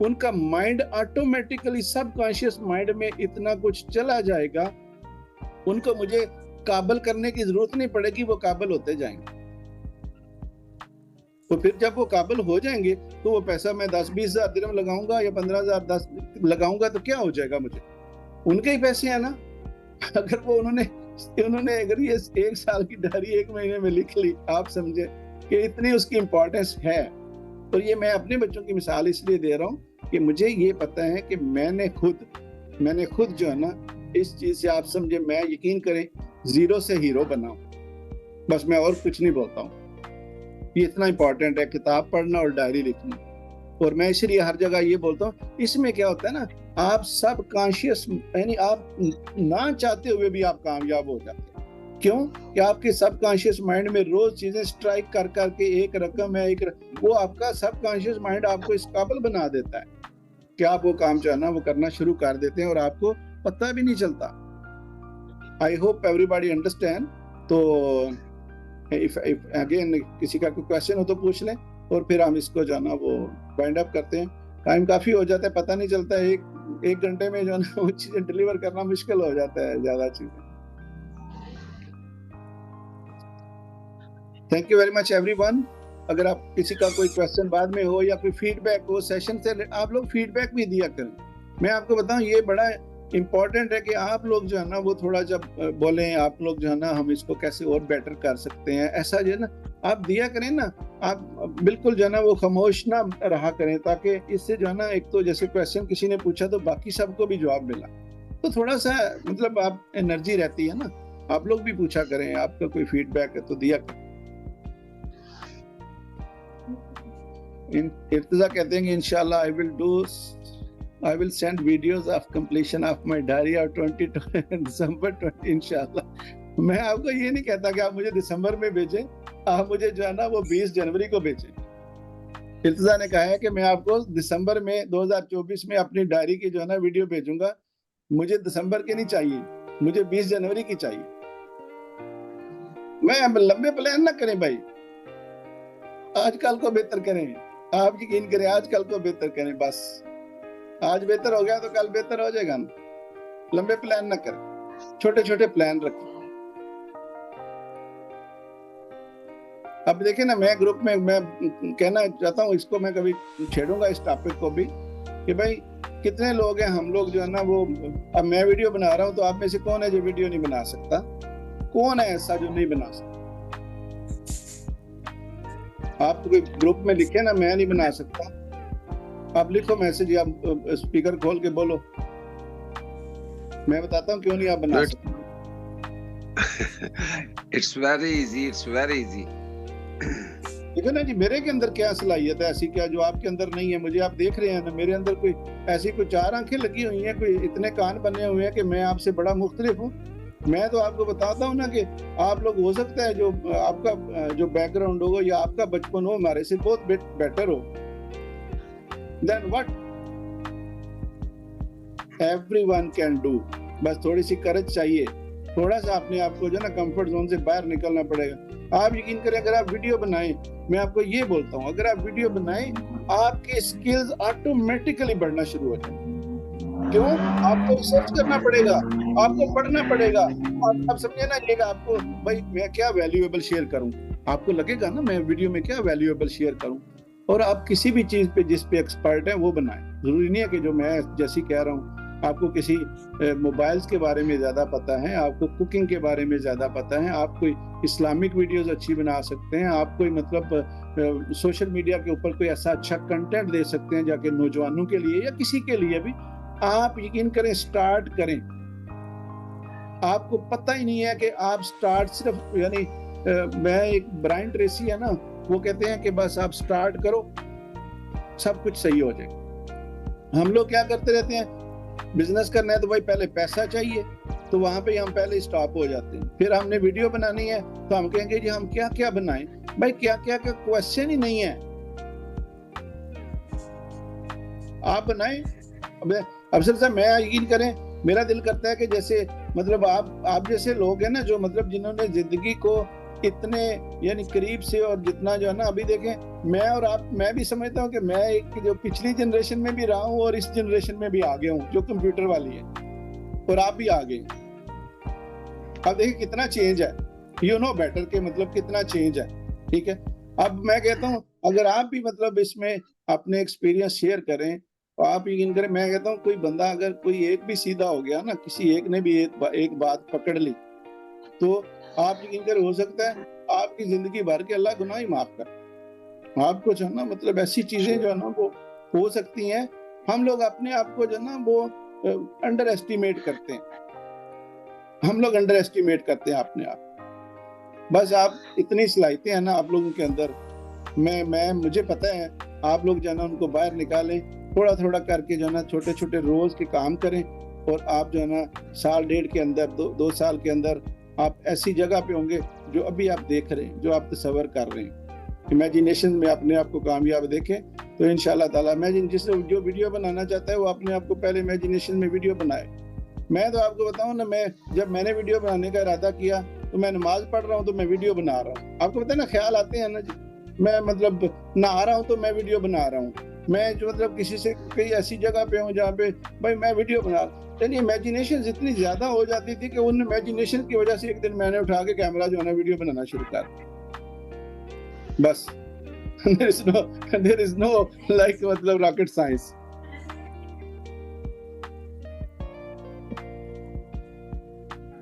उनका माइंड ऑटोमेटिकली सबकॉन्शियस माइंड में इतना कुछ चला जाएगा, उनको मुझे काबल करने की जरूरत नहीं पड़ेगी, वो काबल होते जाएंगे। तो फिर जब वो काबिल हो जाएंगे तो वो पैसा मैं 10-20 हज़ार दिरहम लगाऊंगा या 15,000 लगाऊंगा तो क्या हो जाएगा, मुझे उनके ही पैसे हैं ना। अगर वो उन्होंने अगर ये 1 साल की डायरी 1 महीने में लिख ली, आप समझे कि इतनी उसकी इम्पोर्टेंस है। तो ये मैं अपने बच्चों की मिसाल इसलिए दे रहा हूँ कि मुझे ये पता है कि मैंने खुद जो है ना इस चीज से, आप समझे, मैं यकीन करें जीरो से हीरो बनाऊं, बस मैं और कुछ नहीं बोलता हूँ। ये इतना इम्पोर्टेंट है किताब पढ़ना और डायरी लिखना। और मैं इसलिए हर जगह ये बोलता हूँ, इसमें क्या होता है ना, आप सब कॉन्शियस, यानी आप ना चाहते हुए भी आप कामयाब हो जाते हैं। क्यों? कि आपके सब कॉन्शियस माइंड में रोज चीजें स्ट्राइक कर करके एक रकम है, वो आपका सब कॉन्शियस माइंड आपको इस काबिल बना देता है कि आप वो काम जो है ना वो करना शुरू कर देते हैं और आपको पता भी नहीं चलता। I hope everybody understand. तो इफ अगेन किसी का कोई क्वेश्चन हो तो पूछ लें, और फिर हम इसको जो है ना वो वाइंड अप करते हैं। टाइम काफी हो जाता है, पता नहीं चलता है, एक घंटे में जो है ना वो चीजें डिलीवर करना मुश्किल हो जाता है, ज्यादा चीजें। Thank you very much everyone. अगर आप किसी का कोई क्वेश्चन बाद में हो या कोई फीडबैक हो सेशन से, आप लोग फीडबैक भी दिया करें। मैं आपको बताऊं, ये बड़ा इम्पोर्टेंट है कि आप लोग जो है ना वो थोड़ा जब बोलें, आप लोग जो है ना हम इसको कैसे और बेटर कर सकते हैं, ऐसा जो है ना आप दिया करें ना। आप बिल्कुल जो है ना वो खामोश ना रहा करें, ताकि इससे जो है ना, एक तो जैसे क्वेश्चन किसी ने पूछा तो बाकी सबको भी जवाब मिला, तो थोड़ा सा मतलब आप एनर्जी रहती है ना। आप लोग भी पूछा करें, आपका कोई फीडबैक है तो दिया करें। इर्तिजा कहते हैं कि इंशाल्लाह I will send videos of completion of my diary of 20 December 20 इंशाल्लाह। मैं आपको ये नहीं कहता कि आप मुझे दिसंबर में भेजें, आप मुझे जो है ना वो 20 जनवरी को भेजें। इर्तिजा ने कहा है कि मैं आपको दिसंबर में 2024 में अपनी डायरी की जो है ना वीडियो भेजूंगा। मुझे दिसंबर की नहीं चाहिए, मुझे 20 जनवरी की चाहिए। मैं लंबे प्लान ना करें भाई, आजकल को बेहतर करें। आप यकीन करें, आजकल को बेहतर करें। बस आज बेहतर हो गया तो कल बेहतर हो जाएगा ना। लंबे प्लान ना करें, छोटे छोटे प्लान रखें। अब देखिए ना, मैं ग्रुप में मैं कहना चाहता हूँ, इसको मैं कभी छेड़ूंगा इस टॉपिक को भी, कि भाई कितने लोग हैं हम लोग जो है ना वो, अब मैं वीडियो बना रहा हूँ तो आप में से कौन है जो वीडियो नहीं बना सकता? कौन है ऐसा जो नहीं बना सकता? आप कोई ग्रुप में लिखे ना मैं नहीं बना सकता, आप लिखो मैसेज या स्पीकर खोल के बोलो, मैं बताता हूँ क्यों नहीं आप बना सकते। It's very easy. It's very easy. देखो ना जी, मेरे के अंदर क्या सलाहियत है ऐसी क्या जो आपके अंदर नहीं है। मुझे आप देख रहे हैं ना, मेरे अंदर कोई ऐसी कोई 4 आंखें लगी हुई हैं, कोई इतने कान बने हुए हैं कि मैं आपसे बड़ा मुख्तलिफ हूँ। मैं तो आपको बताता हूँ ना कि आप लोग हो सकता है जो आपका जो बैकग्राउंड हो या आपका बचपन हो हमारे से बहुत बेटर हो। Then what, everyone can do. बस थोड़ी सी करज चाहिए, थोड़ा सा अपने आप को जो ना कंफर्ट जोन से बाहर निकलना पड़ेगा। आप यकीन करें, अगर आप वीडियो बनाएं, मैं आपको ये बोलता हूँ, अगर आप वीडियो बनाएं आपके स्किल्स ऑटोमेटिकली बढ़ना शुरू हो जाए। क्यों? आपको रिसर्च करना पड़ेगा, आपको पढ़ना पड़ेगा। आप समझे ना, ये आपको भाई मैं क्या वैल्यूएबल शेयर करूं, आपको लगेगा ना मैं वीडियो में क्या वैल्यूएबल शेयर करूं। और आप किसी भी चीज पे जिस पे एक्सपर्ट है वो बनाएं। जरूरी नहीं है कि जो मैं जैसी कह रहा हूँ आपको किसी मोबाइल्स के बारे में ज्यादा पता है, आपको कुकिंग के बारे में ज्यादा पता है, आप कोई इस्लामिक वीडियोस अच्छी बना सकते हैं, आप कोई मतलब सोशल मीडिया के ऊपर कोई ऐसा अच्छा कंटेंट दे सकते हैं जाके नौजवानों के लिए या किसी के लिए भी। आप यकीन करें, स्टार्ट करें। आपको पता ही नहीं है कि आप स्टार्ट सिर्फ यानी मैं एक ब्रायन ट्रेसी है ना, वो कहते हैं कि बस आप स्टार्ट करो सब कुछ सही हो जाएगा। हम लोग क्या करते रहते हैं, बिजनेस करना है तो भाई पहले पैसा चाहिए, तो वहां पे हम पहले स्टॉप हो जाते हैं। फिर हमने वीडियो बनानी है तो हम कहेंगे जी हम क्या क्या बनाएं। भाई क्या क्या का क्वेश्चन ही नहीं है, आप बनाएं। अफसर साहब मैं यकीन करें, मेरा दिल करता है कि जैसे मतलब आप जैसे लोग हैं ना, जो मतलब जिन्होंने जिंदगी को इतने यानी करीब से और जितना जो है ना, अभी देखें मैं और आप, मैं भी समझता हूँ कि मैं एक जो पिछली जनरेशन में भी रहा हूँ और इस जनरेशन में भी आ गया हूँ जो कंप्यूटर वाली है, और आप भी आ गए। अब देखिए कितना चेंज है, यू नो बेटर के मतलब कितना चेंज है। ठीक है, अब मैं कहता हूँ अगर आप भी मतलब इसमें अपने एक्सपीरियंस शेयर करें तो आप यकीन करें, मैं कहता हूँ कोई बंदा अगर कोई एक भी सीधा हो गया ना, किसी एक ने भी एक बात पकड़ ली, तो आप यकीन करें हो सकता है आपकी जिंदगी भर के अल्लाह गुनाह ही माफ कर। आपको जो है ना मतलब ऐसी चीजें जो है ना वो हो सकती हैं। हम लोग अपने आप को जो है ना वो अंडर एस्टिमेट करते हैं, हम लोग अंडर एस्टिमेट करते हैं अपने आप। बस आप इतनी सलाहियतें हैं ना आप लोगों के अंदर, मैं मुझे पता है आप लोग जो है ना उनको बाहर निकालें, थोड़ा थोड़ा करके जो है ना छोटे छोटे रोज के काम करें, और आप जो है ना साल डेढ़ के अंदर दो साल के अंदर आप ऐसी जगह पे होंगे जो अभी आप देख रहे हैं, जो आप तसव्वुर कर रहे हैं। इमेजिनेशन में अपने आप को कामयाब देखें तो इंशाल्लाह ताला जिस जो वीडियो बनाना चाहता है वो अपने आप को पहले इमेजिनेशन में वीडियो बनाए। मैं तो आपको बताऊं ना, जब मैंने वीडियो बनाने का इरादा किया तो मैं नमाज पढ़ रहा हूँ तो मैं वीडियो बना रहा हूँ। आपको पता है ना, ख्याल आते हैं ना जी, मैं मतलब नहा रहा हूँ तो मैं वीडियो बना रहा हूँ, मैं जो मतलब किसी से कहीं ऐसी जगह पे हूँ जहाँ पे भाई मैं वीडियो बना रहा हूँ। यानी इमेजिनेशन इतनी ज्यादा हो जाती थी कि उन इमेजिनेशन की वजह से एक दिन मैंने उठा के कैमरा जो है ना वीडियो बनाना शुरू कर बस। there is no like मतलब रॉकेट साइंस।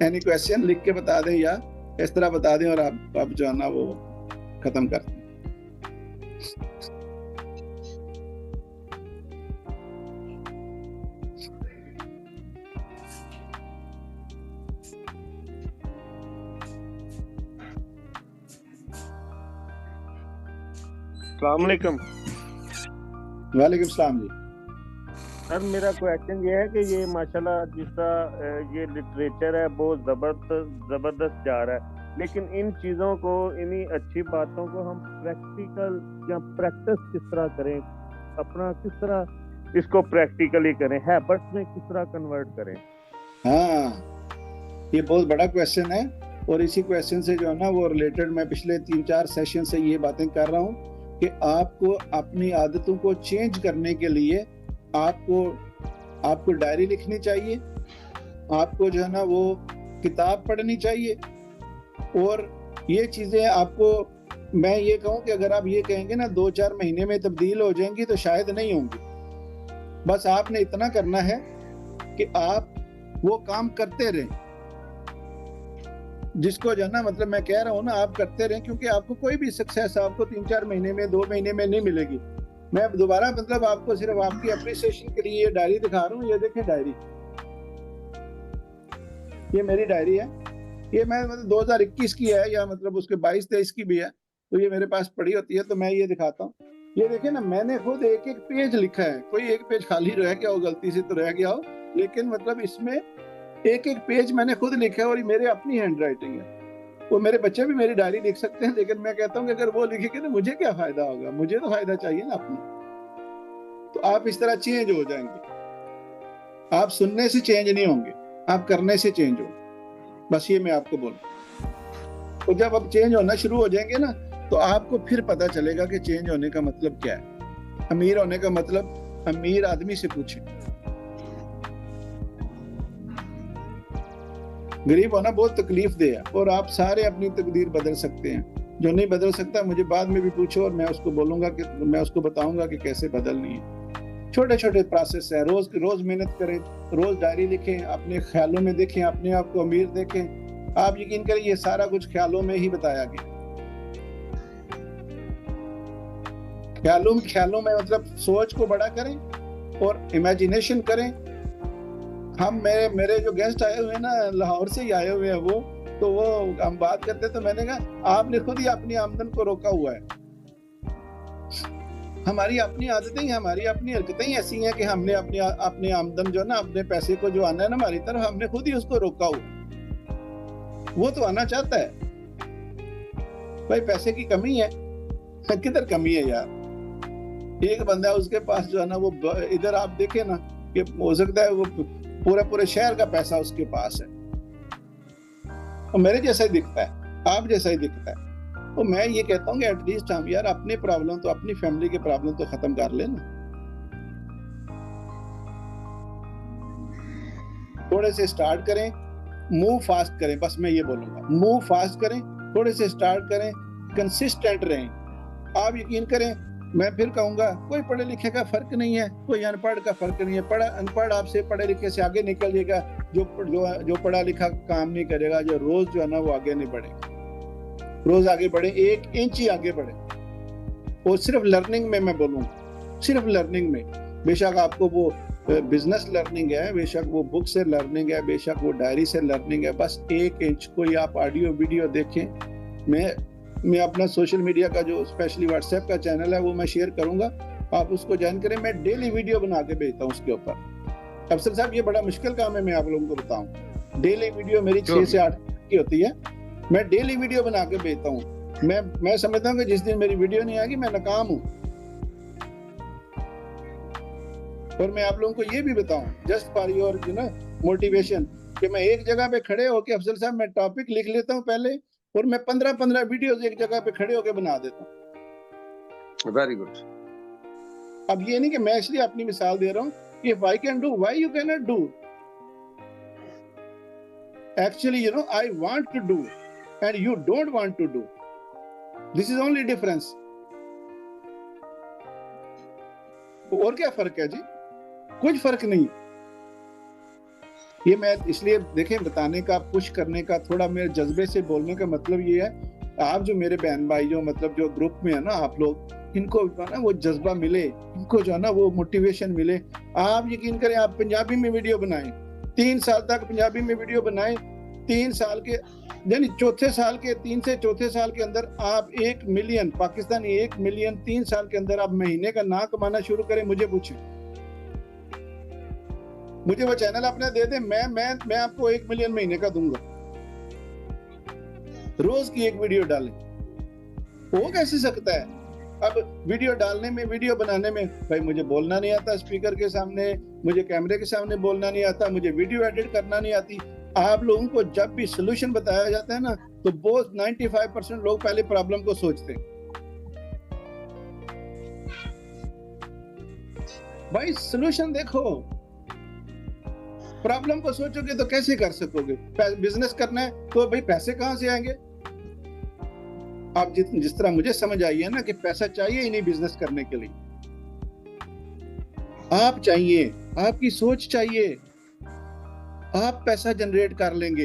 एनी क्वेश्चन लिख के बता दें या इस तरह बता दें और आप जो है ना वो खत्म कर दें। अस्सलामुअलैकुम। वालेकुम सलाम जी। सर मेरा क्वेश्चन ये है कि ये माशाल्लाह जिस तरह ये लिटरेचर है बहुत जबरदस्त जा रहा है, लेकिन इन चीज़ों को, इन्हीं अच्छी बातों को हम प्रैक्टिकल या प्रैक्टिस किस तरह करें, अपना किस तरह इसको प्रैक्टिकली करें, हैबिट्स में किस तरह कन्वर्ट करें? हाँ, ये बहुत बड़ा क्वेश्चन है और इसी क्वेश्चन से जो है ना वो रिलेटेड मैं पिछले 3-4 सेशन से ये बातें कर रहा हूँ कि आपको अपनी आदतों को चेंज करने के लिए आपको डायरी लिखनी चाहिए, आपको जो है ना वो किताब पढ़नी चाहिए, और ये चीजें आपको, मैं ये कहूँ कि अगर आप ये कहेंगे ना 2-4 महीने में तब्दील हो जाएंगी तो शायद नहीं होंगी। बस आपने इतना करना है कि आप वो काम करते रहें जिसको जो ना मतलब मैं कह रहा हूँ ना आप करते रहें, क्योंकि आपको कोई भी सक्सेस आपको 3-4 महीने में 2 महीने में नहीं मिलेगी। मैं दोबारा मतलब आपको सिर्फ आपकी अप्रिसिएशन के लिए ये डायरी दिखा रहा हूँ। ये देखें डायरी, ये मेरी डायरी है। ये मैं मतलब 2021 की है या मतलब उसके 22-23 की भी है, तो ये मेरे पास पड़ी होती है तो मैं ये दिखाता हूँ। ये देखिए ना, मैंने खुद एक एक पेज लिखा है, कोई एक पेज खाली रह गया हो, गलती से तो रह गया हो, लेकिन मतलब इसमें एक एक पेज मैंने खुद लिखा है और ये मेरे अपनी हैंड राइटिंग है। वो मेरे बच्चे भी मेरी डायरी लिख सकते हैं, लेकिन मैं कहता हूँ कि अगर वो लिखेंगे तो मुझे क्या फायदा होगा, मुझे तो फायदा चाहिए ना अपना। तो आप इस तरह चेंज हो जाएंगे। आप सुनने से चेंज नहीं होंगे, आप करने से चेंज हो। बस ये मैं आपको बोलूं। तो जब आप चेंज होना शुरू हो जाएंगे ना, तो आपको फिर पता चलेगा कि चेंज होने का मतलब क्या है। अमीर होने का मतलब अमीर आदमी से पूछें, गरीब होना बहुत तकलीफ दे है, और आप सारे अपनी तकदीर बदल सकते हैं। जो नहीं बदल सकता मुझे बाद में भी पूछो और मैं उसको बोलूंगा कि मैं उसको बताऊंगा कि कैसे बदलनी है। छोटे छोटे प्रोसेस है, रोज रोज मेहनत करें, रोज डायरी लिखें, अपने ख्यालों में देखें, अपने आप को अमीर देखें। आप यकीन करें ये सारा कुछ ख्यालों में ही बताया गया। ख्यालों में मतलब सोच को बड़ा करें और इमेजिनेशन करें। हम मेरे जो गेस्ट आए हुए हैं ना, लाहौर से ही आए हुए हैं वो, तो वो हम बात करते तो मैंने कहा आपने खुद ही अपनी आमदन को रोका हुआ है। हमारी अपनी आदतें, हमारी अपनी हरकतें ही ऐसी हैं कि हमने अपनी आमदन जो ना, अपने पैसे को जो आना है ना हमारी तरफ, हमने खुद ही उसको रोका हुआ। वो तो आना चाहता है भाई, पैसे की कमी है, किधर कमी है यार। एक बंदा है उसके पास जो है ना, वो इधर आप देखे ना कि हो सकता है वो पूरे शहर का पैसा उसके पास है, और मेरे जैसा ही दिखता है, आप जैसा ही दिखता है। तो मैं ये कहता हूँ कि एटलीस्ट हम यार अपने प्रॉब्लम तो, अपनी फैमिली के प्रॉब्लम तो खत्म कर लेना। थोड़े से स्टार्ट करें, मूव फास्ट करें, बस मैं ये बोलूंगा, मूव फास्ट करें, थोड़े से स्टार्ट करें, कंसिस्टेंट रहें। आप यकीन करें, मैं फिर कहूंगा कोई पढ़े लिखे का फर्क नहीं है, कोई अनपढ़ का फर्क नहीं है। अनपढ़ आपसे पढ़े लिखे से आगे निकल जाएगा, जो पढ़ा लिखा काम नहीं करेगा, जो रोज जो है ना वो आगे नहीं बढ़ेगा। रोज आगे बढ़े, 1 इंच ही आगे बढ़े, और सिर्फ लर्निंग में मैं बोलूँगा, सिर्फ लर्निंग में। बेशक आपको वो बिजनेस लर्निंग है, बेशक वो बुक से लर्निंग है, बेशक वो डायरी से लर्निंग है, बस 1 इंच। कोई आप ऑडियो वीडियो देखें, मैं अपना सोशल मीडिया का जो स्पेशली व्हाट्सएप का चैनल है वो मैं शेयर करूंगा, आप उसको ज्वाइन करें। मैं डेली वीडियो बना के भेजता हूँ उसके ऊपर। अफसर साहब ये बड़ा मुश्किल काम है, मैं आप लोगों को बताऊं। डेली वीडियो मेरी 6 से 8 की होती है, मैं डेली वीडियो बना के भेजता हूँ। मैं समझता हूँ कि जिस दिन मेरी वीडियो नहीं आएगी मैं नाकाम हूँ। और मैं आप लोगों को ये भी बताऊं, जस्ट फॉर योर मोटिवेशन, कि मैं एक जगह पे खड़े होके अफसर साहब मैं टॉपिक लिख लेता हूँ पहले, और मैं 15-15 वीडियोस एक जगह पे खड़े होके बना देता हूँ। Very good. अब ये नहीं कि मैं इसलिए अपनी मिसाल दे रहा हूँ, if I can do, why you can not do. Actually I want to do and you don't want to do, this is only difference. और क्या फर्क है जी, कुछ फर्क नहीं। ये मैं इसलिए देखें बताने का, पुश करने का, थोड़ा मेरे जज्बे से बोलने का मतलब ये है, आप जो मेरे बहन भाई जो मतलब जो ग्रुप में है ना, आप लोग, इनको ना वो जज्बा मिले, इनको जो है ना वो मोटिवेशन मिले। आप यकीन करें, आप पंजाबी में वीडियो बनाएं, 3 साल तक पंजाबी में वीडियो बनाएं, 3 साल के यानी चौथे साल के 3 से चौथे साल के अंदर आप 1 मिलियन पाकिस्तानी, 1 मिलियन 3 साल के अंदर आप महीने का ना कमाना शुरू करें। मुझे पूछें, मुझे वो चैनल अपने दे दे, मैं आपको 1 मिलियन महीने का दूंगा। रोज की 1 वीडियो डालें, हो कैसे सकता है। अब वीडियो डालने में, वीडियो बनाने में, भाई मुझे बोलना नहीं आता स्पीकर के सामने, मुझे कैमरे के सामने बोलना नहीं आता, मुझे वीडियो एडिट करना नहीं आती। आप लोगों को जब भी सोल्यूशन बताया जाता है ना, तो बहुत 95% लोग पहले प्रॉब्लम को सोचते हैं। भाई सोल्यूशन देखो, प्रॉब्लम को सोचोगे तो कैसे कर सकोगे। बिजनेस करना है तो भाई पैसे कहां से आएंगे। आप जिस तरह मुझे समझ आई है ना कि पैसा चाहिए ही नहीं बिजनेस करने के लिए, आप चाहिए, आपकी सोच चाहिए, आप पैसा जनरेट कर लेंगे।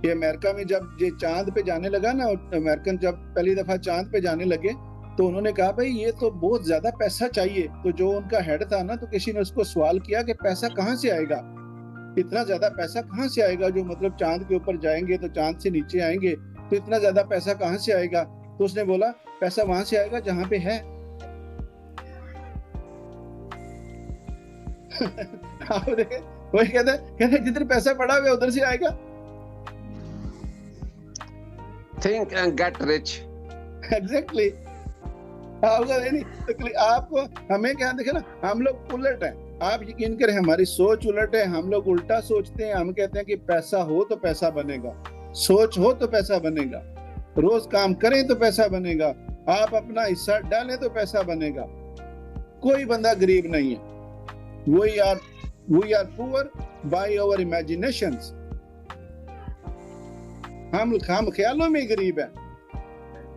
ये अमेरिका में जब ये चांद पे जाने लगा ना, अमेरिकन जब पहली दफा चांद पे जाने लगे, तो उन्होंने कहा भाई ये तो बहुत ज्यादा पैसा चाहिए। तो जो उनका हेड था ना, तो किसी ने उसको सवाल किया कि पैसा कहाँ से आएगा, इतना ज्यादा पैसा कहाँ से आएगा, जो मतलब चांद के ऊपर जाएंगे तो चांद से नीचे आएंगे, तो इतना ज्यादा पैसा कहाँ से आएगा। तो उसने बोला पैसा वहां से आएगा जहां पे है। वही कहते जिधर पैसा पड़ा हुआ उधर से आएगा। Think and get rich. Exactly. आप हमें क्या देखे ना, हम लोग उलट है। आप यकीन करें हमारी सोच उलट है। हम लोग उल्टा सोचते हैं। हम कहते हैं कि पैसा हो तो पैसा बनेगा, सोच हो तो पैसा बनेगा, रोज काम करें तो पैसा बनेगा, आप अपना हिस्सा डालें तो पैसा बनेगा। कोई बंदा गरीब नहीं है। We are poor by our imaginations. हम ख्यालों में गरीब है।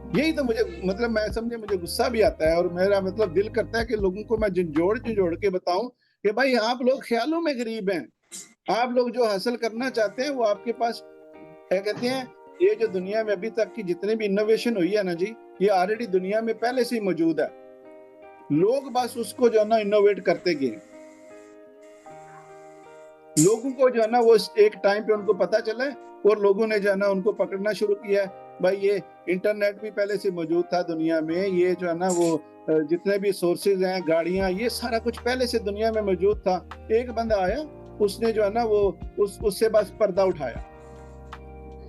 यही तो मुझे मतलब मैं समझे, मुझे गुस्सा भी आता है और मेरा मतलब दिल करता है कि लोगों को मैं झंझोड़ के बताऊं कि भाई आप लोग ख्यालों में गरीब हैं। आप लोग जो हासिल करना चाहते हैं वो आपके पास क्या कहते हैं, ये जो दुनिया में अभी तक की जितनी भी इनोवेशन हुई है ना जी, ये ऑलरेडी दुनिया में पहले से ही मौजूद है। लोग बस उसको जो है ना इनोवेट करते गए। लोगों को जो है ना वो एक टाइम पे उनको पता चला है और लोगों ने जो है ना उनको पकड़ना शुरू किया है। भाई ये इंटरनेट भी पहले से मौजूद था दुनिया में, ये जो है ना वो जितने भी सोर्सेज हैं, गाड़ियां, ये सारा कुछ पहले से दुनिया में मौजूद था। एक बंदा आया, उसने जो है ना वो उससे बस पर्दा उठाया।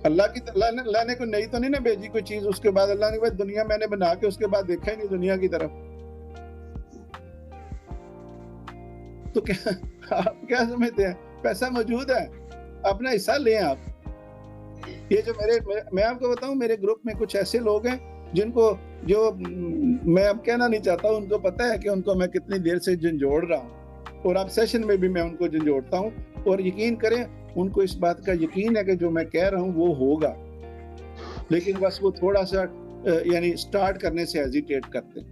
अल्लाह ने कोई नई तो नहीं ना भेजी कोई चीज, उसके बाद अल्लाह ने दुनिया मैंने बना के उसके बाद देखा ही नहीं दुनिया की तरफ। तो क्या आप क्या समझते हैं, पैसा मौजूद है, अपना हिस्सा लें आप। ये जो मैं आपको बताऊं, मेरे ग्रुप में कुछ ऐसे लोग हैं जिनको जो मैं अब कहना नहीं चाहता, उनको पता है कि उनको मैं कितनी देर से झंझोड़ रहा हूँ और अब सेशन में भी मैं उनको झंझोड़ता हूँ। और यकीन करें उनको इस बात का यकीन है कि जो मैं कह रहा हूँ वो होगा, लेकिन बस वो थोड़ा सा यानी स्टार्ट करने से हेजिटेट करते हैं।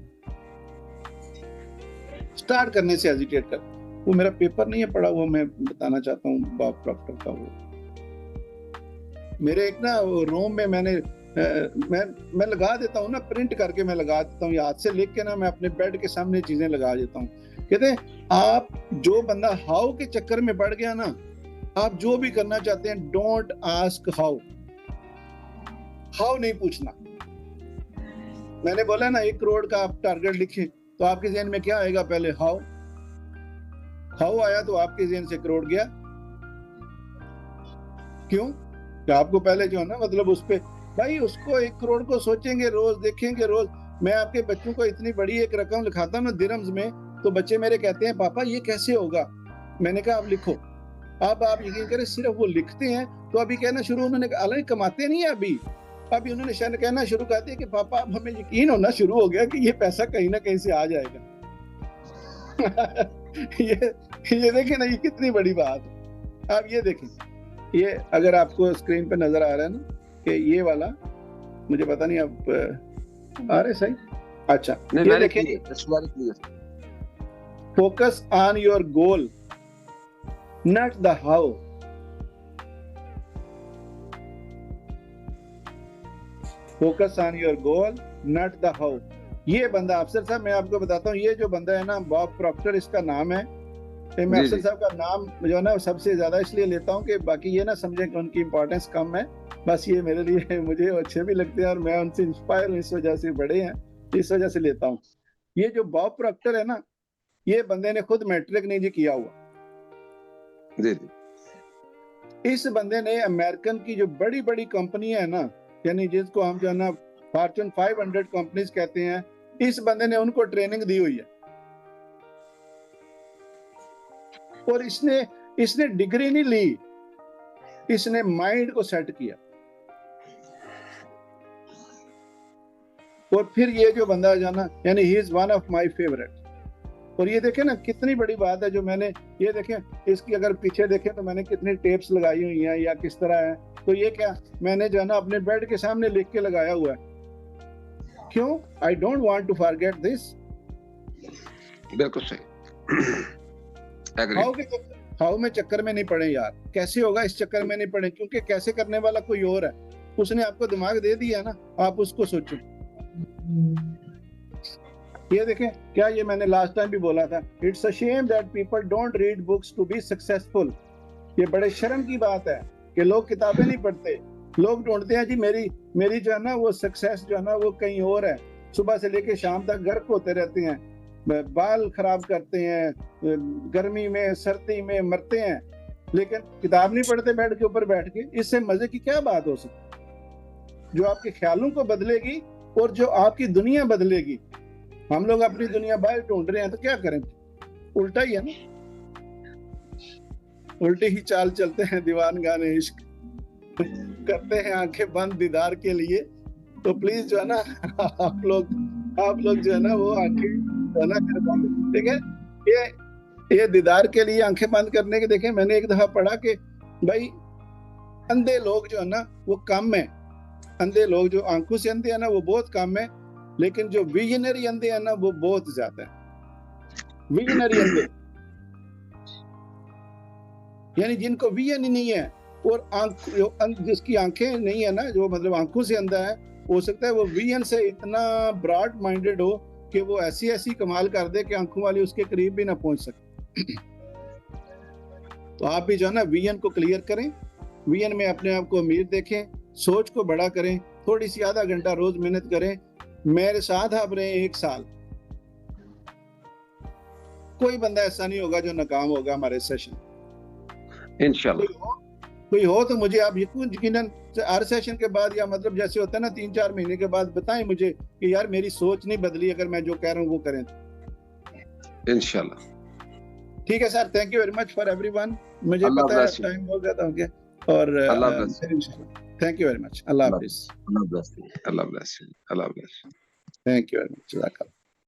स्टार्ट करने से हेजिटेट करते हैं। वो मेरा पेपर नहीं है पढ़ा हुआ, मैं बताना चाहता हूँ बॉब प्रॉक्टर का। वो मेरे एक ना रूम में मैं लगा देता हूँ ना, प्रिंट करके मैं लगा देता हूँ, याद से लिख के ना मैं अपने बेड के सामने चीजें लगा देता हूँ। कहते हैं आप जो बंदा हाउ के चक्कर में पड़ गया ना, आप जो भी करना चाहते हैं डोंट आस्क हाउ। हाउ नहीं पूछना। मैंने बोला ना 1 करोड़ का आप टारगेट लिखें तो आपके ज़हन में क्या आएगा, पहले हाउ। हाउ आया तो आपके ज़हन से करोड़ गया। क्यों? कि आपको पहले जो है ना मतलब उस पे भाई उसको 1 करोड़ को सोचेंगे, रोज देखेंगे रोज। मैं आपके बच्चों को इतनी बड़ी एक रकम लिखाता हूँ ना दिरहम्स में, तो बच्चे मेरे कहते हैं पापा ये कैसे होगा। मैंने कहा आप लिखो। अब आप यकीन करें सिर्फ वो लिखते हैं तो अभी कहना शुरू, उन्होंने हालांकि कमाते नहीं है अभी उन्होंने शायद कहना शुरू कर दिया कि पापा अब हमें यकीन होना शुरू हो गया कि ये पैसा कहीं ना कहीं से आ जाएगा। ये देखें ना, ये कितनी बड़ी बात है। आप ये देखें, ये अगर आपको स्क्रीन पे नजर आ रहा है ना कि ये वाला, मुझे पता नहीं आप आ रहे सही। अच्छा ये देखिए, focus on your goal not the how. Focus on your goal not the how. ये बंदा अफसर साहब, मैं आपको बताता हूँ, ये जो बंदा है ना बॉब प्रॉक्टर इसका नाम है। मैं अफसर साहब का नाम जो है ना सबसे ज्यादा इसलिए लेता हूँ कि बाकी ये ना समझे कि उनकी इंपॉर्टेंस कम है। बस ये मेरे लिए मुझे अच्छे भी लगते हैं और मैं उनसे इंस्पायर हूँ, इस वजह से बड़े हैं, इस वजह से लेता हूँ। ये जो बॉब प्रॉक्टर है ना, ये बंदे ने खुद मैट्रिक नहीं जी किया हुआ। जी। इस बंदे ने अमेरिकन की जो बड़ी बड़ी कंपनी है ना, यानी जिसको हम जो है ना फॉर्च्यून 500 कंपनीज कहते हैं, इस बंदे ने उनको ट्रेनिंग दी हुई है। और इसने डिग्री नहीं ली, इसने माइंड को सेट किया। और फिर ये जो बंदा जाना, यानी he is one of my favourite. और ये देखें ना कितनी बड़ी बात है जो मैंने, ये देखें इसकी अगर पीछे देखें तो मैंने कितनी टेप्स लगाई हुई हैं या किस तरह है। तो ये क्या मैंने जो है ना अपने बेड के सामने लिख के लगाया हुआ है। क्यों? I don't want to forget this. बिल्कुल सही। हाउ में चक्कर में नहीं पड़े यार। कैसे होगा इस चक्कर में नहीं पड़े, क्योंकि कैसे करने वाला कोई और है। उसने आपको दिमाग दे दिया ना, आप उसको सोचो। ये देखें, क्या ये मैंने लास्ट टाइम भी बोला था, it's a shame that people don't read books to be successful. ये बड़े शर्म की बात है कि लोग किताबें नहीं पढ़ते। लोग ढूंढते हैं जी मेरी जो है ना वो सक्सेस जो है ना वो कहीं और है। सुबह से लेके शाम तक गर्क होते रहते हैं, बाल खराब करते हैं, गर्मी में सर्दी में मरते हैं, लेकिन किताब नहीं पढ़ते बेड के ऊपर बैठ के। इससे मजे की क्या बात हो सकती, जो आपके ख्यालों को बदलेगी और जो आपकी दुनिया बदलेगी। हम लोग अपनी दुनिया बाहर ढूंढ रहे हैं तो क्या करें, उल्टा ही है ना, उल्टी ही चाल चलते हैं दीवान गाने इश्क, करते हैं आंखें बंद दीदार के लिए। तो प्लीज जो है ना आप लोग जो है ना वो आंखें जो है ना कर बंद, ठीक है, ये दीदार के लिए आंखें बंद करने के। देखें, मैंने एक दफा पढ़ा कि भाई अंधे लोग जो है ना वो कम है, अंधे लोग जो आंखों से अंधे है ना वो बहुत कम है, लेकिन जो विजनरी अंधे है ना वो बहुत ज्यादा है। विजनरी अंधे यानी जिनको विजन ही नहीं है, और जिसकी आंखें नहीं है ना, जो मतलब आंखों से अंधा है, हो सकता है वो विजन से इतना ब्रॉड माइंडेड हो कि वो ऐसी कमाल कर दे कि आंखों वाली उसके करीब भी ना पहुंच सके। तो आप भी जो है ना विजन को क्लियर करें, विजन में अपने आप को अमीर देखें, सोच को बड़ा करें, थोड़ी सी आधा घंटा रोज मेहनत करें। मेरे साथ आप रहे 1 साल, कोई बंदा ऐसा नहीं होगा जो नाकाम होगा हमारे सेशन, इंशाल्लाह। कोई हो तो मुझे आप यकीनन हर सेशन के बाद, या मतलब जैसे होता है ना 3-4 महीने के बाद बताएं मुझे कि यार मेरी सोच नहीं बदली, अगर मैं जो कह रहा हूँ वो करें इंशाल्लाह। ठीक है sir, thank you very much for everyone. मुझे पता है टाइम बहुत ज्यादा हो गया, और थैंक यू वेरी मच। अल्लाह हाफिज़। अल्लाह bless you. Thank you very much.